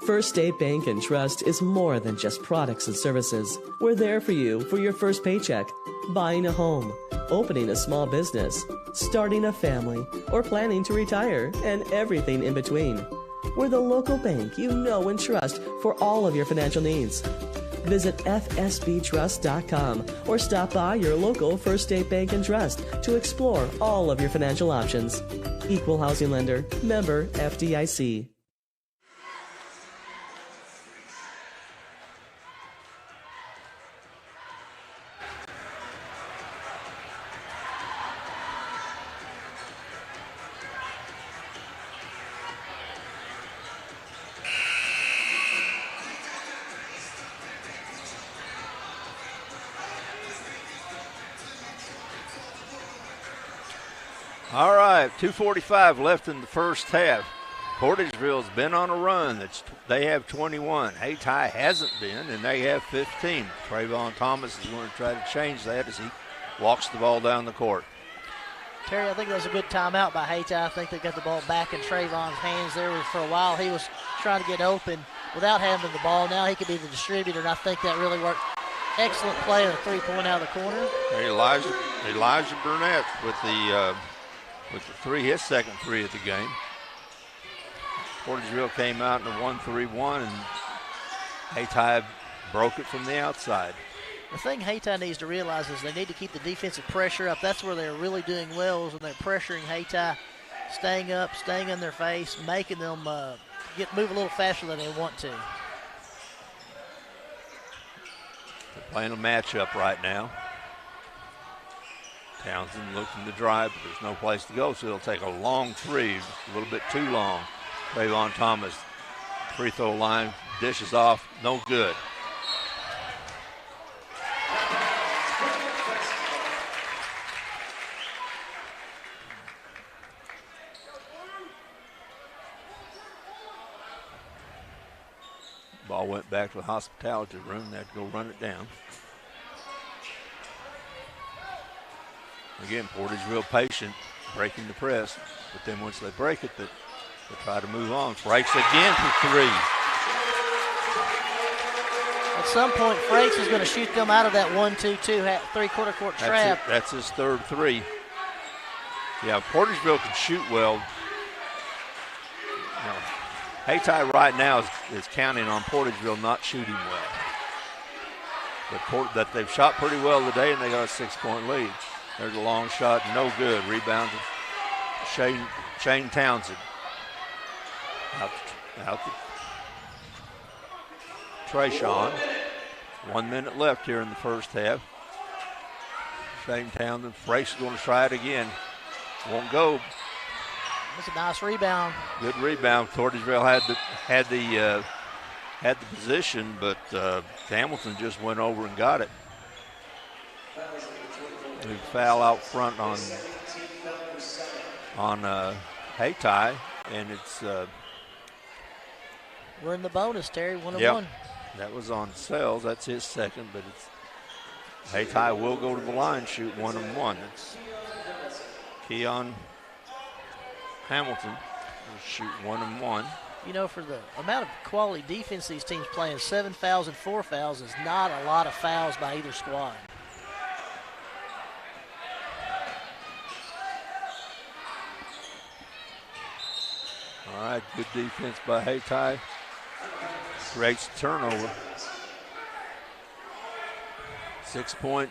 First State Bank and Trust is more than just products and services. We're there for you for your first paycheck, buying a home, opening a small business, starting a family, or planning to retire, and everything in between. We're the local bank you know and trust for all of your financial needs. Visit fsbtrust.com or stop by your local First State Bank and Trust to explore all of your financial options. Equal housing lender, member FDIC. All right, 2:45 left in the first half. Portageville's been on a run. They have 21. Hayti hasn't been, and they have 15. Trayvon Thomas is going to try to change that as he walks the ball down the court. Terry, I think that was a good timeout by Hayti. I think they got the ball back in Trayvon's hands there. For a while, he was trying to get open without having the ball. Now he could be the distributor, and I think that really worked. Excellent play on a three-point out of the corner. Elijah Burnett with the three, his second three of the game. Portageville came out in a 1-3-1, and Hayti broke it from the outside. The thing Hayti needs to realize is they need to keep the defensive pressure up. That's where they're really doing well, is when they're pressuring Hayti, staying up, staying in their face, making them move a little faster than they want to. They're playing a matchup right now. Townsend looking to drive, but there's no place to go, so he'll take a long three, a little bit too long. Trayvon Thomas, free throw line, dishes off, no good. Ball went back to the hospitality room. They had to go run it down. Again, Portageville patient, breaking the press, but then once they break it, they try to move on. Frakes again for 3. At some point, Frakes is going to shoot them out of that 1-2-2 three-quarter court trap. That's his third 3. Yeah, Portageville can shoot well. Hayti right now is counting on Portageville not shooting well. But they've shot pretty well today, and they got a 6-point lead. There's a long shot, no good. Rebounded Shane Townsend. Out to Trayshawn. 1 minute left here in the first half. Shane Townsend, Frakes is going to try it again. Won't go. That's a nice rebound. Good rebound. Portageville had the position, but Hamilton just went over and got it. Big foul out front on Hayti, and it's. We're in the bonus, Terry. 1-1. Yep. That was on Sells. That's his second, but Hayti will go to the line, shoot 1-1. It's Keon Hamilton will shoot 1-1. You know, for the amount of quality defense these teams playing, 7 fouls and 4 fouls is not a lot of fouls by either squad. All right, good defense by Hayti. Creates a turnover. 6-point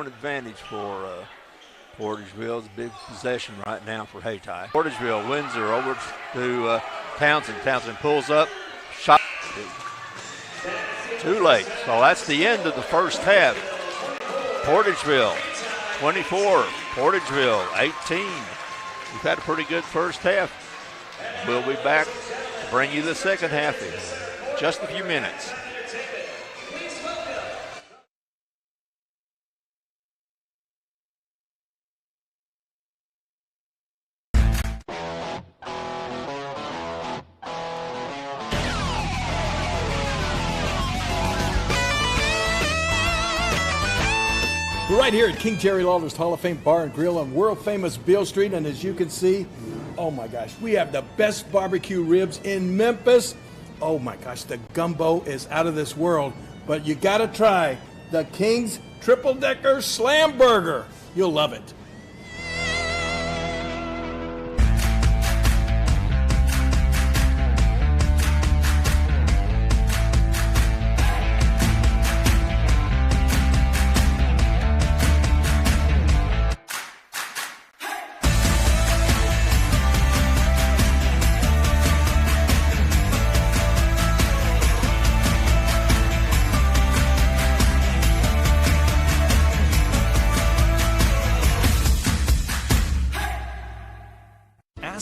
advantage for Portageville. It's a big possession right now for Hayti. Portageville wins her over to Townsend. Townsend pulls up, shot. Too late. So that's the end of the first half. Portageville 24, Portageville 18. We've had a pretty good first half. We'll be back to bring you the second half in just a few minutes. We're right here at King Jerry Lawler's Hall of Fame Bar and Grill on world-famous Beale Street, and as you can see, oh my gosh, we have the best barbecue ribs in Memphis. Oh my gosh, the gumbo is out of this world, but you gotta try the King's Triple Decker Slam Burger. You'll love it.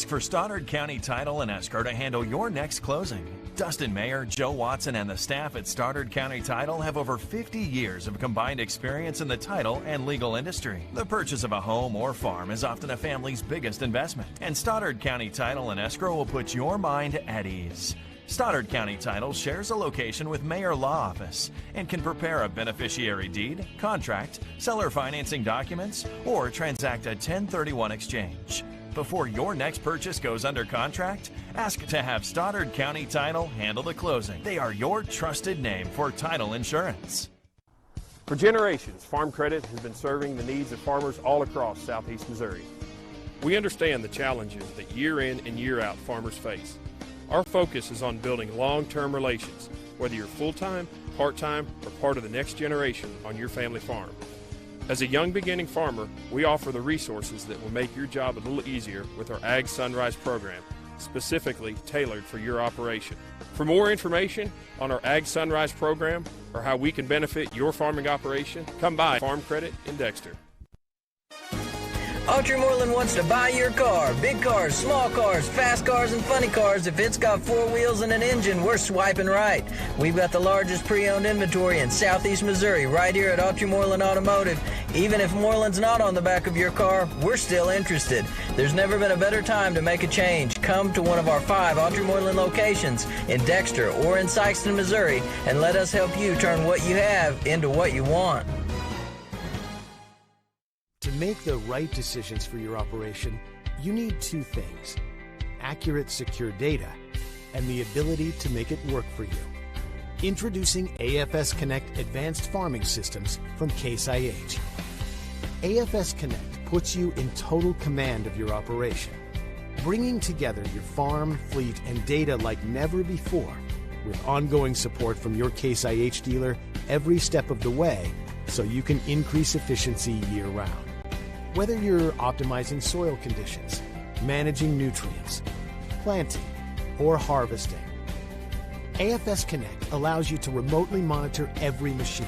For Stoddard County Title and Escrow to handle your next closing. Dustin Mayer, Joe Watson, and the staff at Stoddard County Title have over 50 years of combined experience in the title and legal industry. The purchase of a home or farm is often a family's biggest investment, and Stoddard County Title and Escrow will put your mind at ease. Stoddard County Title shares a location with Mayor Law Office and can prepare a beneficiary deed, contract, seller financing documents, or transact a 1031 exchange. Before your next purchase goes under contract, ask to have Stoddard County Title handle the closing. They are your trusted name for title insurance. For generations, Farm Credit has been serving the needs of farmers all across southeast Missouri. We understand the challenges that year in and year out farmers face. Our focus is on building long-term relations, whether you're full-time, part-time, or part of the next generation on your family farm. As a young beginning farmer, we offer the resources that will make your job a little easier with our Ag Sunrise program, specifically tailored for your operation. For more information on our Ag Sunrise program or how we can benefit your farming operation, come by Farm Credit in Dexter. Autry Moreland wants to buy your car. Big cars, small cars, fast cars, and funny cars. If it's got 4 wheels and an engine, we're swiping right. We've got the largest pre-owned inventory in southeast Missouri right here at Autry Moreland Automotive. Even if Moreland's not on the back of your car, we're still interested. There's never been a better time to make a change. Come to one of our 5 Audrey Moreland locations in Dexter or in Sykeston, Missouri, and let us help you turn what you have into what you want. To make the right decisions for your operation, you need 2 things: accurate, secure data and the ability to make it work for you. Introducing AFS Connect Advanced Farming Systems from Case IH. AFS Connect puts you in total command of your operation, bringing together your farm, fleet, and data like never before, with ongoing support from your Case IH dealer every step of the way, so you can increase efficiency year-round. Whether you're optimizing soil conditions, managing nutrients, planting, or harvesting, AFS Connect allows you to remotely monitor every machine.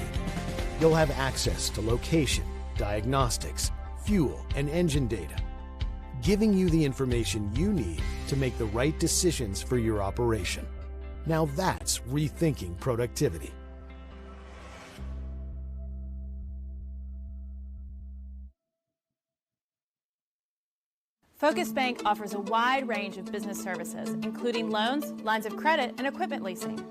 You'll have access to location, diagnostics, fuel, and engine data, giving you the information you need to make the right decisions for your operation. Now that's rethinking productivity. Focus Bank offers a wide range of business services, including loans, lines of credit, and equipment leasing.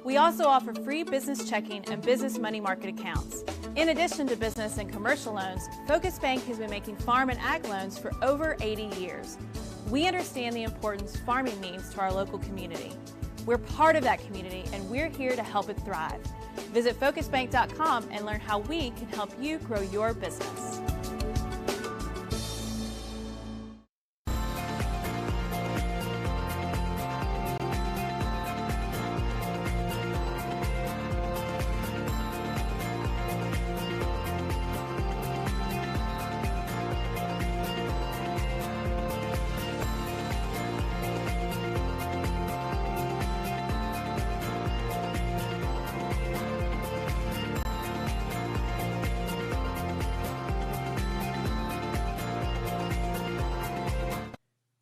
We also offer free business checking and business money market accounts. In addition to business and commercial loans, Focus Bank has been making farm and ag loans for over 80 years. We understand the importance farming means to our local community. We're part of that community, and we're here to help it thrive. Visit focusbank.com and learn how we can help you grow your business.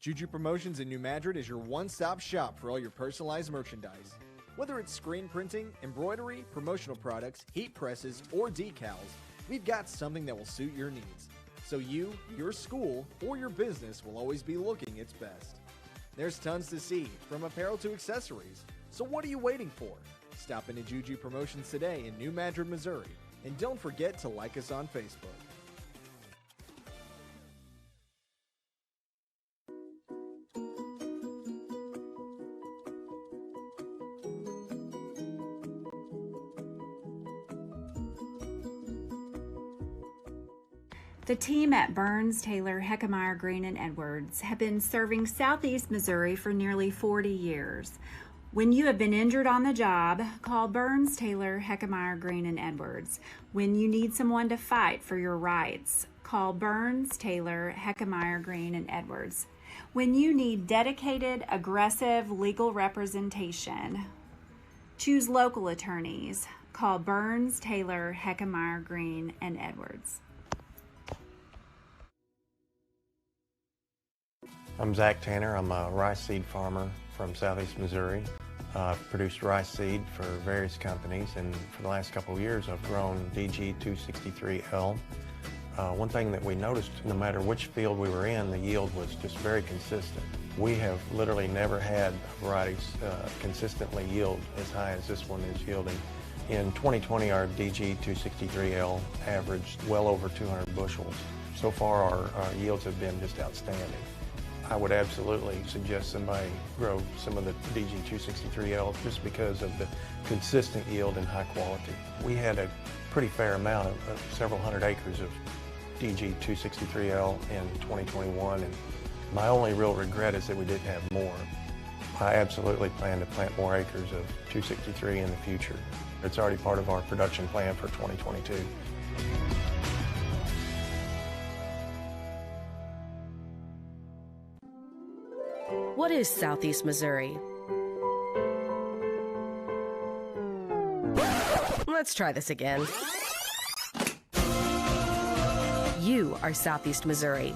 Juju Promotions in New Madrid is your one-stop shop for all your personalized merchandise. Whether it's screen printing, embroidery, promotional products, heat presses, or decals, we've got something that will suit your needs. So you, your school, or your business will always be looking its best. There's tons to see, from apparel to accessories. So what are you waiting for? Stop into Juju Promotions today in New Madrid, Missouri. And don't forget to like us on Facebook. The team at Burns, Taylor, Heckmeyer, Green, and Edwards have been serving Southeast Missouri for nearly 40 years. When you have been injured on the job, call Burns, Taylor, Heckmeyer, Green, and Edwards. When you need someone to fight for your rights, call Burns, Taylor, Heckmeyer, Green, and Edwards. When you need dedicated, aggressive legal representation, choose local attorneys. Call Burns, Taylor, Heckmeyer, Green, and Edwards. I'm Zach Tanner. I'm a rice seed farmer from Southeast Missouri. I've produced rice seed for various companies, and for the last couple of years I've grown DG 263L. One thing that we noticed, no matter which field we were in, the yield was just very consistent. We have literally never had varieties consistently yield as high as this one is yielding. In 2020, our DG 263L averaged well over 200 bushels. So far, our yields have been just outstanding. I would absolutely suggest somebody grow some of the DG 263L just because of the consistent yield and high quality. We had a pretty fair amount of several hundred acres of DG 263L in 2021, and my only real regret is that we didn't have more. I absolutely plan to plant more acres of 263 in the future. It's already part of our production plan for 2022. What is Southeast Missouri? Let's try this again. You are Southeast Missouri.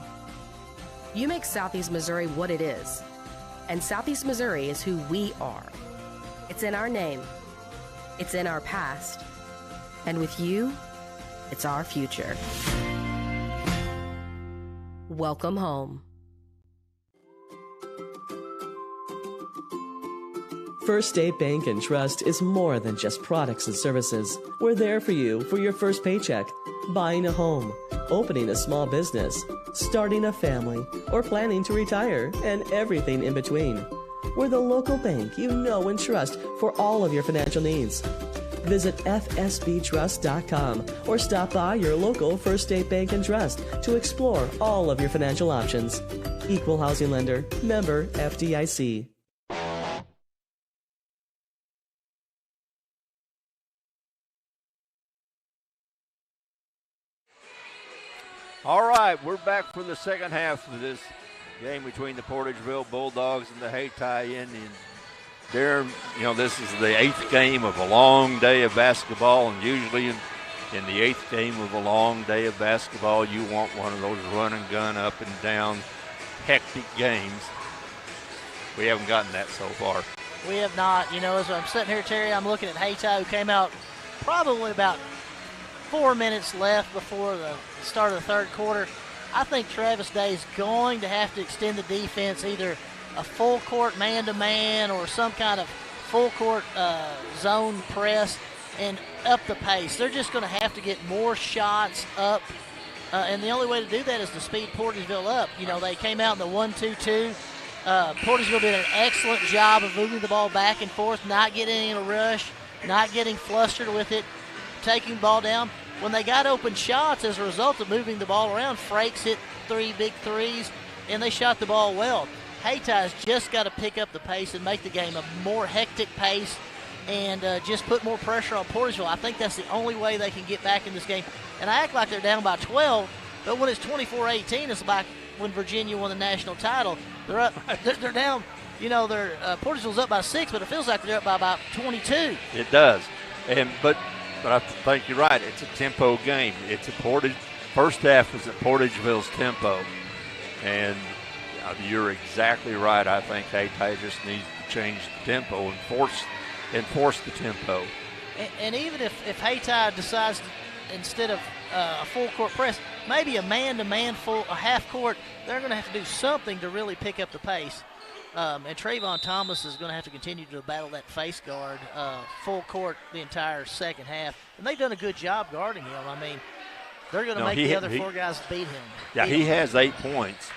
You make Southeast Missouri what it is. And Southeast Missouri is who we are. It's in our name. It's in our past. And with you, it's our future. Welcome home. First State Bank and Trust is more than just products and services. We're there for you for your first paycheck, buying a home, opening a small business, starting a family, or planning to retire, and everything in between. We're the local bank you know and trust for all of your financial needs. Visit fsbtrust.com or stop by your local First State Bank and Trust to explore all of your financial options. Equal housing lender, member FDIC. All right, we're back for the second half of this game between the Portageville Bulldogs and the Hayti Indians. Darren, this is the 8th game of a long day of basketball, and usually in the 8th game of a long day of basketball, you want one of those run and gun, up and down, hectic games. We haven't gotten that so far. We have not. As I'm sitting here, Terry, I'm looking at Hayti, who came out probably about 4 minutes left before the start of the third quarter. I think Travis Day is going to have to extend the defense, either a full court man-to-man or some kind of full court zone press, and up the pace. They're just going to have to get more shots up, and the only way to do that is to speed Portageville up. They came out in the 1-2-2. Portageville did an excellent job of moving the ball back and forth, not getting in a rush, not getting flustered with it, taking the ball down. When they got open shots as a result of moving the ball around, Frakes hit 3 big threes, and they shot the ball well. Hayti's just got to pick up the pace and make the game a more hectic pace and just put more pressure on Portageville. I think that's the only way they can get back in this game. And I act like they're down by 12, but when it's 24-18, it's like when Virginia won the national title. They're up. They're down. Portageville's up by 6, but it feels like they're up by about 22. It does, but I think you're right. It's a tempo game. First half was at Portageville's tempo, and you're exactly right. I think Hayti just needs to change the tempo and force the tempo. And even if Hayti decides to, instead of a full court press, maybe a man-to-man a half court, they're going to have to do something to really pick up the pace. And Trayvon Thomas is going to have to continue to battle that face guard full court the entire second half. And they've done a good job guarding him. I mean, they're going to make the other 4 guys beat him. Yeah, he has 8 points.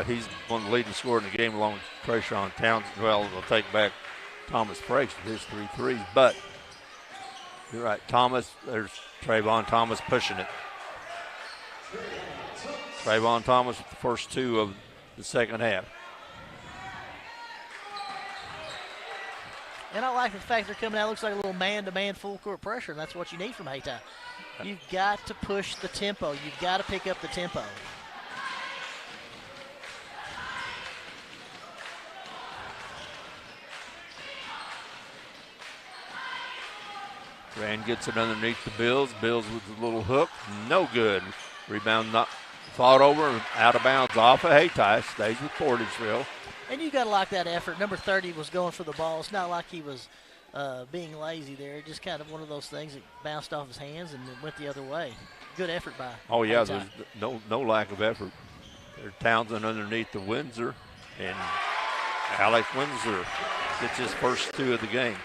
He's one of the leading scorers in the game along with Trayshawn Townsend. Well, they'll take back Thomas Frakes with his 3 threes. But you're right, there's Trayvon Thomas pushing it. Trayvon Thomas with the first 2 of the second half. And I like the fact they're coming out. Looks like a little man-to-man full-court pressure, and that's what you need from Hayti. You've got to push the tempo. You've got to pick up the tempo. Rand gets it underneath the Bills. Bills with a little hook. No good. Rebound not fought over, out of bounds off of Hayti. Stays with Portageville. And you got to like that effort. Number 30 was going for the ball. It's not like he was being lazy there. Just kind of one of those things that bounced off his hands and went the other way. Good effort by Oh, yeah, Hayti. there's no lack of effort. There's Townsend underneath the Windsor, and Alex Windsor gets his first 2 of the game.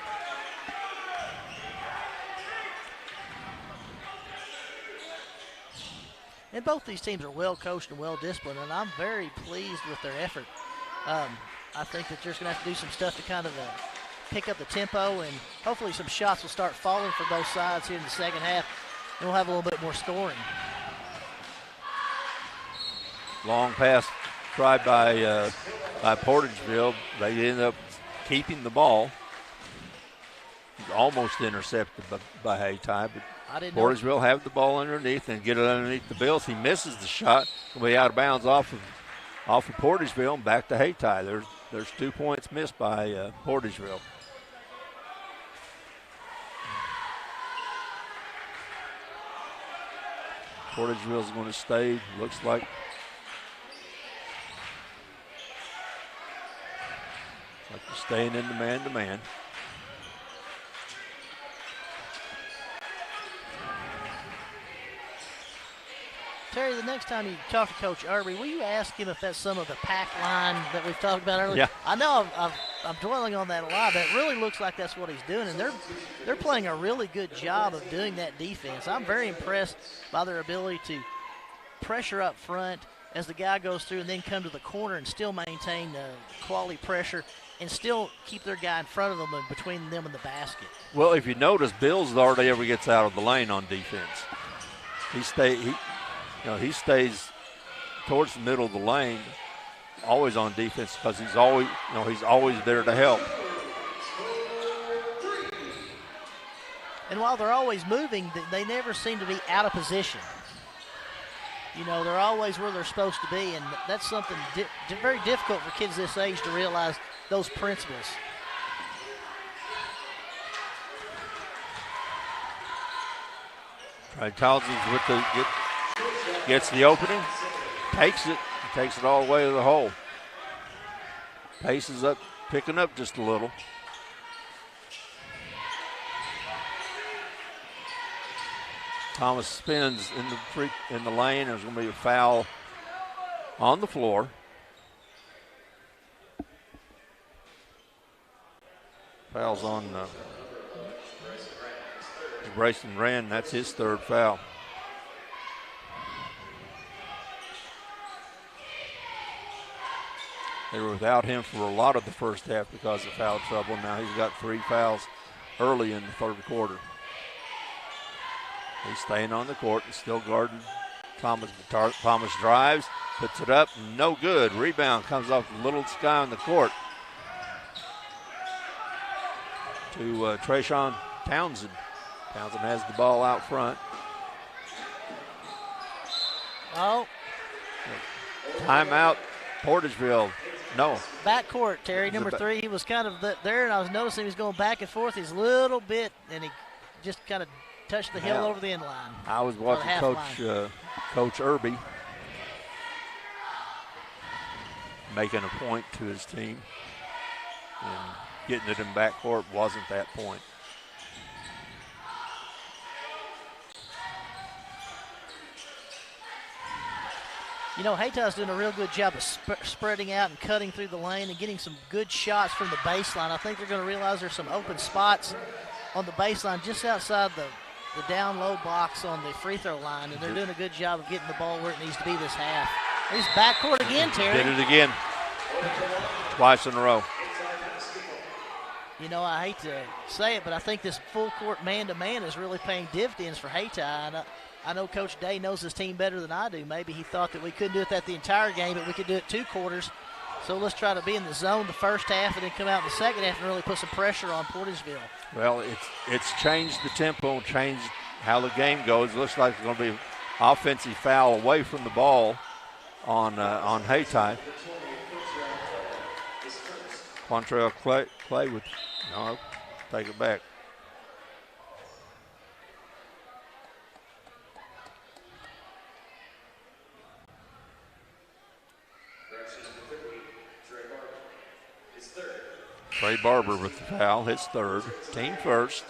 And both these teams are well coached and well disciplined, and I'm very pleased with their effort. I think that they're going to have to do some stuff to kind of pick up the tempo, and hopefully some shots will start falling for both sides here in the second half, and we'll have a little bit more scoring. Long pass tried by Portageville. They end up keeping the ball. Almost intercepted by Hayti, but Portageville have the ball underneath and get it underneath the Bills. He misses the shot. He'll be out of bounds off of Portageville and back to Hayti. There's 2 points missed by Portageville. Portageville's going to stay, looks like. Like they're staying in the man-to-man. Terry, the next time you talk to Coach Irby, will you ask him if that's some of the pack line that we've talked about earlier? Yeah. I know I'm dwelling on that a lot, but it really looks like that's what he's doing, and they're playing a really good job of doing that defense. I'm very impressed by their ability to pressure up front as the guy goes through and then come to the corner and still maintain quality pressure and still keep their guy in front of them and between them and the basket. Well, if you notice, Bills hardly ever gets out of the lane on defense. He stays towards the middle of the lane, always on defense, because he's always there to help. And while they're always moving, they never seem to be out of position. They're always where they're supposed to be, and that's something very difficult for kids this age to realize those principles. Townsend's gets the opening, takes it all the way to the hole. Pace is up, picking up just a little. Thomas spins in the lane. There's going to be a foul on the floor. Foul's on Grayson Rand. That's his third foul. They were without him for a lot of the first half because of foul trouble. Now he's got 3 fouls early in the third quarter. He's staying on the court and still guarding Thomas. Thomas drives, puts it up, no good. Rebound comes off the little sky on the court to Trayshawn Townsend. Townsend has the ball out front. Oh. Timeout, Portageville. No. Backcourt, Terry, number 3. He was kind of there, and I was noticing he was going back and forth. He's a little bit, and he just kind of touched the heel over the end line. I was watching Coach Irby making a point to his team, and getting it in backcourt wasn't that point. Haytai's doing a real good job of spreading out and cutting through the lane and getting some good shots from the baseline. I think they're going to realize there's some open spots on the baseline just outside the down low box on the free throw line, and they're doing a good job of getting the ball where it needs to be this half. He's backcourt again, Terry. Did it again. Twice in a row. I hate to say it, but I think this full court man-to-man is really paying dividends for Haytai. I know Coach Day knows his team better than I do. Maybe he thought that we couldn't do it that the entire game, but we could do it 2 quarters. So let's try to be in the zone the first half and then come out in the second half and really put some pressure on Portageville. Well, it's changed the tempo, changed how the game goes. It looks like it's going to be an offensive foul away from the ball on Haytai. Quantrell Clay would take it back. Trey Barber with the foul, hits third, team first.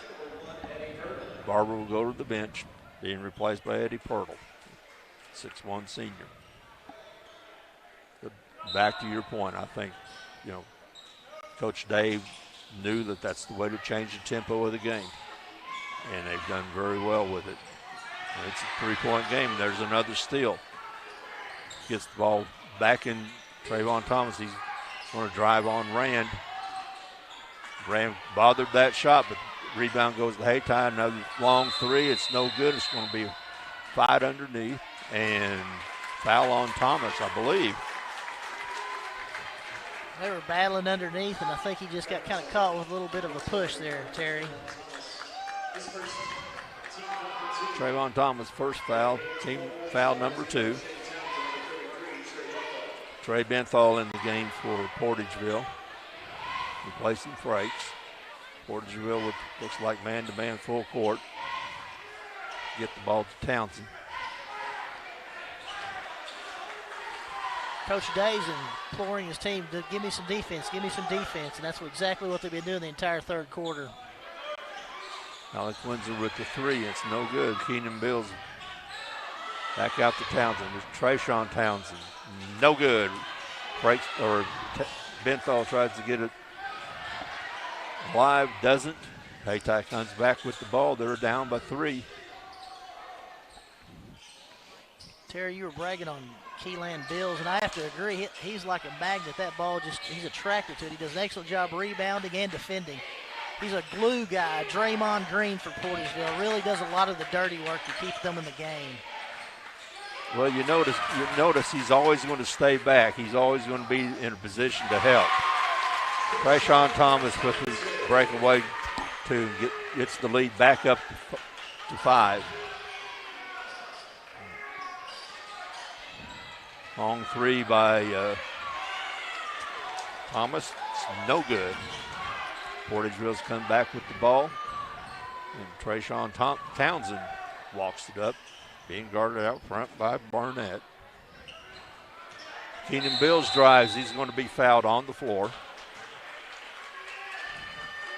Barber will go to the bench, being replaced by Eddie Pirtle, 6'1" senior. But back to your point, I think, Coach Dave knew that that's the way to change the tempo of the game, and they've done very well with it. It's a 3-point game. There's another steal. Gets the ball back in Trayvon Thomas. He's going to drive on Rand. Rand bothered that shot, but rebound goes to Haytai. Another long 3. It's no good. It's going to be a fight underneath and foul on Thomas, I believe. They were battling underneath, and I think he just got kind of caught with a little bit of a push there, Terry. Trayvon Thomas, first foul, team foul number 2. Trey Benthal in the game for Portageville, replacing Frakes. Portageville looks like man-to-man full court. Get the ball to Townsend. Coach Day's imploring his team to give me some defense, and that's exactly what they've been doing the entire third quarter. Alex Windsor with the 3. It's no good. Keenan Bills Back out to Townsend. There's Trayshawn Townsend. No good. Breaks, or Benthal tries to get it live, doesn't. Hayti comes back with the ball. They're down by 3. Terry, you were bragging on Keelan Bills, and I have to agree. He's like a magnet. That ball he's attracted to it. He does an excellent job rebounding and defending. He's a glue guy. Draymond Green for Porterville really does a lot of the dirty work to keep them in the game. Well, you notice he's always going to stay back. He's always going to be in a position to help. Trayshawn Thomas with his breakaway gets the lead back up to 5. Long 3 by Thomas. It's no good. Portageville's come back with the ball. And Trayshawn Townsend walks it up, being guarded out front by Barnett. Keenan Bills drives. He's going to be fouled on the floor.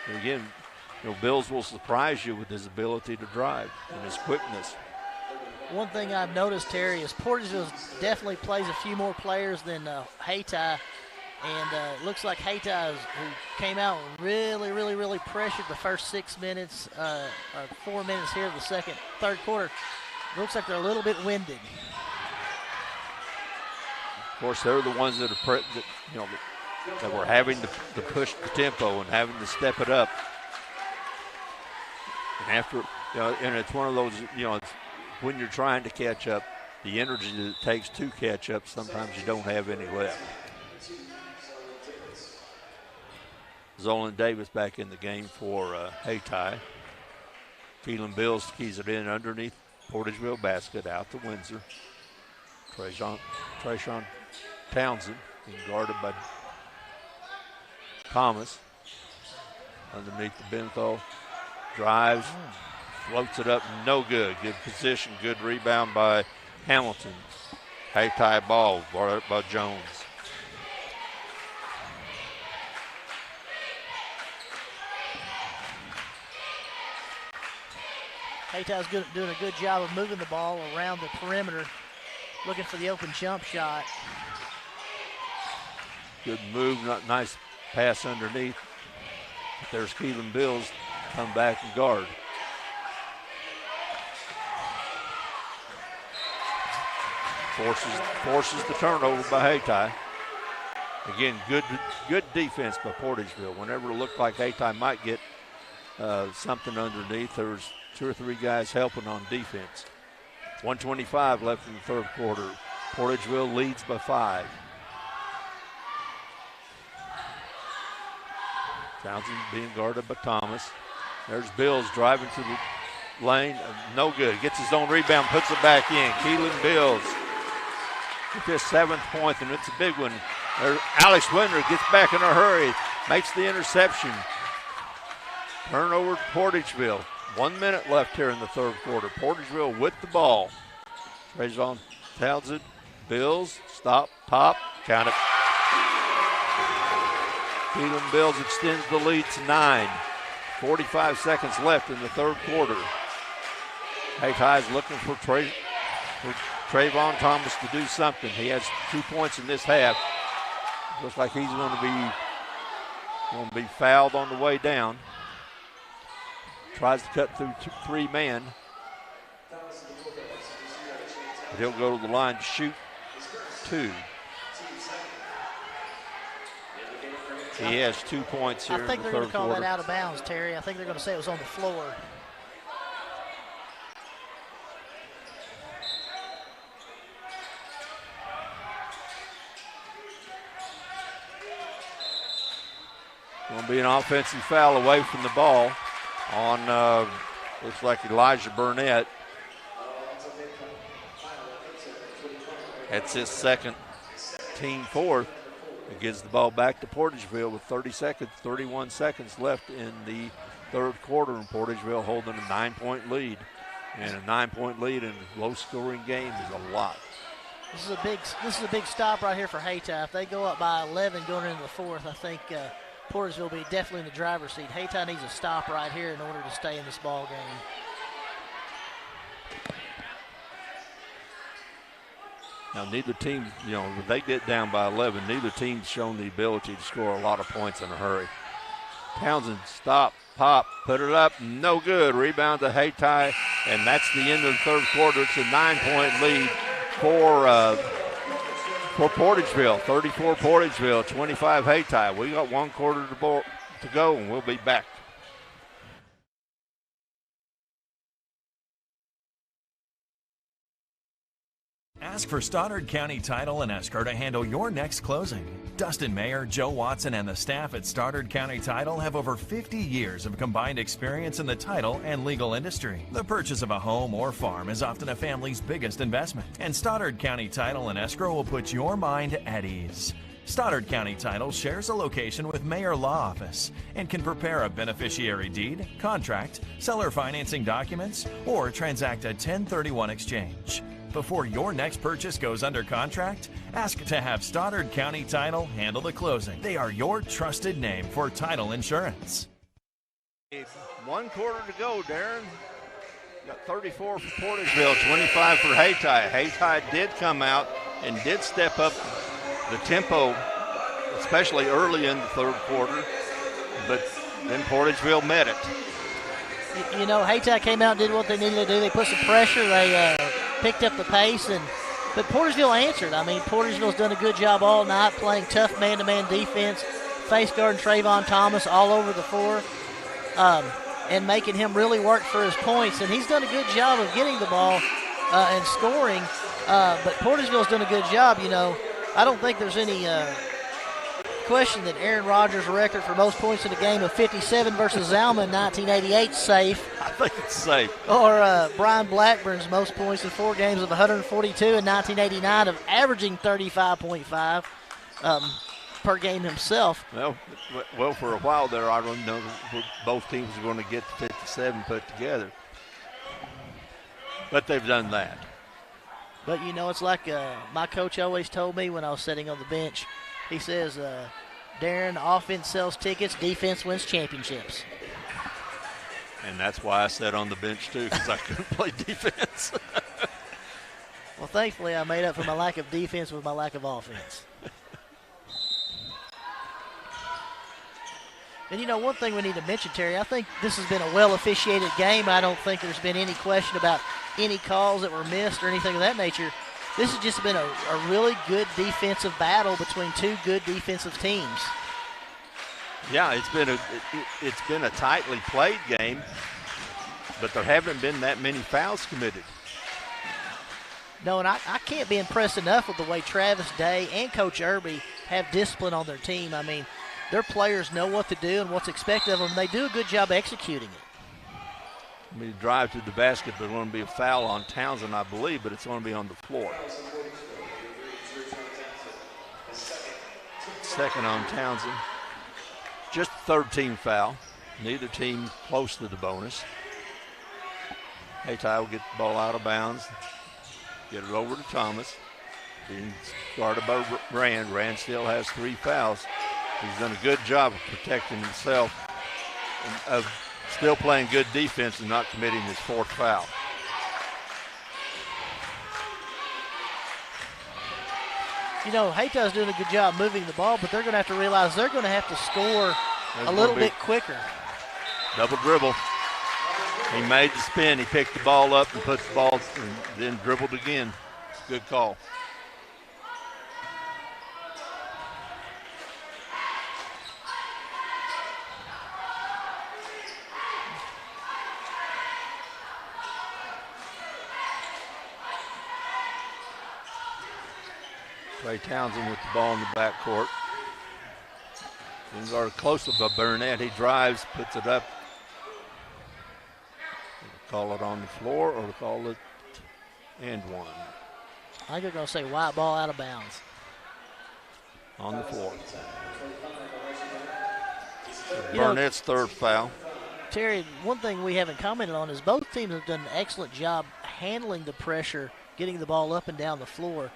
And again, Bills will surprise you with his ability to drive and his quickness. One thing I've noticed, Terry, is Porterville definitely plays a few more players than Hayti. And it looks like Hayti, who came out and really pressured the first 6 minutes, or 4 minutes here of the third quarter. Looks like they're a little bit winded. Of course, they're the ones that that were having to push the tempo and having to step it up. And after, and it's one of those, it's when you're trying to catch up, the energy that it takes to catch up, sometimes you don't have any left. Zolan Davis back in the game for Hayti. Keelan Bills keys it in underneath Portageville basket out to Windsor. Trayshawn Townsend being guarded by Thomas. Underneath the Benthal. Drives, floats it up, no good. Good position, good rebound by Hamilton. Hayti ball, guarded by Jones. Haytai's doing a good job of moving the ball around the perimeter, looking for the open jump shot. Good move, not nice pass underneath. There's Keelan Bills, come back and guard. Forces the turnover by Hayti. Again, good defense by Portageville. Whenever it looked like Hayti might get something underneath, there was 2 or 3 guys helping on defense. 1:25 left in the third quarter. Portageville leads by 5. Townsend being guarded by Thomas. There's Bills driving to the lane. No good. Gets his own rebound, puts it back in. Keelan Bills with his 7th point, and it's a big one. Alex Winter gets back in a hurry, makes the interception. Turnover to Portageville. 1 minute left here in the third quarter. Portageville with the ball. Trayshawn Townsend, Bills, stop, pop, count it. Keelan Bills extends the lead to 9. 45 seconds left in the third quarter. Hayti's looking for Trayvon Thomas to do something. He has 2 points in this half. Looks like he's going to be fouled on the way down. Tries to cut through 3 man. But he'll go to the line to shoot 2. He has 2 points here in the third quarter. I think they're going to call that out of bounds, Terry. I think they're going to say it was on the floor. Going to be an offensive foul away from the ball on, looks like Elijah Burnett. That's his second, team 4th. It gives the ball back to Portageville with 31 seconds left in the third quarter, and Portageville holding a 9-point lead. And a 9-point lead in a low-scoring game is a lot. This is a big stop right here for Hayti. If they go up by 11 going into the fourth, I think Portageville will be definitely in the driver's seat. Hayti needs a stop right here in order to stay in this ball game. Now, neither team, when they get down by 11, neither team's shown the ability to score a lot of points in a hurry. Townsend, stop, pop, put it up, no good. Rebound to Hayti, and that's the end of the third quarter. It's a 9-point lead for Portageville. 34 Portageville, 25 Hayti. We got 1 quarter to go, and we'll be back. Ask for Stoddard County Title and Escrow to handle your next closing. Dustin Mayer, Joe Watson, and the staff at Stoddard County Title have over 50 years of combined experience in the title and legal industry. The purchase of a home or farm is often a family's biggest investment, and Stoddard County Title and Escrow will put your mind at ease. Stoddard County Title shares a location with Mayor Law Office and can prepare a beneficiary deed, contract, seller financing documents, or transact a 1031 exchange. Before your next purchase goes under contract, ask to have Stoddard County Title handle the closing. They are your trusted name for title insurance. 1 quarter to go, Darren. Got 34 for Portageville, 25 for Hayti. Hayti did come out and did step up the tempo, especially early in the third quarter, but then Portageville met it. Hayti came out and did what they needed to do. They put some pressure. They picked up the pace, but Portageville answered. I mean, Portageville's done a good job all night playing tough man-to-man defense, face guarding Trayvon Thomas all over the floor, and making him really work for his points. And he's done a good job of getting the ball and scoring, but Portageville's done a good job. I don't think there's any question that Aaron Rodgers' record for most points in a game of 57 versus Zalman in 1988 is safe. I think it's safe. Or Brian Blackburn's most points in 4 games of 142 in 1989 of averaging 35.5 per game himself. Well, for a while there, I don't know that both teams are going to get to 57 put together. But they've done that. But, it's like my coach always told me when I was sitting on the bench. He says, Darren, offense sells tickets, defense wins championships. And that's why I sat on the bench, too, because I couldn't play defense. Well, thankfully, I made up for my lack of defense with my lack of offense. And, one thing we need to mention, Terry, I think this has been a well-officiated game. I don't think there's been any question about any calls that were missed or anything of that nature. This has just been a really good defensive battle between 2 good defensive teams. Yeah, it's been a tightly played game, but there haven't been that many fouls committed. No, and I can't be impressed enough with the way Travis Day and Coach Irby have discipline on their team. I mean, their players know what to do and what's expected of them, and they do a good job executing it. We drive to the basket, there's going to be a foul on Townsend, I believe, but it's going to be on the floor. Second on Townsend. Just the 3rd team foul. Neither team close to the bonus. Hayti will get the ball out of bounds. Get it over to Thomas. Being guarded by Rand. Rand still has 3 fouls. He's done a good job of protecting himself and of still playing good defense and not committing his 4th foul. Hayti's doing a good job moving the ball, but they're going to have to realize they're going to have to score a little bit quicker. Double dribble. He made the spin. He picked the ball up and put the ball and then dribbled again. Good call. Trey Townsend with the ball in the backcourt. Things are close by Burnett. He drives, puts it up. Call it on the floor or call it and one. I think they're going to say white ball out of bounds. On the floor. Burnett's 3rd foul. Terry, one thing we haven't commented on is both teams have done an excellent job handling the pressure, getting the ball up and down the floor.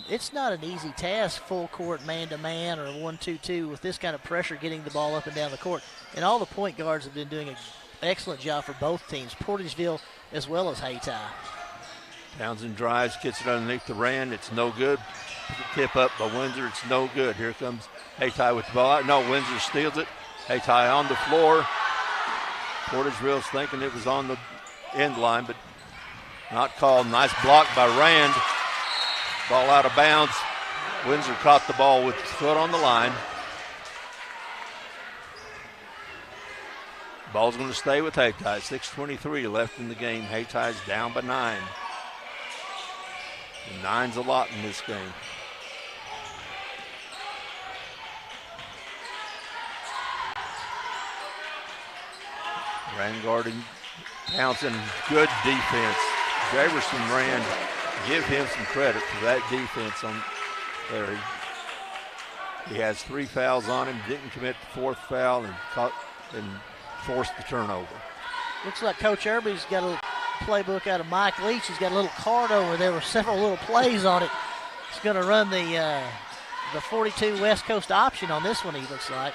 It's not an easy task, full court, man-to-man, or 1-2-2 with this kind of pressure getting the ball up and down the court. And all the point guards have been doing an excellent job for both teams, Portageville as well as Hayti. Townsend drives, gets it underneath the Rand. It's no good. Tip up by Windsor. It's no good. Here comes Hayti with the ball. No, Windsor steals it. Hayti on the floor. Portageville's thinking it was on the end line, but not called. Nice block by Rand. Ball out of bounds. Windsor caught the ball with his foot on the line. Ball's going to stay with Hayti. 6:23 left in the game. Hayti's down by 9. And 9's a lot in this game. Rand guarding Townsend. Good defense. Javerson Rand, give him some credit for that defense on there. He has 3 fouls on him, didn't commit the 4th foul, and forced the turnover. Looks like Coach Irby's got a playbook out of Mike Leach. He's got a little card over there with several little plays on it. He's going to run the 42 West Coast option on this one, he looks like.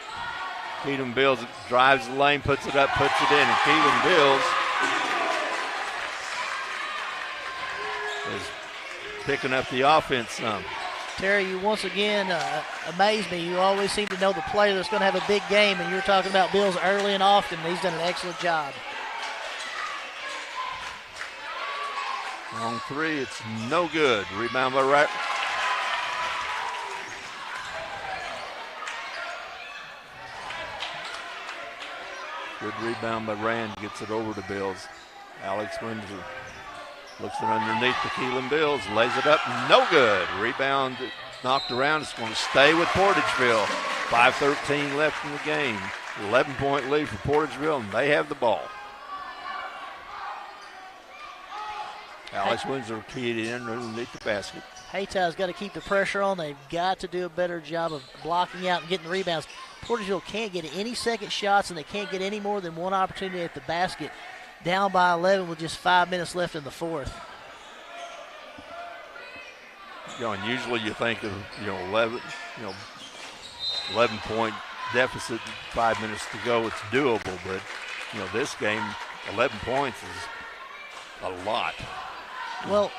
Keelan Bills drives the lane, puts it up, puts it in, and Keelan Bills is picking up the offense some. Terry, you once again amaze me. You always seem to know the player that's going to have a big game, and you're talking about Bills early and often. He's done an excellent job. Long 3, it's no good. Rebound by Rack. Good rebound by Rand, gets it over to Bills. Alex Windsor looks it underneath the Keelan Bills, lays it up, no good. Rebound knocked around, it's going to stay with Portageville. 5:13 left in the game. 11-point lead for Portageville, and they have the ball. Alex Windsor keyed in underneath the basket. Hayti's got to keep the pressure on. They've got to do a better job of blocking out and getting rebounds. Portageville can't get any second shots, and they can't get any more than one opportunity at the basket. Down by 11 with just 5 minutes left in the 4th. And usually you think of 11-point deficit, 5 minutes to go, it's doable. But this game, 11 points is a lot. Well,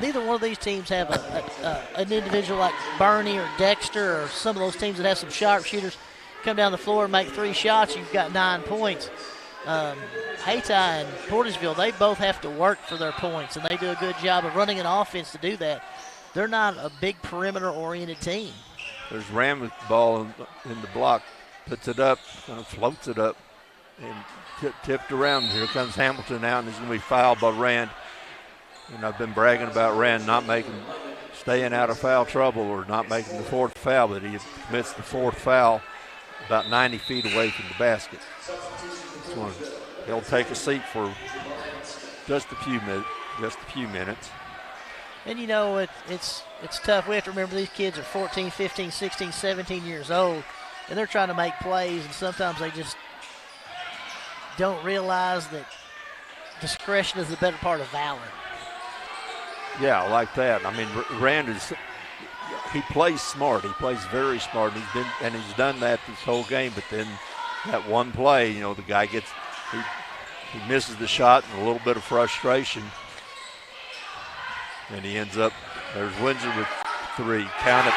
neither one of these teams have an individual like Bernie or Dexter or some of those teams that have some sharpshooters come down the floor and make 3 shots. You've got 9 points. Hayti and Portageville, they both have to work for their points, and they do a good job of running an offense to do that. They're not a big perimeter-oriented team. There's Ram with the ball in the block, puts it up, kind of floats it up, and tipped around. Here comes Hamilton out, and he's going to be fouled by Rand. And I've been bragging about Rand staying out of foul trouble or not making the 4th foul, but he commits the 4th foul about 90 feet away from the basket. He'll take a seat for just a few minutes. And it's tough. We have to remember these kids are 14, 15, 16, 17 years old, and they're trying to make plays, and sometimes they just don't realize that discretion is the better part of valor. Yeah, I like that. I mean, Rand he plays smart. He plays very smart. He's done that this whole game. But then that one play, the guy he misses the shot and a little bit of frustration, and he ends up. There's Windsor with 3. Count it.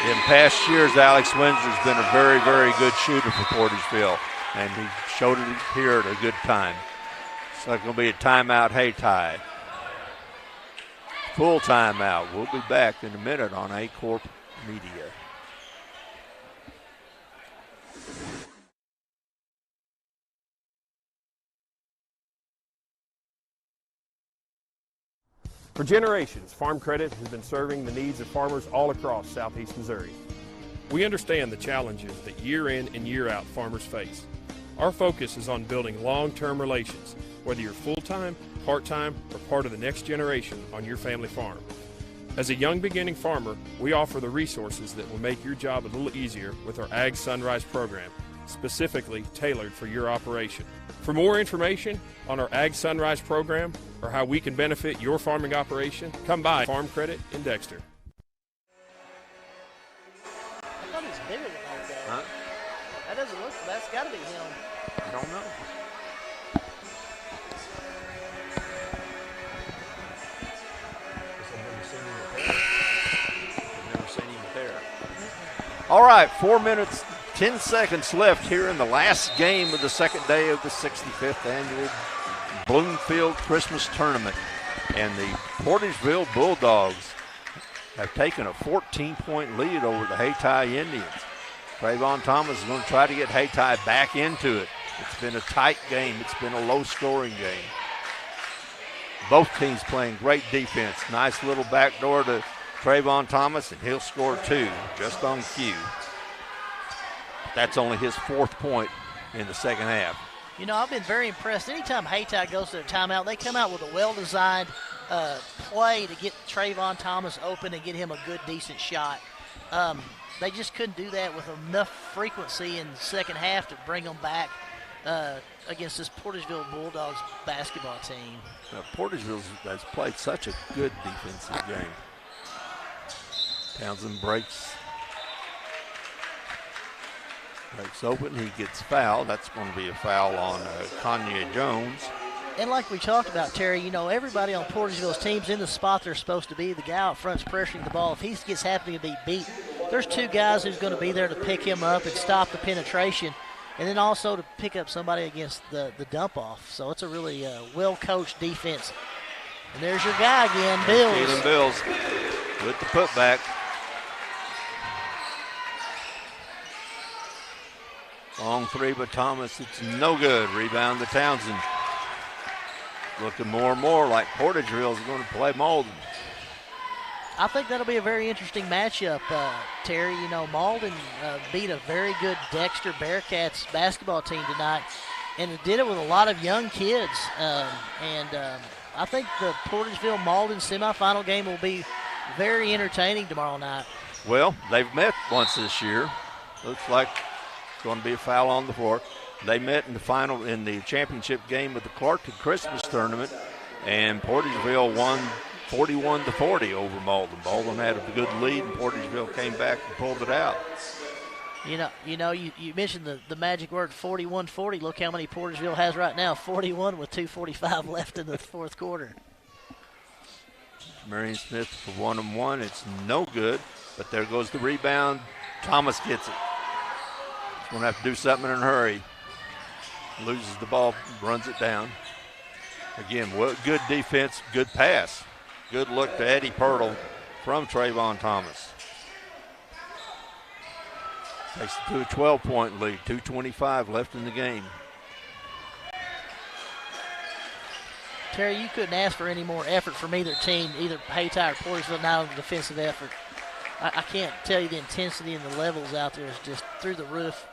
In past years, Alex Windsor's been a very, very good shooter for Portageville, and he showed it here at a good time. So it's going to be a timeout, Hayti. Full timeout. We'll be back in a minute on A-Corp Media. For generations, Farm Credit has been serving the needs of farmers all across southeast Missouri. We understand the challenges that year in and year out farmers face. Our focus is on building long-term relations, whether you're full-time, part-time, or part of the next generation on your family farm. As a young beginning farmer, we offer the resources that will make your job a little easier with our Ag Sunrise program, specifically tailored for your operation. For more information on our Ag Sunrise program or how we can benefit your farming operation, come by Farm Credit in Dexter. I thought he was bigger than that, though. Huh? That doesn't look, that's got to be him. I don't know. All right, 4 minutes, 10 seconds left here in the last game of the second day of the 65th annual Bloomfield Christmas Tournament. And the Portageville Bulldogs have taken a 14-point lead over the Hayti Indians. Trayvon Thomas is going to try to get Hayti back into it. It's been a tight game. It's been a low-scoring game. Both teams playing great defense. Nice little backdoor to Trayvon Thomas, and he'll score 2 just on cue. That's only his 4th point in the second half. You know, I've been very impressed. Anytime Hayti goes to their timeout, they come out with a well-designed play to get Trayvon Thomas open and get him a good, decent shot. They just couldn't do that with enough frequency in the second half to bring them back against this Portageville Bulldogs basketball team. Now, Portageville has played such a good defensive game. Townsend breaks open. He gets fouled. That's going to be a foul on Kanye Jones. And like we talked about, Terry, you know, everybody on Portageville's team's in the spot they're supposed to be. The guy out front's pressuring the ball. If he gets happening to be beat, there's 2 guys who's going to be there to pick him up and stop the penetration, and then also to pick up somebody against the dump-off. So it's a really well-coached defense. And there's your guy again, Bills. Keelan Bills with the putback. Long 3 by Thomas. It's no good. Rebound to Townsend. Looking more and more like Portageville is going to play Malden. I think that'll be a very interesting matchup, Terry. You know, Malden beat a very good Dexter Bearcats basketball team tonight, and it did it with a lot of young kids. I think the Portageville-Malden semifinal game will be very entertaining tomorrow night. Well, they've met once this year. Looks like it's going to be a foul on the floor. They met in the championship game of the Clarkton Christmas Tournament, and Portageville won 41-40 over Malden. Malden had a good lead, and Portageville came back and pulled it out. You mentioned the magic word 41-40. Look how many Portageville has right now, 41 with 2:45 left in the fourth quarter. Marion Smith for 1 and 1. It's no good, but there goes the rebound. Thomas gets it. He's going to have to do something in a hurry. Loses the ball, runs it down. Again, good defense, good pass. Good look to Eddie Pirtle from Trayvon Thomas. Takes it to a 12-point lead, 2:25 left in the game. Terry, you couldn't ask for any more effort from either team, either Hayti or Portageville, now on the defensive effort. I can't tell you the intensity and the levels out there is just through the roof.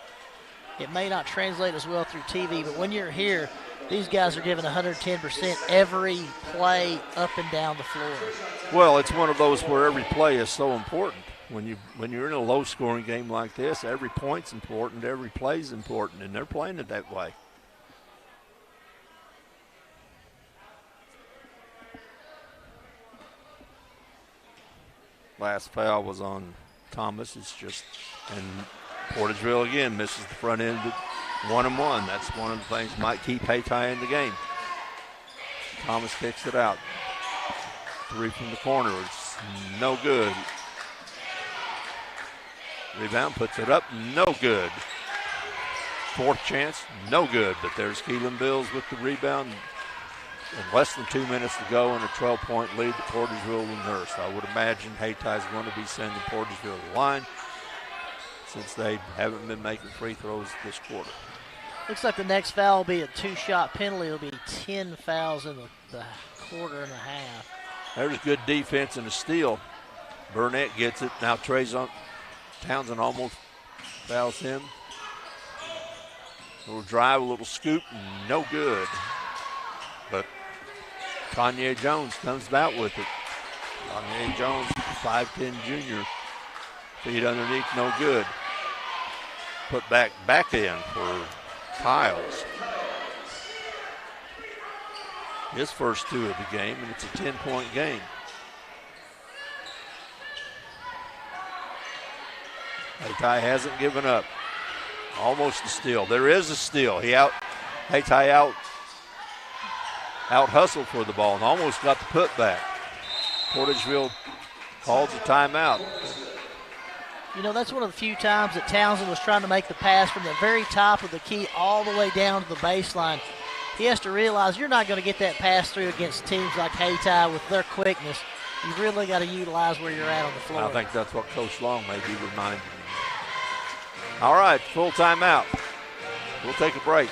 It may not translate as well through TV, but when you're here, these guys are giving 110% every play up and down the floor. Well, it's one of those where every play is so important. When you're in a low-scoring game like this, every point's important, every play's important, and they're playing it that way. Last foul was on Thomas. And Portageville again misses the front end at 1 and 1. That's one of the things that might keep Hayti in the game. Thomas kicks it out. 3 from the corner. It's no good. Rebound, puts it up, no good. 4th chance, no good. But there's Keelan Bills with the rebound. In less than 2 minutes to go and a 12-point lead to Portageville and Nurse. I would imagine Hayti is going to be sending Portageville to the line, since they haven't been making free throws this quarter. Looks like the next foul will be a 2-shot penalty. It'll be 10 fouls in the quarter and a half. There's good defense and a steal. Burnett gets it. Now Townsend almost fouls him. A little drive, a little scoop, no good. But Kanye Jones comes out with it. Kanye Jones, 5'10" junior. Feet underneath, no good. Put back in for Piles. His first 2 of the game, and it's a 10-point game. Hayti hasn't given up. Almost a steal. There is a steal. Hayti out hustled for the ball and almost got the putback. Portageville calls a timeout. You know, that's one of the few times that Townsend was trying to make the pass from the very top of the key all the way down to the baseline. He has to realize you're not going to get that pass through against teams like Hayti with their quickness. You've really got to utilize where you're at on the floor. I think that's what Coach Long may be reminding him. All right, full timeout. We'll take a break.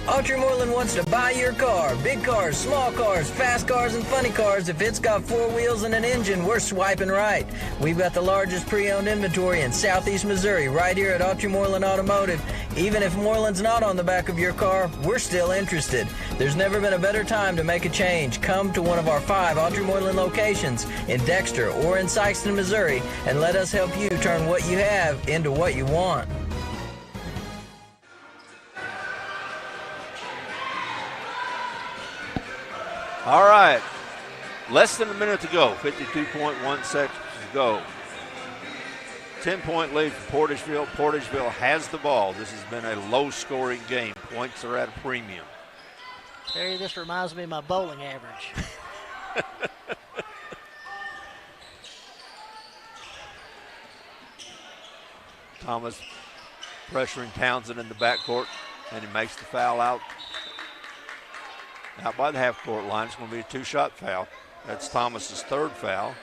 Autry Moreland wants to buy your car. Big cars, small cars, fast cars, and funny cars. If it's got 4 wheels and an engine, we're swiping right. We've got the largest pre-owned inventory in Southeast Missouri right here at Autry Moreland Automotive. Even if Moreland's not on the back of your car, we're still interested. There's never been a better time to make a change. Come to one of our 5 Autry Moreland locations in Dexter or in Sykeston, Missouri, and let us help you turn what you have into what you want. All right, less than a minute to go, 52.1 seconds to go. 10-point lead for Portageville. Portageville has the ball. This has been a low-scoring game. Points are at a premium. Terry, this reminds me of my bowling average. Thomas pressuring Townsend in the backcourt, and he makes the foul out by the half-court line. It's going to be a 2-shot foul. That's Thomas's 3rd foul.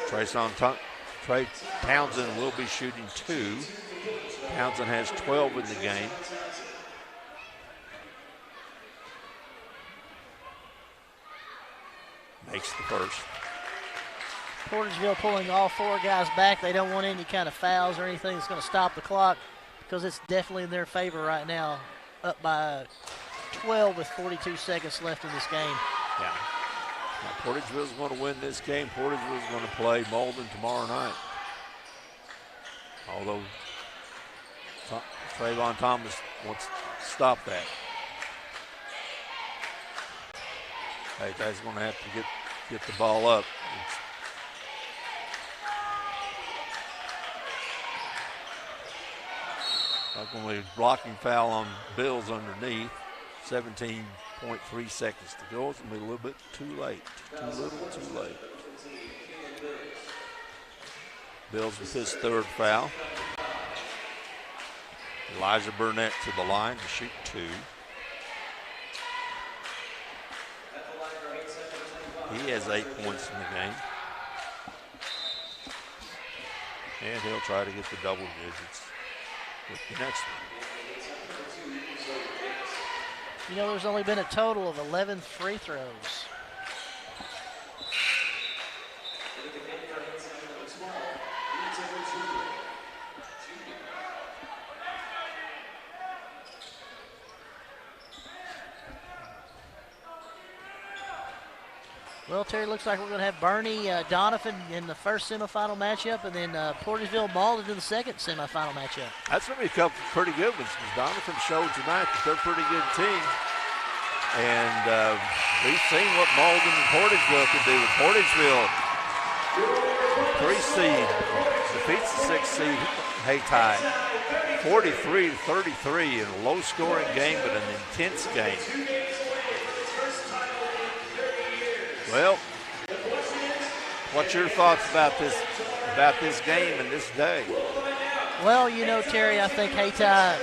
Trey Townsend will be shooting 2. Townsend has 12 in the game. Makes the first. Portageville pulling all 4 guys back. They don't want any kind of fouls or anything that's going to stop the clock because it's definitely in their favor right now, up by 12 with 42 seconds left in this game. Yeah. Now, Portageville's going to win this game. Portageville's going to play Malden tomorrow night. Although Trayvon Thomas wants to stop that. Haytay's going to have to get the ball up. It's going to be a blocking foul on Bills underneath. 17.3 seconds to go. It's going to be a little bit too late. Too little, too late. Bills with his 3rd foul. Elijah Burnett to the line to shoot 2. He has 8 points in the game. And he'll try to get the double digits with the next one. You know, there's only been a total of 11 free throws. Well, Terry, looks like we're going to have Bernie Donovan in the first semifinal matchup, and then Portageville Malden in the second semifinal matchup. That's going to be a couple pretty good ones, because Donovan showed tonight that they're a pretty good team. And we've seen what Malden and Portageville can do. Portageville, 3 seed, defeats the 6 seed Hayti, 43-33 in a low-scoring game, but an intense game. Well, what's your thoughts about this game and this day? Well, you know, Terry, I think Hayti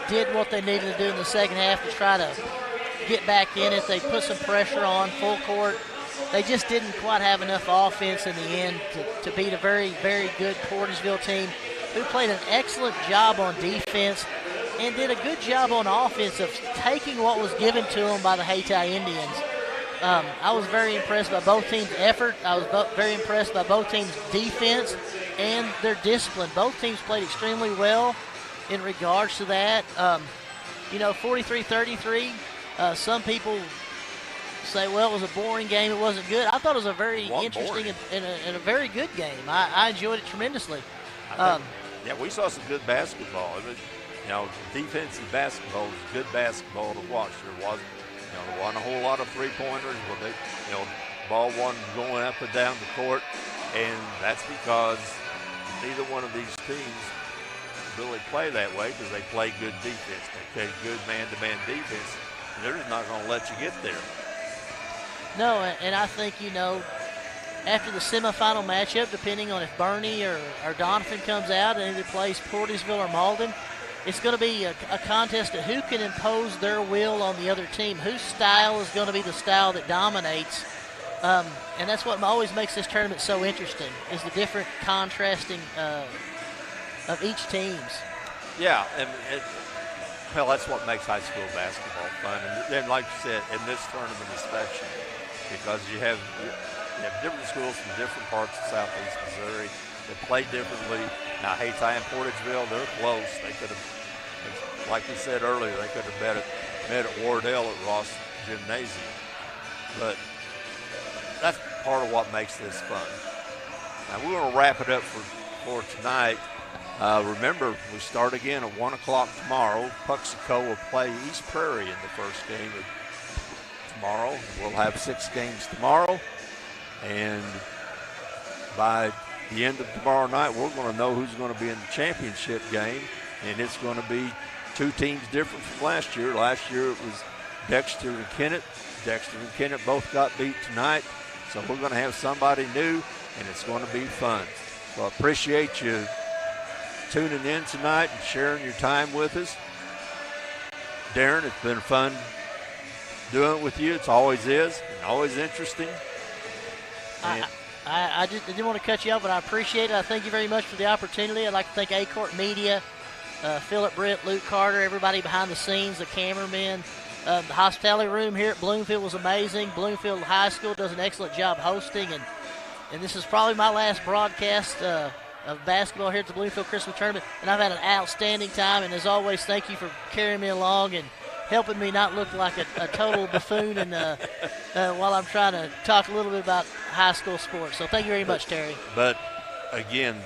did what they needed to do in the second half to try to get back in it. They put some pressure on full court. They just didn't quite have enough offense in the end to beat a very, very good Portageville team who played an excellent job on defense and did a good job on offense of taking what was given to them by the Hayti Indians. I was very impressed by both teams' effort. I was very impressed by both teams' defense and their discipline. Both teams played extremely well in regards to that. You know, 43-33, some people say, well, it was a boring game, it wasn't good. I thought it was a very interesting and a very good game. I enjoyed it tremendously. Yeah, we saw some good basketball. You know, defensive basketball was good basketball to watch. There wasn't a whole lot of three-pointers, but ball wasn't going up and down the court, and that's because neither one of these teams really play that way because they play good defense. They play good man-to-man defense, and they're just not going to let you get there. No, and I think, after the semifinal matchup, depending on if Bernie or Donovan comes out and either plays Portisville or Malden, it's going to be a contest of who can impose their will on the other team, whose style is going to be the style that dominates. And that's what always makes this tournament so interesting, is the different contrasting of each team's. Yeah, and that's what makes high school basketball fun. And like you said, in this tournament especially, because you have different schools from different parts of Southeast Missouri that play differently. Now, Hayti and Portageville, they're close. They could have, like we said earlier, they could have met at Wardell at Ross Gymnasium. But that's part of what makes this fun. Now, we're going to wrap it up for tonight. Remember, we start again at 1 o'clock tomorrow. Puxico will play East Prairie in the first game of tomorrow. We'll have 6 games tomorrow. And by the end of tomorrow night, we're going to know who's going to be in the championship game. And it's going to be 2 teams different from last year. Last year it was Dexter and Kennett. Dexter and Kennett both got beat tonight. So we're going to have somebody new, and it's going to be fun. So I appreciate you tuning in tonight and sharing your time with us. Darren, it's been fun doing it with you. It always is, and always interesting. I didn't want to cut you off, but I appreciate it. I thank you very much for the opportunity. I'd like to thank A-Court Media, Philip Britt, Luke Carter, everybody behind the scenes, the cameramen. The hospitality room here at Bloomfield was amazing. Bloomfield High School does an excellent job hosting, and this is probably my last broadcast of basketball here at the Bloomfield Christmas Tournament, and I've had an outstanding time, and as always, thank you for carrying me along and helping me not look like a total buffoon and while I'm trying to talk a little bit about high school sports. So thank you very much, Terry. But, again,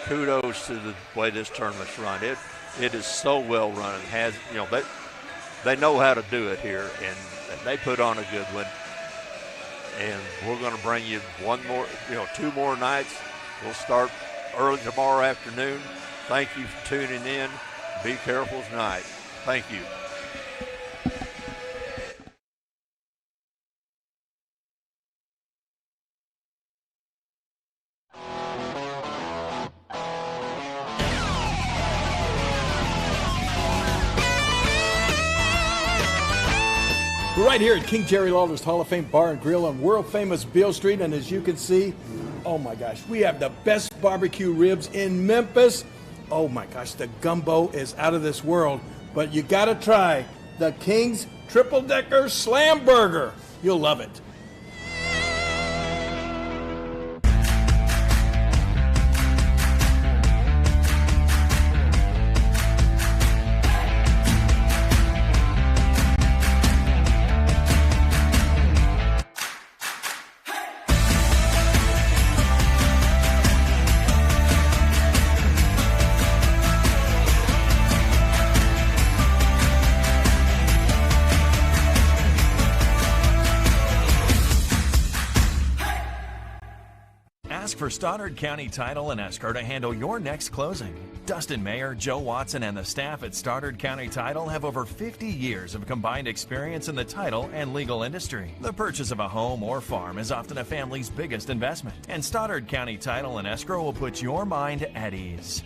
kudos to the way this tournament's run. It is so well run. It has, they know how to do it here, and they put on a good one. And we're going to bring you 2 more nights. We'll start early tomorrow afternoon. Thank you for tuning in. Be careful tonight. Thank you. We're right here at King Jerry Lawler's Hall of Fame Bar and Grill on world-famous Beale Street, and as you can see, oh my gosh, we have the best barbecue ribs in Memphis. Oh my gosh, the gumbo is out of this world, but you gotta try the King's Triple Decker Slam Burger. You'll love it. Ask for Stoddard County Title and Escrow to handle your next closing. Dustin Mayer, Joe Watson, and the staff at Stoddard County Title have over 50 years of combined experience in the title and legal industry. The purchase of a home or farm is often a family's biggest investment, and Stoddard County Title and Escrow will put your mind at ease.